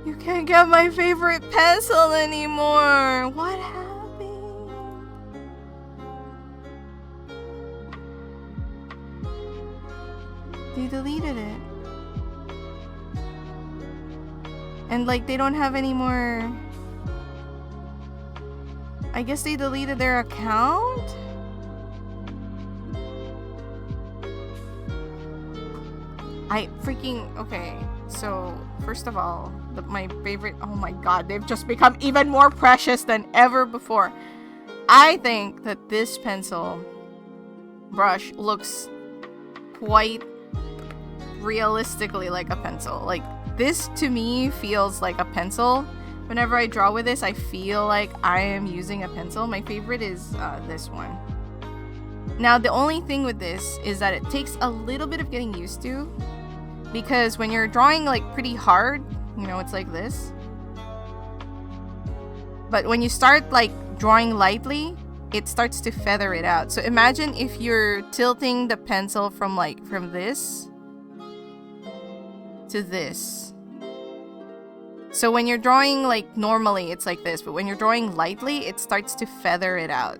You can't get my favorite pencil anymore. What happened? They deleted it. And like they don't have any more. I guess they deleted their account? Okay, so first of all, my favorite, oh my god, they've just become even more precious than ever before. I think that this pencil brush looks quite realistically like a pencil. Like, this to me feels like a pencil. Whenever I draw with this, I feel like I am using a pencil. My favorite is this one. Now, the only thing with this is that it takes a little bit of getting used to, because when you're drawing like pretty hard, you know, it's like this. But when you start like drawing lightly, it starts to feather it out. So imagine if you're tilting the pencil from this to this. So when you're drawing like normally, it's like this, but when you're drawing lightly, it starts to feather it out.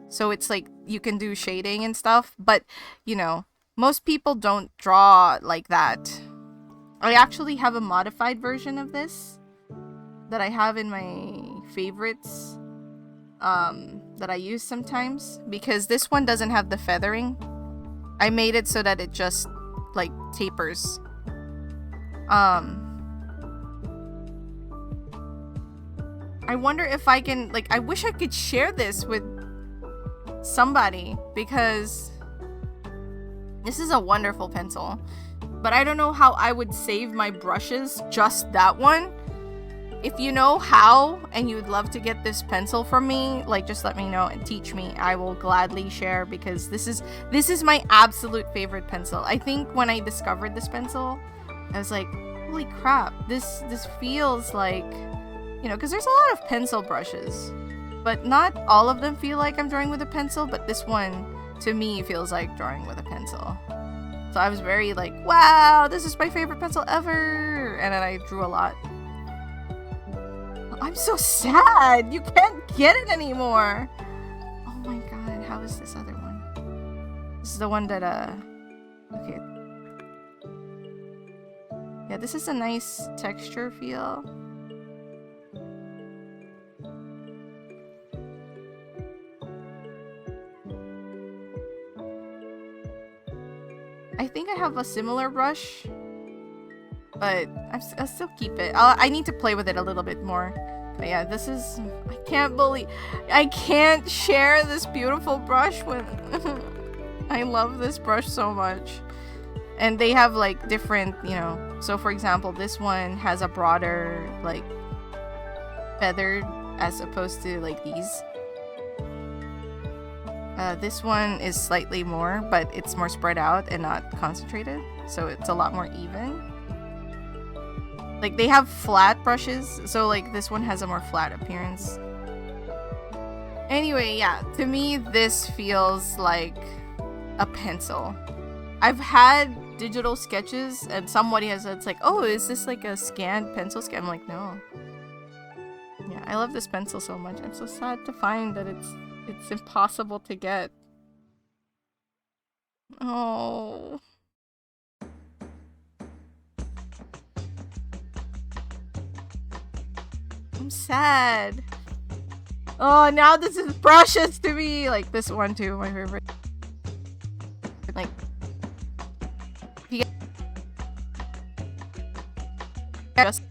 So it's like you can do shading and stuff, but you know, most people don't draw like that. I actually have a modified version of this that I have in my favorites that I use sometimes, because this one doesn't have the feathering. I made it so that it just like tapers. I wonder if I can, like, I wish I could share this with somebody because this is a wonderful pencil. But I don't know how I would save my brushes, just that one. If you know how and you'd love to get this pencil from me, like, just let me know and teach me. I will gladly share because this is my absolute favorite pencil. I think when I discovered this pencil, I was like, holy crap, this feels like, you know, because there's a lot of pencil brushes, but not all of them feel like I'm drawing with a pencil, but this one to me feels like drawing with a pencil. So I was very like, wow, this is my favorite pencil ever, and then I drew a lot. I'm so sad. You can't get it anymore. Oh my god, how is this other one? This is the one that, okay. Yeah, this is a nice texture feel. I think I have a similar brush, but I'll still keep it. I need to play with it a little bit more. But yeah, this is... I can't believe... I can't share this beautiful brush with... I love this brush so much. And they have, like, different, you know... So, for example, this one has a broader, like, feathered as opposed to, like, these. This one is slightly more, but it's more spread out and not concentrated. So it's a lot more even. Like, they have flat brushes, so, like, this one has a more flat appearance. Anyway, yeah, to me, this feels like a pencil. I've had digital sketches, and somebody has said, it's like, oh, is this like a scanned pencil sketch? I'm like, no. Yeah, I love this pencil so much. I'm so sad to find that it's impossible to get. Oh. I'm sad. Oh, now this is precious to me. Like this one too, my favorite. Like, if you just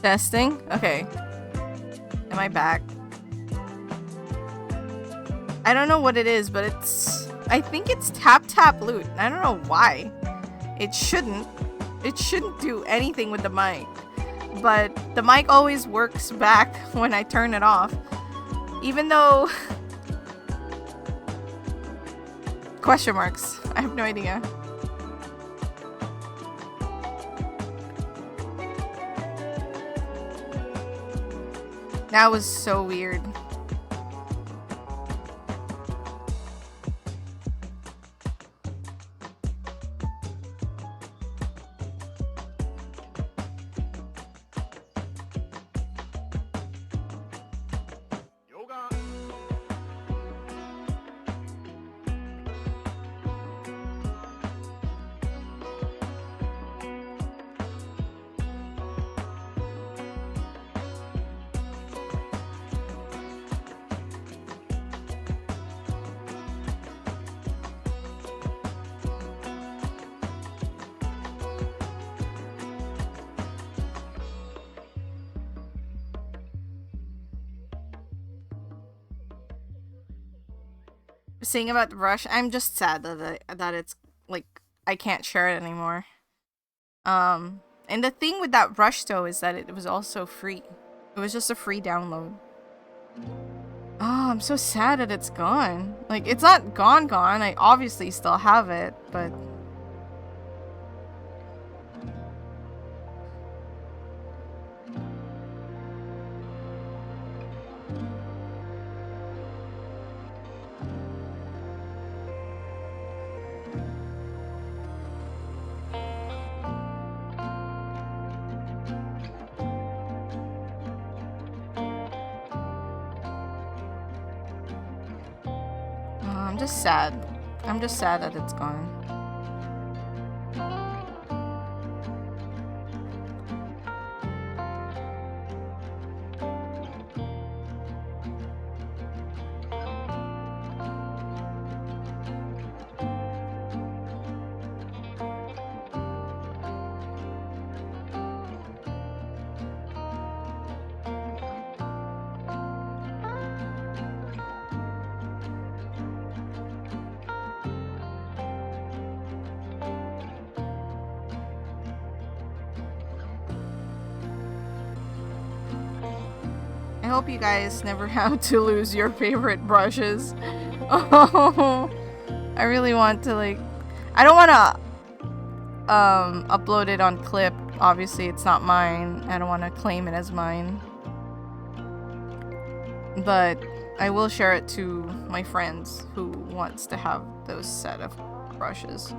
testing? Okay. Am I back? I don't know what it is, but it's... I think it's tap tap loot. I don't know why. It shouldn't. It shouldn't do anything with the mic. But the mic always works back when I turn it off. Even though... Question marks. I have no idea. That was so weird. saying about the brush, I'm just sad that it's like I can't share it anymore. And the thing with that brush though is that it was also free. It was just a free download. Oh, I'm so sad that it's gone. Like, it's not gone. I obviously still have it, but... I'm just sad. I'm just sad that it's gone. I hope you guys never have to lose your favorite brushes. Oh, I really want to, like... I don't want to upload it on Clip. Obviously, it's not mine. I don't want to claim it as mine. But I will share it to my friends who wants to have those set of brushes.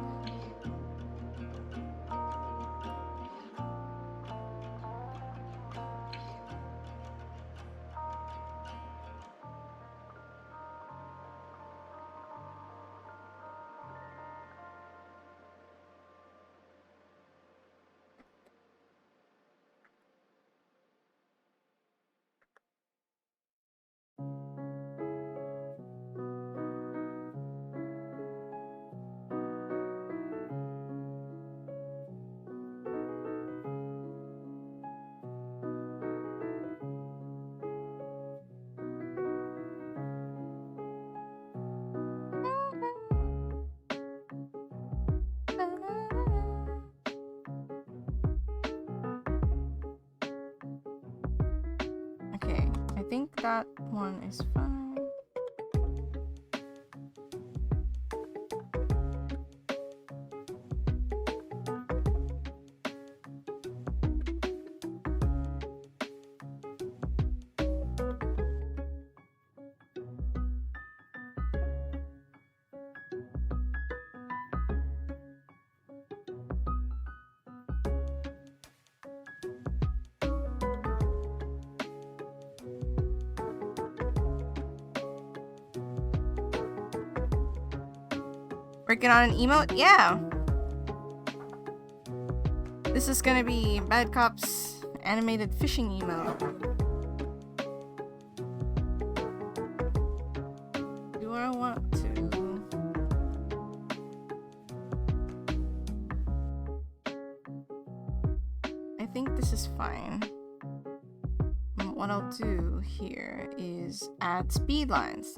Okay, I think that one is fine. Working on an emote? Yeah. This is gonna be Bad Cop's animated fishing emote. Do I want to? I think this is fine. What I'll do here is add speed lines.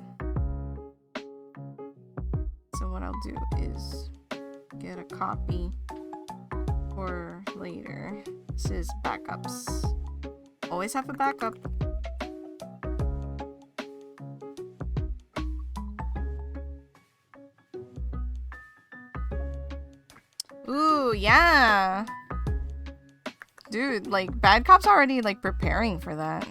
So what I'll do is get a copy for later. This is backups. Always have a backup. Ooh, yeah. Dude, like, Bad Cop's already, like, preparing for that.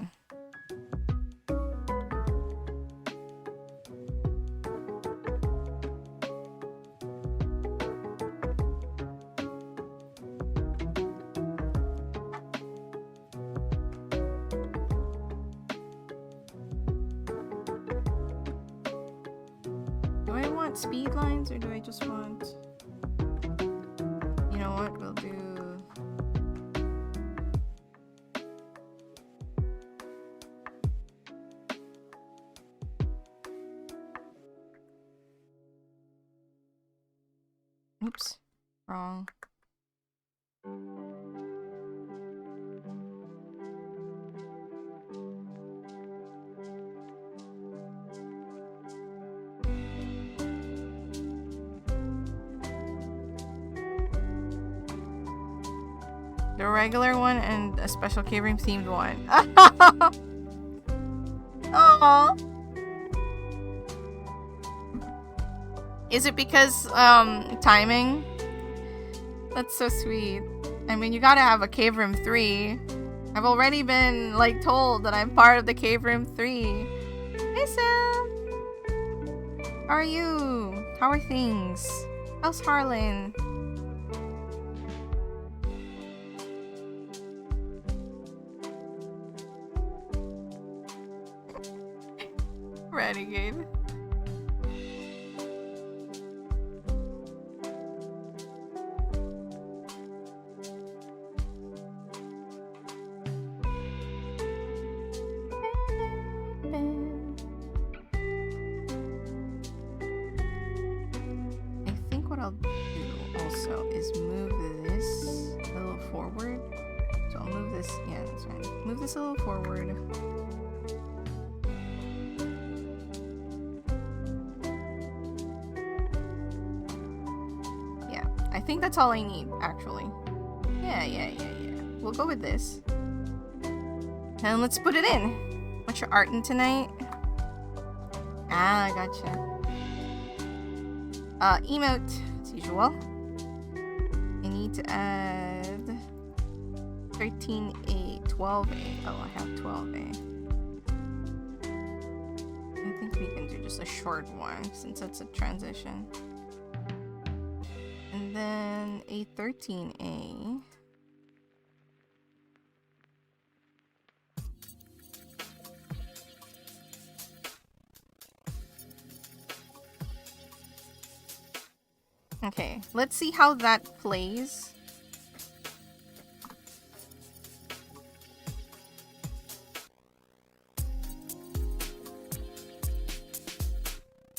Speed lines, or do I just want... You know what, we'll do... Oops, wrong. The regular one and a special K-Room themed one. Aww. Is it because, timing? That's so sweet. I mean, you gotta have a Cave Room 3. I've already been, like, told that I'm part of the Cave Room 3. Hey, Sam! How are you? How are things? How's Harlan? Renegade. A little forward. Yeah, I think that's all I need, actually. Yeah. We'll go with this. And let's put it in. What's your art in tonight? Ah, gotcha. Emote, as usual. I need to add 13A. 12A. Oh, I have 12A. I think we can do just a short one since it's a transition. And then a 13A. Okay, let's see how that plays.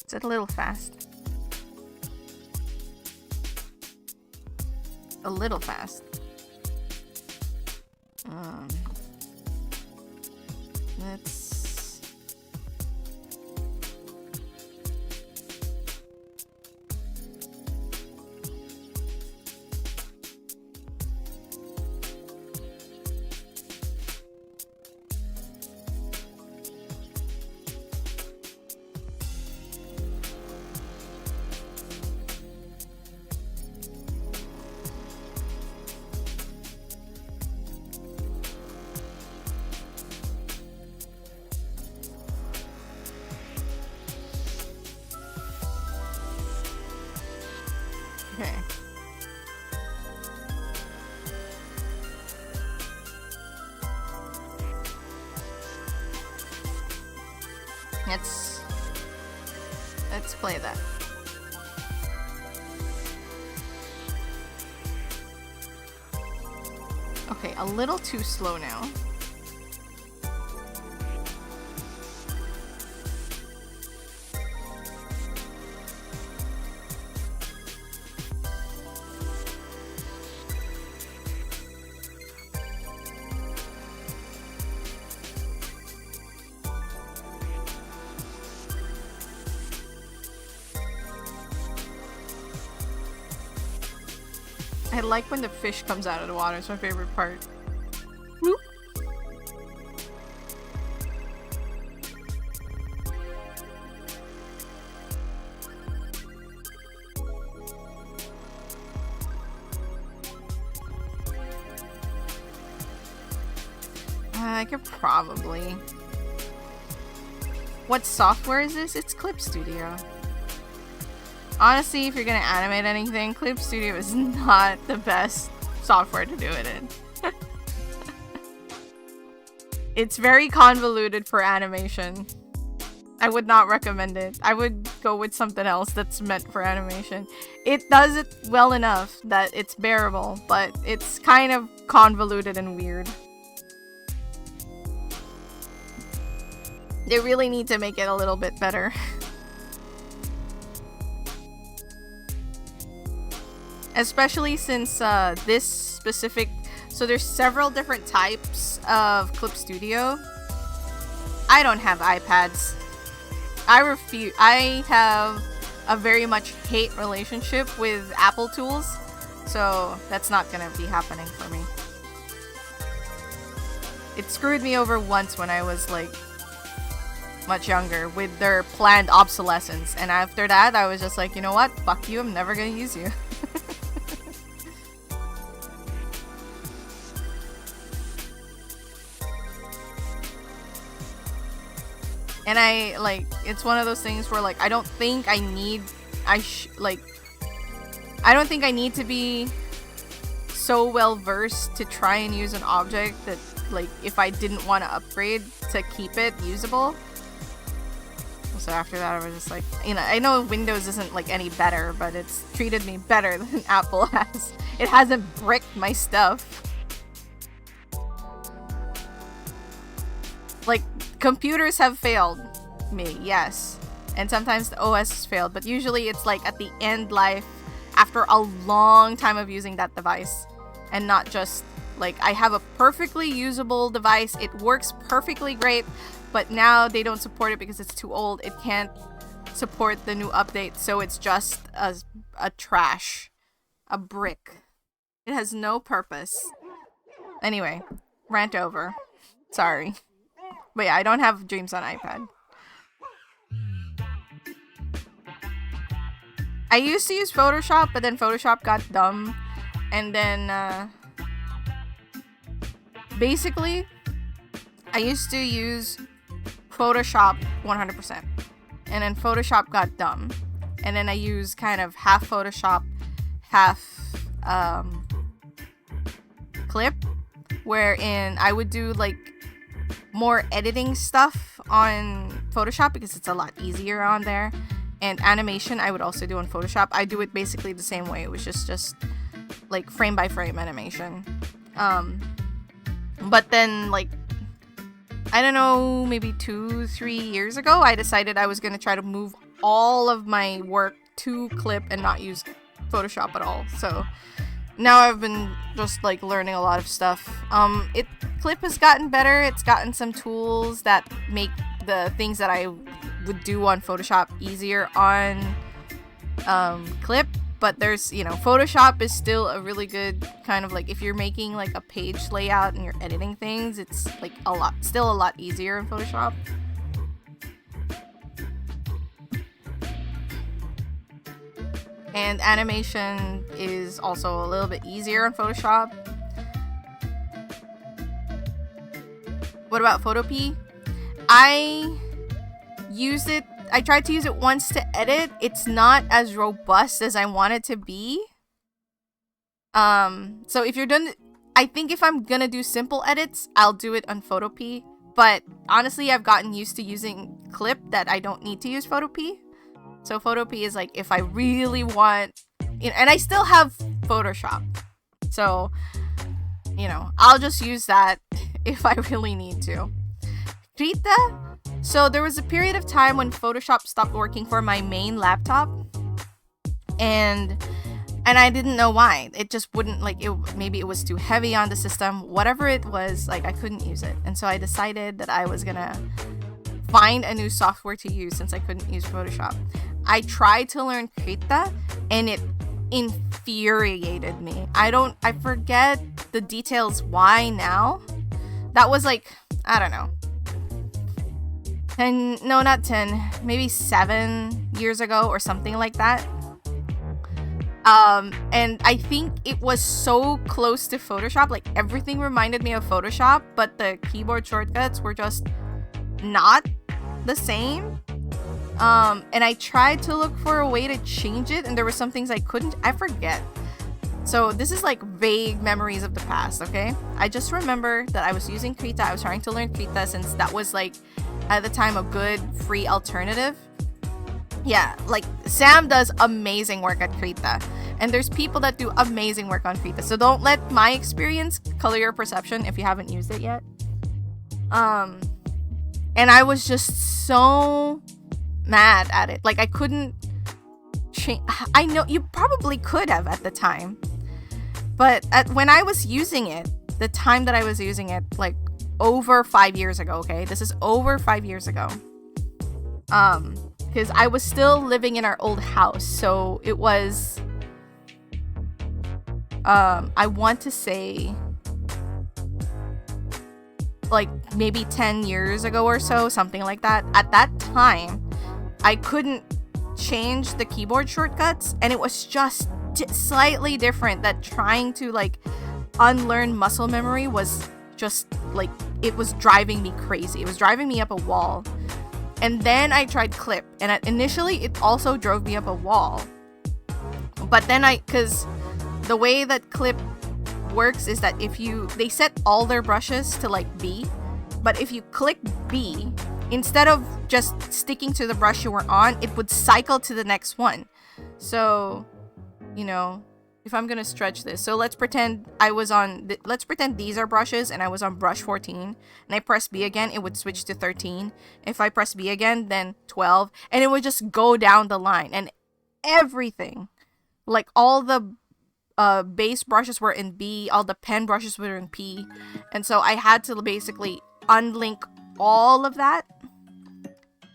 Is it a little fast? A little fast. Let's... Let's play that. Okay, a little too slow now. I like when the fish comes out of the water. It's my favorite part. Whoop. I could probably... What software is this? It's Clip Studio. Honestly, if you're gonna animate anything, Clip Studio is not the best software to do it in. It's very convoluted for animation. I would not recommend it. I would go with something else that's meant for animation. It does it well enough that it's bearable, but it's kind of convoluted and weird. They really need to make it a little bit better. Especially since this specific... So there's several different types of Clip Studio. I don't have iPads. I refuse. I have a very much hate relationship with Apple tools. So that's not gonna be happening for me. It screwed me over once when I was like much younger with their planned obsolescence, and after that I was just like, you know what, fuck you, I'm never gonna use you. And I like, it's one of those things where like I don't think I need I don't think I need to be so well versed to try and use an object that, like, if I didn't want to upgrade to keep it usable. So after that I was just like, you know, I know Windows isn't like any better, but it's treated me better than Apple has. It hasn't bricked my stuff. Like, computers have failed me, yes. And sometimes the OS has failed, but usually it's like at the end life after a long time of using that device. And not just like, I have a perfectly usable device, it works perfectly great, but now they don't support it because it's too old. It can't support the new update, so it's just a trash. A brick. It has no purpose. Anyway, rant over. Sorry. But yeah, I don't have Dreams on iPad. I used to use Photoshop, but then Photoshop got dumb. And then, basically, I used to use Photoshop 100%. And then Photoshop got dumb. And then I used kind of half Photoshop, half, Clip. Wherein I would do, like, more editing stuff on Photoshop because it's a lot easier on there. And animation I would also do on Photoshop. I do it basically the same way. It was just like frame by frame animation. But then, like, I don't know, maybe 2-3 years ago, I decided I was going to try to move all of my work to Clip and not use Photoshop at all. So now I've been just like learning a lot of stuff. Clip has gotten better. It's gotten some tools that make the things that I would do on Photoshop easier on Clip. But there's, you know, Photoshop is still a really good kind of like, if you're making like a page layout and you're editing things, it's like still a lot easier in Photoshop. And animation is also a little bit easier in Photoshop. What about Photopea? I tried to use it once to edit. It's not as robust as I want it to be. So if you're done, I think if I'm gonna do simple edits, I'll do it on Photopea. But honestly, I've gotten used to using Clip that I don't need to use Photopea. So Photopea is like if I really want, you know, and I still have Photoshop. So, you know, I'll just use that if I really need to. Krita? So there was a period of time when Photoshop stopped working for my main laptop. And I didn't know why. It just wouldn't, like, maybe it was too heavy on the system. Whatever it was, like, I couldn't use it. And so I decided that I was gonna find a new software to use since I couldn't use Photoshop. I tried to learn Krita and it infuriated me. I forget the details why now. That was like, I don't know. Not 10, maybe 7 years ago or something like that. And I think it was so close to Photoshop, like everything reminded me of Photoshop, but the keyboard shortcuts were just not the same. And I tried to look for a way to change it, and there were some things I couldn't. I forget. So this is like vague memories of the past, okay? I just remember that I was using Krita. I was trying to learn Krita since that was like, at the time, a good free alternative. Yeah, like Sam does amazing work at Krita. And there's people that do amazing work on Krita. So don't let my experience color your perception if you haven't used it yet. And I was just so mad at it. Like I couldn't change. I know you probably could have at the time. But when I was using it, the time that I was using it, like over 5 years ago, okay? This is over 5 years ago. Because I was still living in our old house. So it was, I want to say like maybe 10 years ago or so, something like that. At that time, I couldn't change the keyboard shortcuts, and it was just slightly different. That trying to like unlearn muscle memory was just like, it was driving me crazy. It was driving me up a wall. And then I tried Clip, and initially it also drove me up a wall. But then because the way that Clip works is that they set all their brushes to like B, but if you click B, instead of just sticking to the brush you were on, it would cycle to the next one. So, you know, if I'm gonna stretch this, so let's pretend let's pretend these are brushes and I was on brush 14, and I press B again, it would switch to 13. If I press B again, then 12, and it would just go down the line, and everything, like all the base brushes were in B, all the pen brushes were in P, and so I had to basically unlink all of that.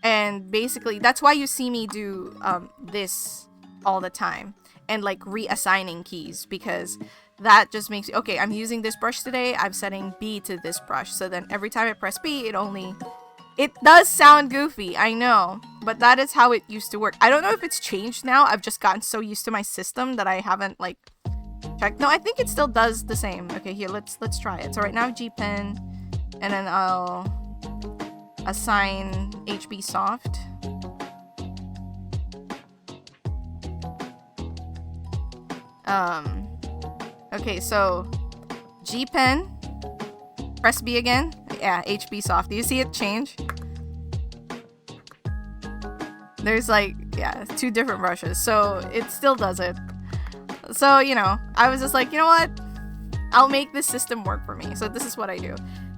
And basically that's why you see me do this all the time, and like reassigning keys, because that just makes okay, I'm using this brush today, I'm setting B to this brush, so then every time I press B, it does sound goofy, I know, but that is how it used to work. I don't know if it's changed now. I've just gotten so used to my system that I haven't like checked. No, I think it still does the same. Okay, here, let's try it. So right now G Pen, and then I'll assign HB Soft. Okay, so G Pen, press B again. Yeah, HB Soft. Do you see it change? There's like, yeah, 2 different brushes, so it still does it. So, you know, I was just like, you know what? I'll make this system work for me. So this is what I do.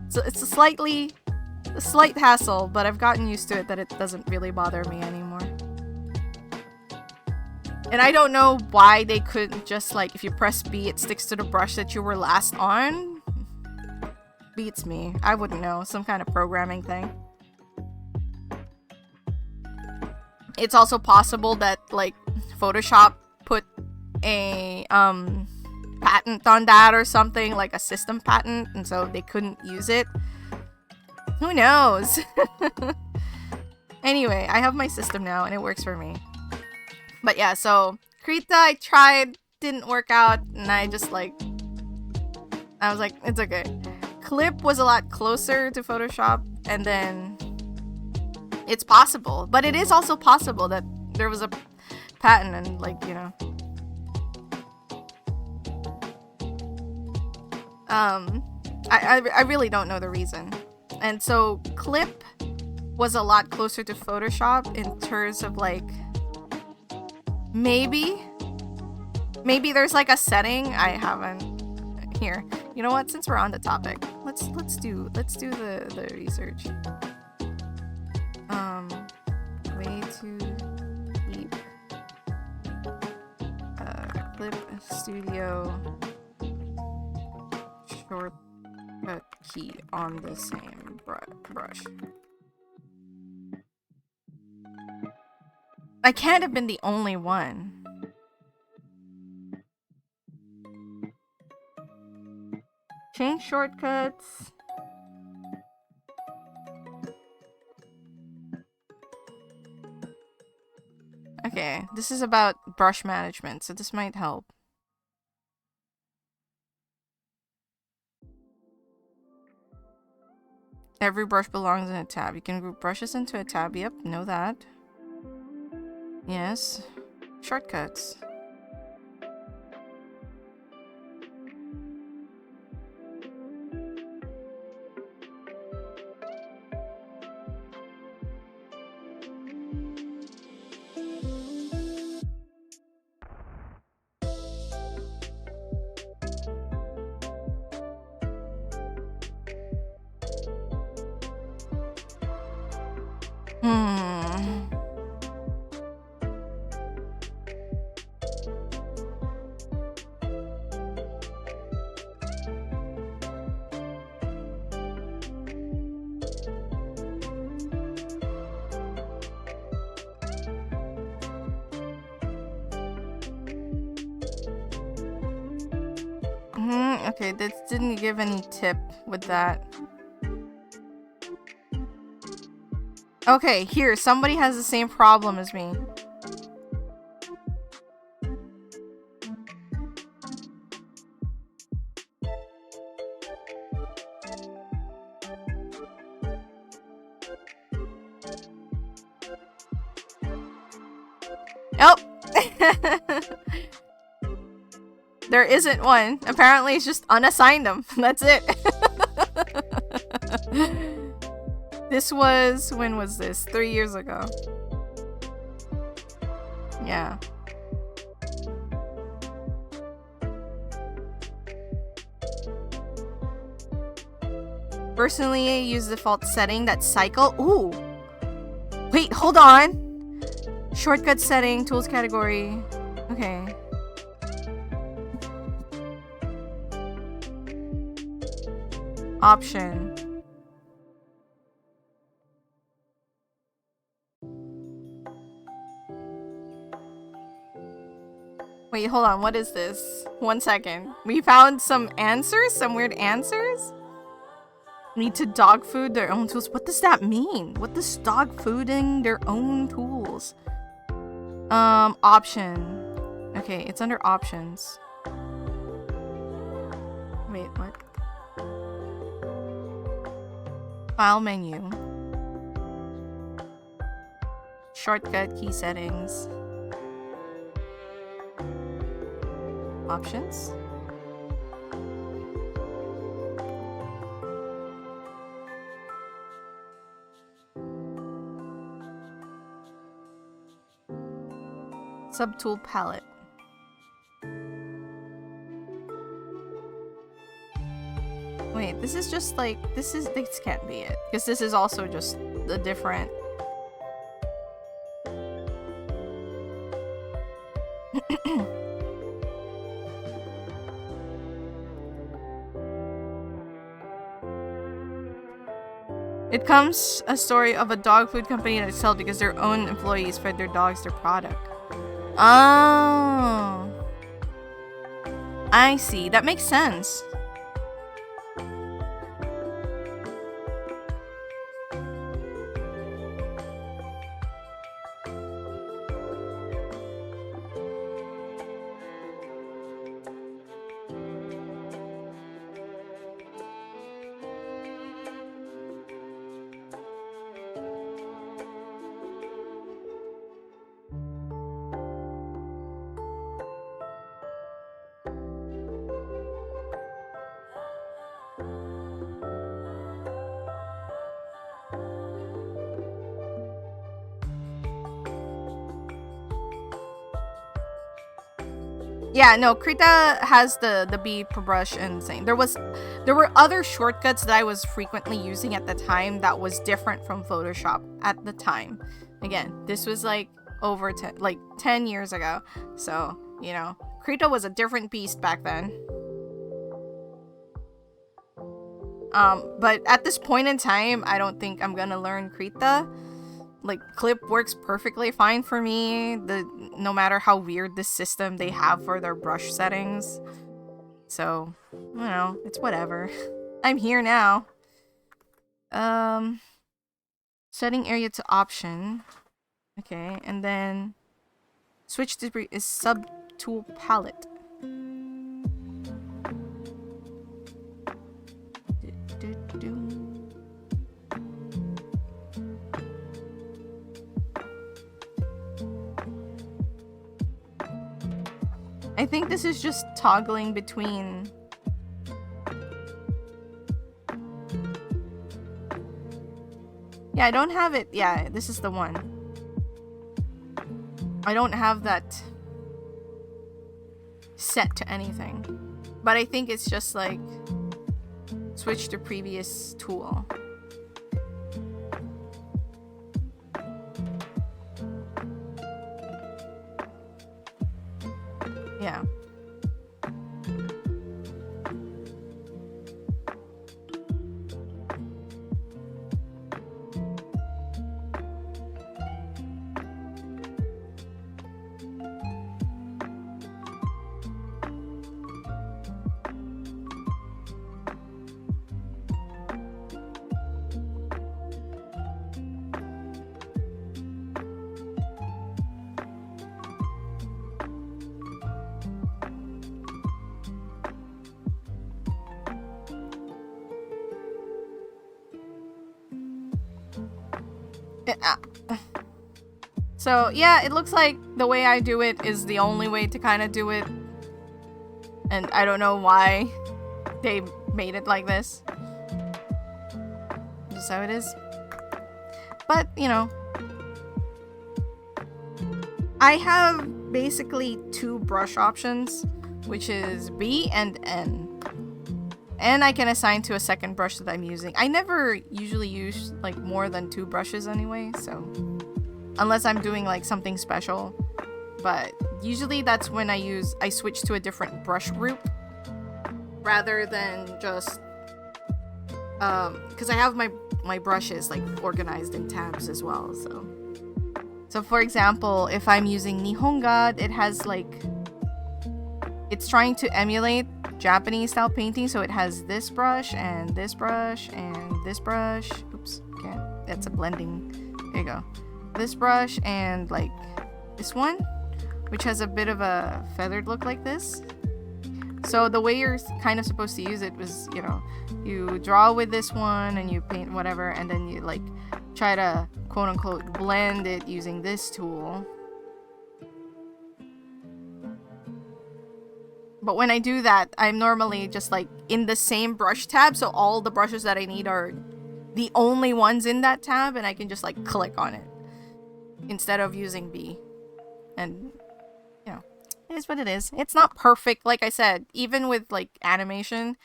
So it's a slight hassle, but I've gotten used to it that it doesn't really bother me anymore. And I don't know why they couldn't just like, if you press B, it sticks to the brush that you were last on. Beats me. I wouldn't know. Some kind of programming thing. It's also possible that like Photoshop put a patent on that or something, like a system patent, and so they couldn't use it. Who knows? Anyway, I have my system now and it works for me. But yeah, so Krita I tried, didn't work out, and I was like, it's okay. Clip was a lot closer to Photoshop, and then it's possible, but it is also possible that there was a patent and like, you know. I really don't know the reason. And so Clip was a lot closer to Photoshop in terms of like, maybe there's like a setting I haven't here. You know what? Since we're on the topic, let's do the research. Way to keep Clip Studio shortcut key on the same brush. I can't have been the only one. Change shortcuts. Okay, this is about brush management, so this might help. Every brush belongs in a tab. You can group brushes into a tab. Yep, know that. Yes. Shortcuts. Okay, this didn't give any tip with that. Okay, here, somebody has the same problem as me. Oh! There isn't one. Apparently it's just unassigned them. That's it. This was... when was this? 3 years ago. Yeah. Personally, I use the default setting that cycle. Ooh! Wait, hold on! Shortcut setting, tools category. Okay. Option. Wait, hold on. What is this? 1 second. We found some answers? Some weird answers? Need to dog food their own tools. What does that mean? What does dog fooding their own tools? Option. Okay, it's under options. Wait, what? File menu. Shortcut key settings. Options. Subtool palette. Wait, this is just like, this can't be it. Because this is also just a different... It comes a story of a dog food company that excelled because their own employees fed their dogs their product. Oh. I see. That makes sense. Yeah, no, Krita has the B brush and thing. There were other shortcuts that I was frequently using at the time that was different from Photoshop at the time. Again, this was like over 10 years ago. So, you know, Krita was a different beast back then. But at this point in time, I don't think I'm gonna learn Krita. Like, Clip works perfectly fine for me, no matter how weird this system they have for their brush settings. So, you know, it's whatever. I'm here now. Setting area to option. Okay, and then switch to is subtool palette. I think this is just toggling between... Yeah, I don't have it. Yeah, this is the one. I don't have that set to anything. But I think it's just like switch to previous tool. Yeah. So yeah, it looks like the way I do it is the only way to kind of do it. And I don't know why they made it like this. Just how it is. But, you know, I have basically 2 brush options, which is B and N. And I can assign to a second brush that I'm using. I never usually use like more than 2 brushes anyway, so unless I'm doing like something special. But usually that's when I switch to a different brush group rather than just because I have my brushes like organized in tabs as well. So for example, if I'm using Nihonga, it has like, it's trying to emulate Japanese style painting, so it has this brush and this brush and this brush. Oops, okay, that's a blending. There you go. This brush and like this one, which has a bit of a feathered look like this. So the way you're kind of supposed to use it was, you know, you draw with this one and you paint whatever, and then you like try to quote unquote blend it using this tool. But when I do that, I'm normally just like in the same brush tab, so all the brushes that I need are the only ones in that tab, and I can just like click on it instead of using B. And you know, it is what it is. It's not perfect, like I said. Even with like animation,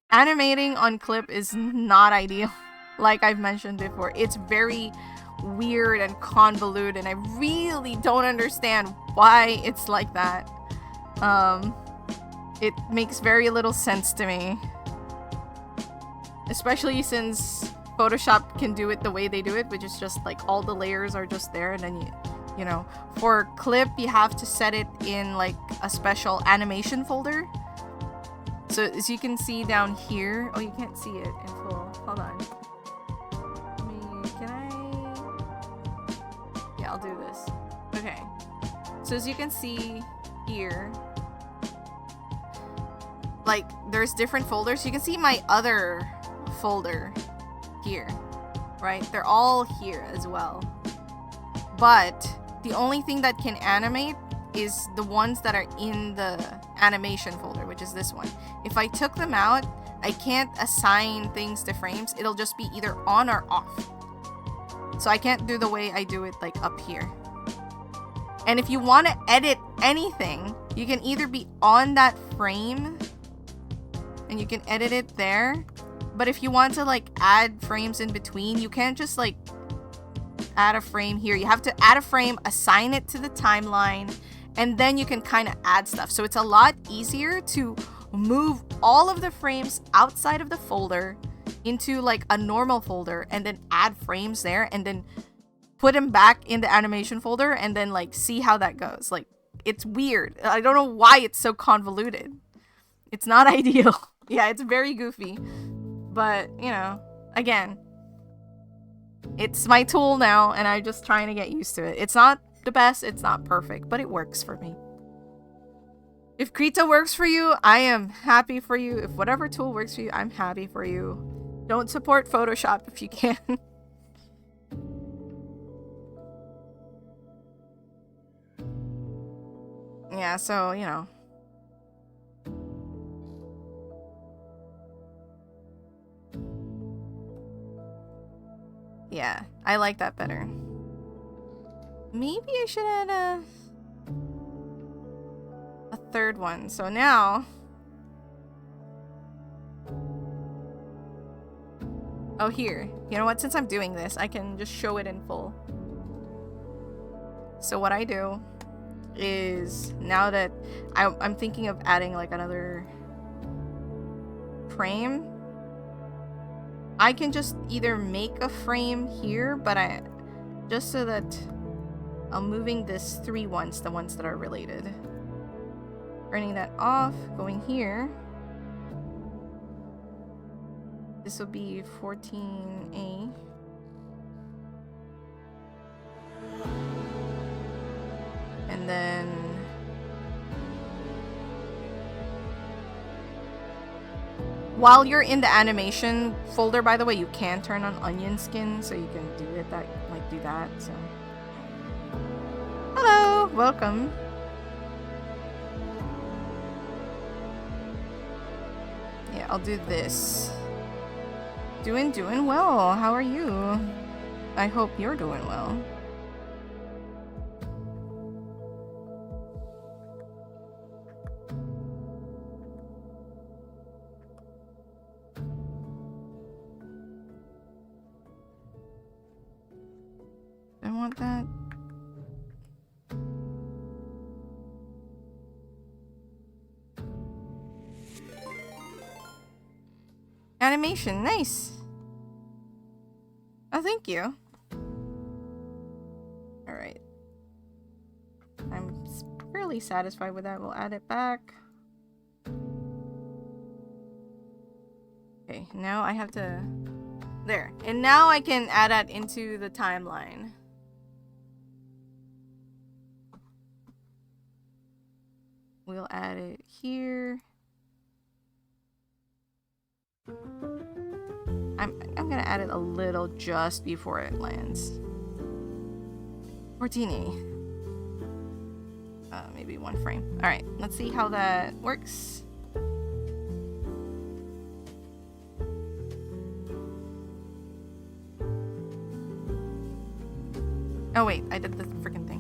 animating on clip is not ideal. Like I've mentioned before, it's very weird and convoluted, and I really don't understand why it's like that. It makes very little sense to me, especially since Photoshop can do it the way they do it, which is just like all the layers are just there, and then you know, for clip you have to set it in like a special animation folder. So as you can see down here, oh, you can't see it in full. Hold on. Yeah, I'll do this. Okay. So as you can see here, like there's different folders. You can see my other folder here, right? They're all here as well. But the only thing that can animate is the ones that are in the animation folder, which is this one. If I took them out, I can't assign things to frames. It'll just be either on or off. So I can't do the way I do it like up here. And if you want to edit anything, you can either be on that frame and you can edit it there. But if you want to like add frames in between, you can't just like add a frame here. You have to add a frame, assign it to the timeline, and then you can kind of add stuff. So it's a lot easier to move all of the frames outside of the folder into like a normal folder and then add frames there and then put them back in the animation folder and then like see how that goes. Like, it's weird. I don't know why it's so convoluted. It's not ideal. Yeah, it's very goofy. But, you know, again, it's my tool now and I'm just trying to get used to it. It's not the best, it's not perfect, but it works for me. If Krita works for you, I am happy for you. If whatever tool works for you, I'm happy for you. Don't support Photoshop if you can. Yeah, so, you know. Yeah, I like that better. Maybe I should add a third one. So now... Oh, here. You know what? Since I'm doing this, I can just show it in full. So what I do is, now that I'm thinking of adding like another frame, I can just either make a frame here, but just so that I'm moving this 3 ones, the ones that are related. Turning that off, going here. This will be 14A. And then While you're in the animation folder, by the way, you can turn on onion skin, so you can do it that, like, do that. So, hello, welcome. Yeah, I'll do this. Doing well. How are you? I hope you're doing well. I want that. Animation, nice. Oh, thank you. All right. I'm fairly satisfied with that. We'll add it back. Okay, now I have to... There. And now I can add that into the timeline. We'll add it here. I'm gonna add it a little just before it lands. Fortini. Maybe 1 frame. Alright, let's see how that works. Oh wait, I did the freaking thing.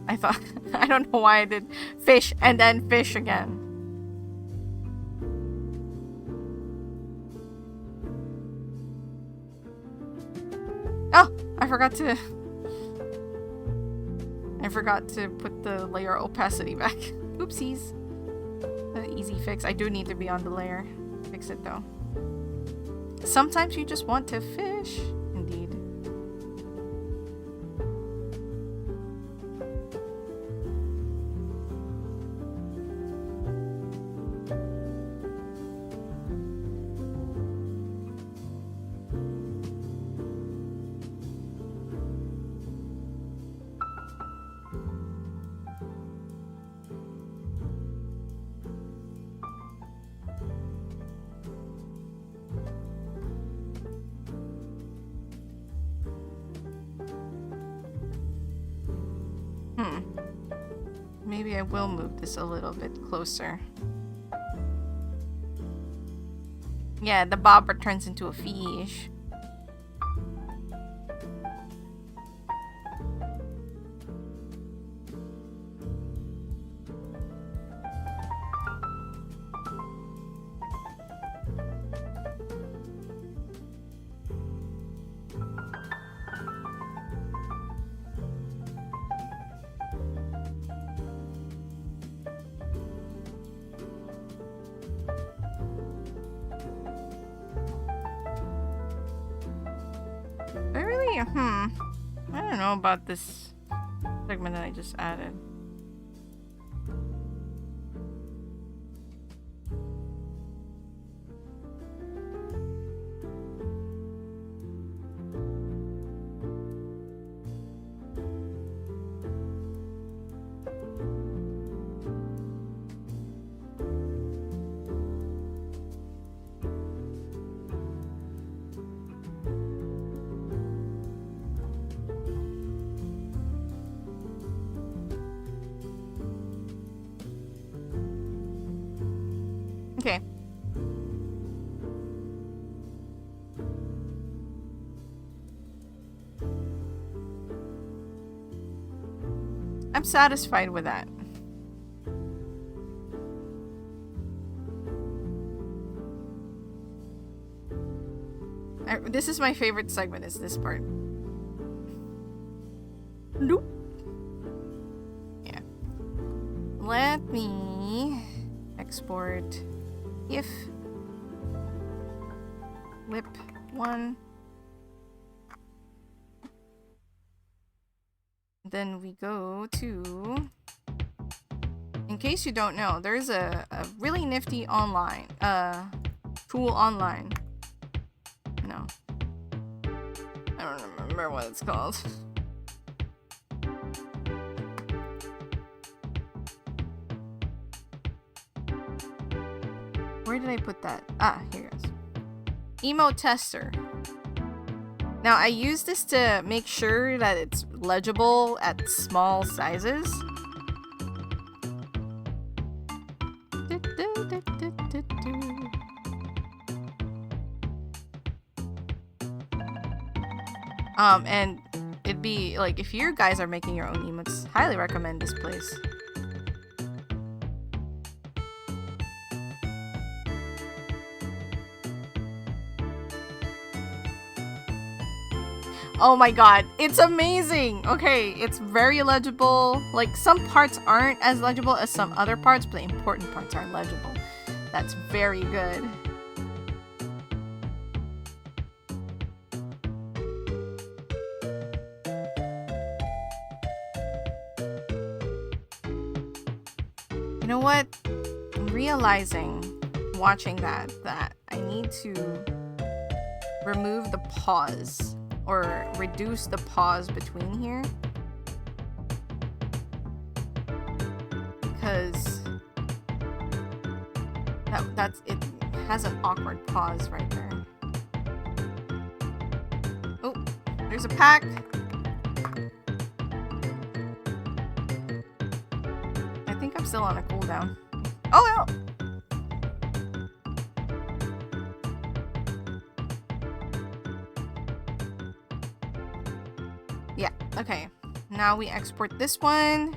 I thought... I don't know why I did fish and then fish again. Oh! I forgot to put the layer opacity back. Oopsies. Easy fix. I do need to be on the layer. Fix it though. Sometimes you just want to fish. Indeed. Maybe I will move this a little bit closer. Yeah, the bobber turns into a fish. I don't know about this segment that I just added. Okay. I'm satisfied with that. This is my favorite segment, is this part. Nope. Yeah. Let me export if whip 1. Then we go to, in case you don't know, there's a really nifty online tool online. No, I don't remember what it's called. where did I put that? Ah, here it is. Emote tester. Now, I use this to make sure that it's legible at small sizes. And it'd be like, if you guys are making your own emotes, highly recommend this place. Oh my god, it's amazing! Okay, it's very legible. Like, some parts aren't as legible as some other parts, but the important parts are legible. That's very good. You know what? I'm realizing, watching that I need to remove the pause. Or reduce the pause between here. Because that's it has an awkward pause right there. Oh, there's a pack. I think I'm still on a cooldown. Oh no! Yeah, okay. Now we export this one.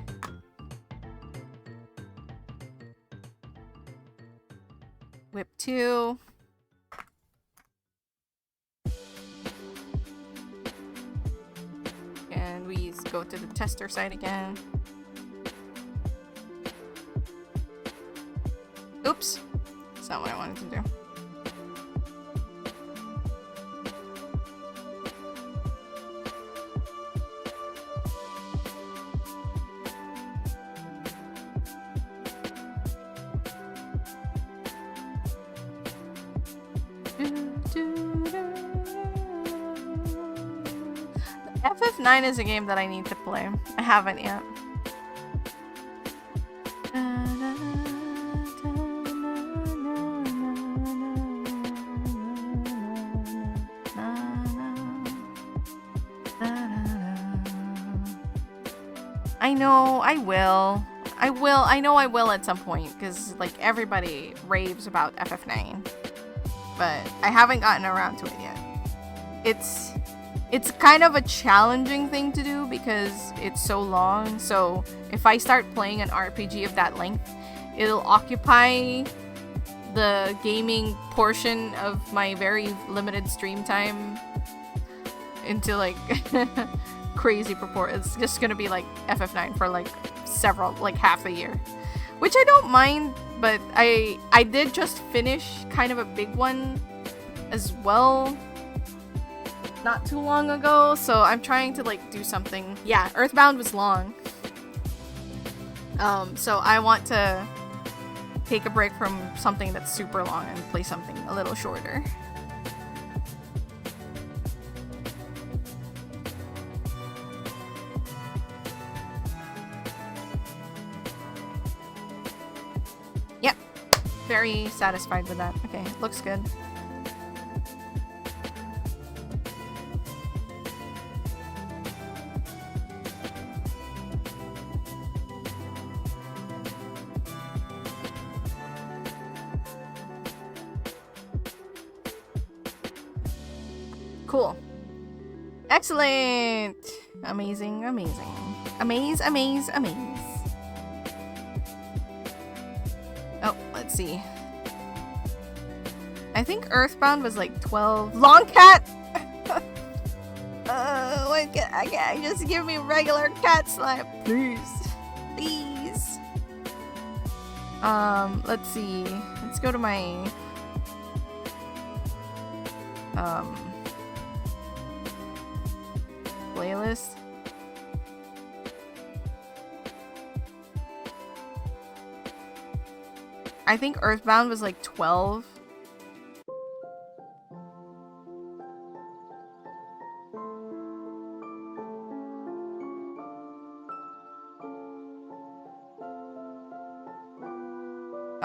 Whip 2. And we go to the tester site again. Oops. That's not what I wanted to do. FF9 is a game that I need to play. I haven't yet. I know, I will. I know I will at some point, because, like, everybody raves about FF9. But I haven't gotten around to it yet. It's kind of a challenging thing to do because it's so long. So if I start playing an RPG of that length, it'll occupy the gaming portion of my very limited stream time into like crazy proportions. It's just gonna be like FF9 for like half the year, which I don't mind. But I did just finish kind of a big one as well not too long ago, so I'm trying to like do something. Yeah, Earthbound was long. So I want to take a break from something that's super long and play something a little shorter. Yep. Very satisfied with that. Okay, looks good. Cool. Excellent. Amazing, amazing. Amaze. Oh, let's see. I think Earthbound was like 12. Long cat! Why can't just give me regular cat slap, please? Please. Let's see. Let's go to my playlist. I think Earthbound was like 12.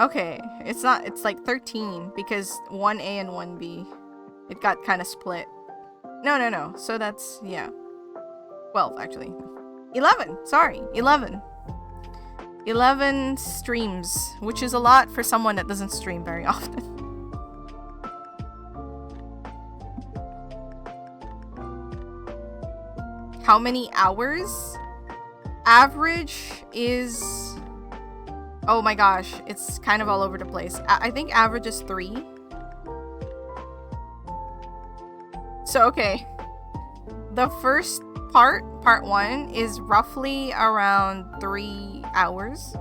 Okay, it's not, it's like 13 because 1A and 1B. It got kind of split. No. So that's, yeah. 12, actually. 11, sorry. 11. 11 streams, which is a lot for someone that doesn't stream very often. How many hours? Average is... Oh my gosh, it's kind of all over the place. I think average is 3. So, okay. The first part 1, is roughly around 3 hours.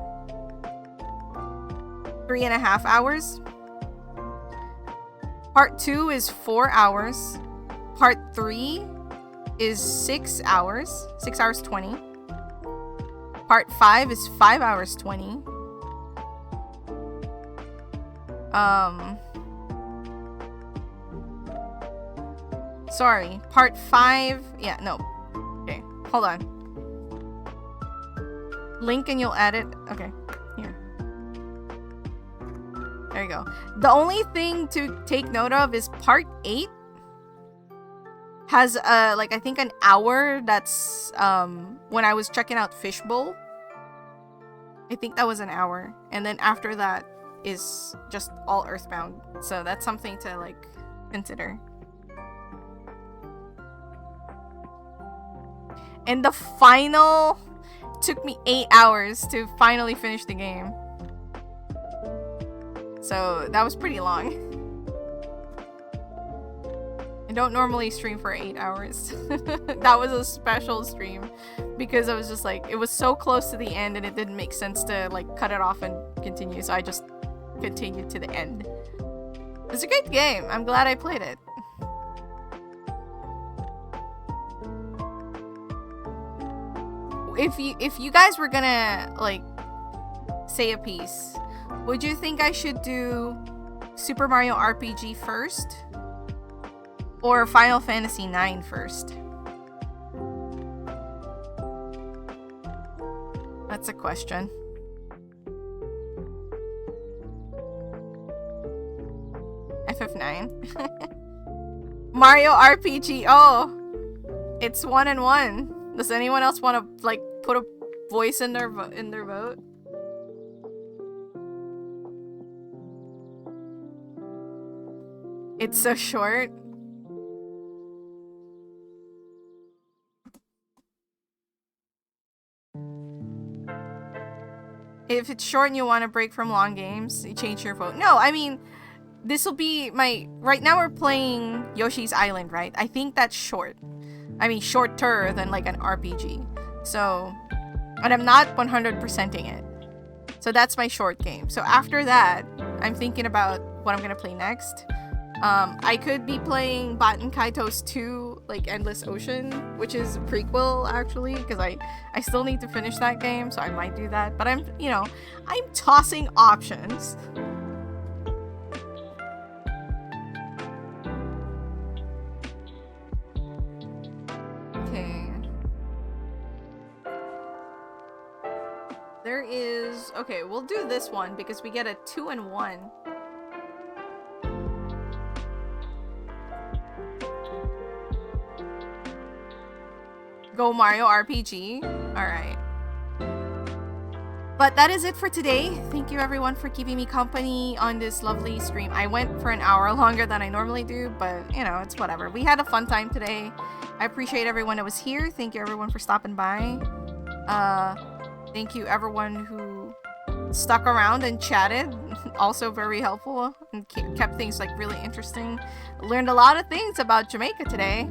3.5 hours. Part 2 is 4 hours. Part 3 is 6 hours. 6 hours 20. Part 5 is 5 hours 20. Sorry. Part 5... Yeah, no. Okay, hold on. Link and you'll add it. Okay, here. There you go. The only thing to take note of is part 8 has like I think an hour. That's when I was checking out Fishbowl. I think that was an hour, and then after that is just all Earthbound. So that's something to like consider. And the final took me 8 hours to finally finish the game. So that was pretty long. I don't normally stream for 8 hours. That was a special stream because I was just like, it was so close to the end and it didn't make sense to like cut it off and continue. So I just continued to the end. It's a great game. I'm glad I played it. If you guys were gonna like say a piece, would you think I should do Super Mario RPG first or Final Fantasy IX first? That's a question. FF9. Mario RPG. Oh, it's 1 and 1. Does anyone else want to like put a voice in their vote? It's so short. If it's short and you want to break from long games, you change your vote. No, I mean, this will be my... Right now we're playing Yoshi's Island, right? I think that's short. I mean, shorter than like an RPG. So, and I'm not 100%ing it. So that's my short game. So after that, I'm thinking about what I'm going to play next. I could be playing Baten Kaitos 2, like Endless Ocean, which is a prequel actually, because I still need to finish that game, so I might do that. But I'm tossing options. Okay. There is... Okay, we'll do this one because we get a 2 and 1. Go Mario RPG. Alright. But that is it for today. Thank you everyone for keeping me company on this lovely stream. I went for an hour longer than I normally do, but you know, it's whatever. We had a fun time today. I appreciate everyone that was here. Thank you everyone for stopping by. Thank you everyone who stuck around and chatted. Also very helpful and kept things like really interesting. Learned a lot of things about Jamaica today.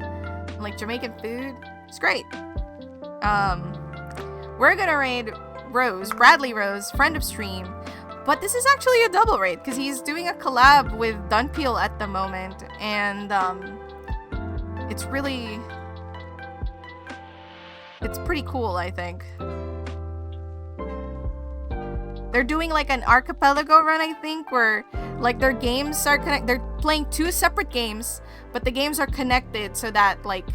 Like Jamaican food. It's great. We're gonna raid Rose, Bradley Rose, friend of stream. But this is actually a double raid because he's doing a collab with Dunpeel at the moment. And it's pretty cool, I think. They're doing like an archipelago run, I think, where like their games are they're playing 2 separate games, but the games are connected so that like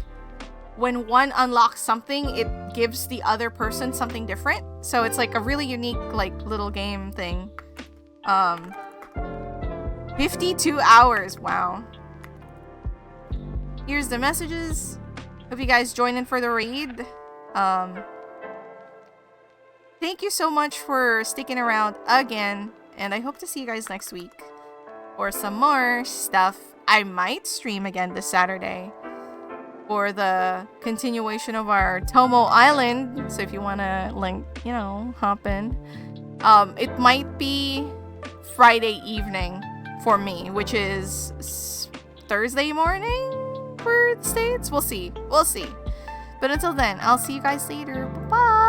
when one unlocks something, it gives the other person something different. So it's like a really unique like little game thing. 52 hours. Wow. Here's the messages. Hope you guys join in for the raid. Thank you so much for sticking around again, and I hope to see you guys next week for some more stuff. I might stream again this Saturday for the continuation of our Tomo Island, so if you want to, like, you know, hop in. It might be Friday evening for me, which is Thursday morning for the States. We'll see. But until then, I'll see you guys later. Bye.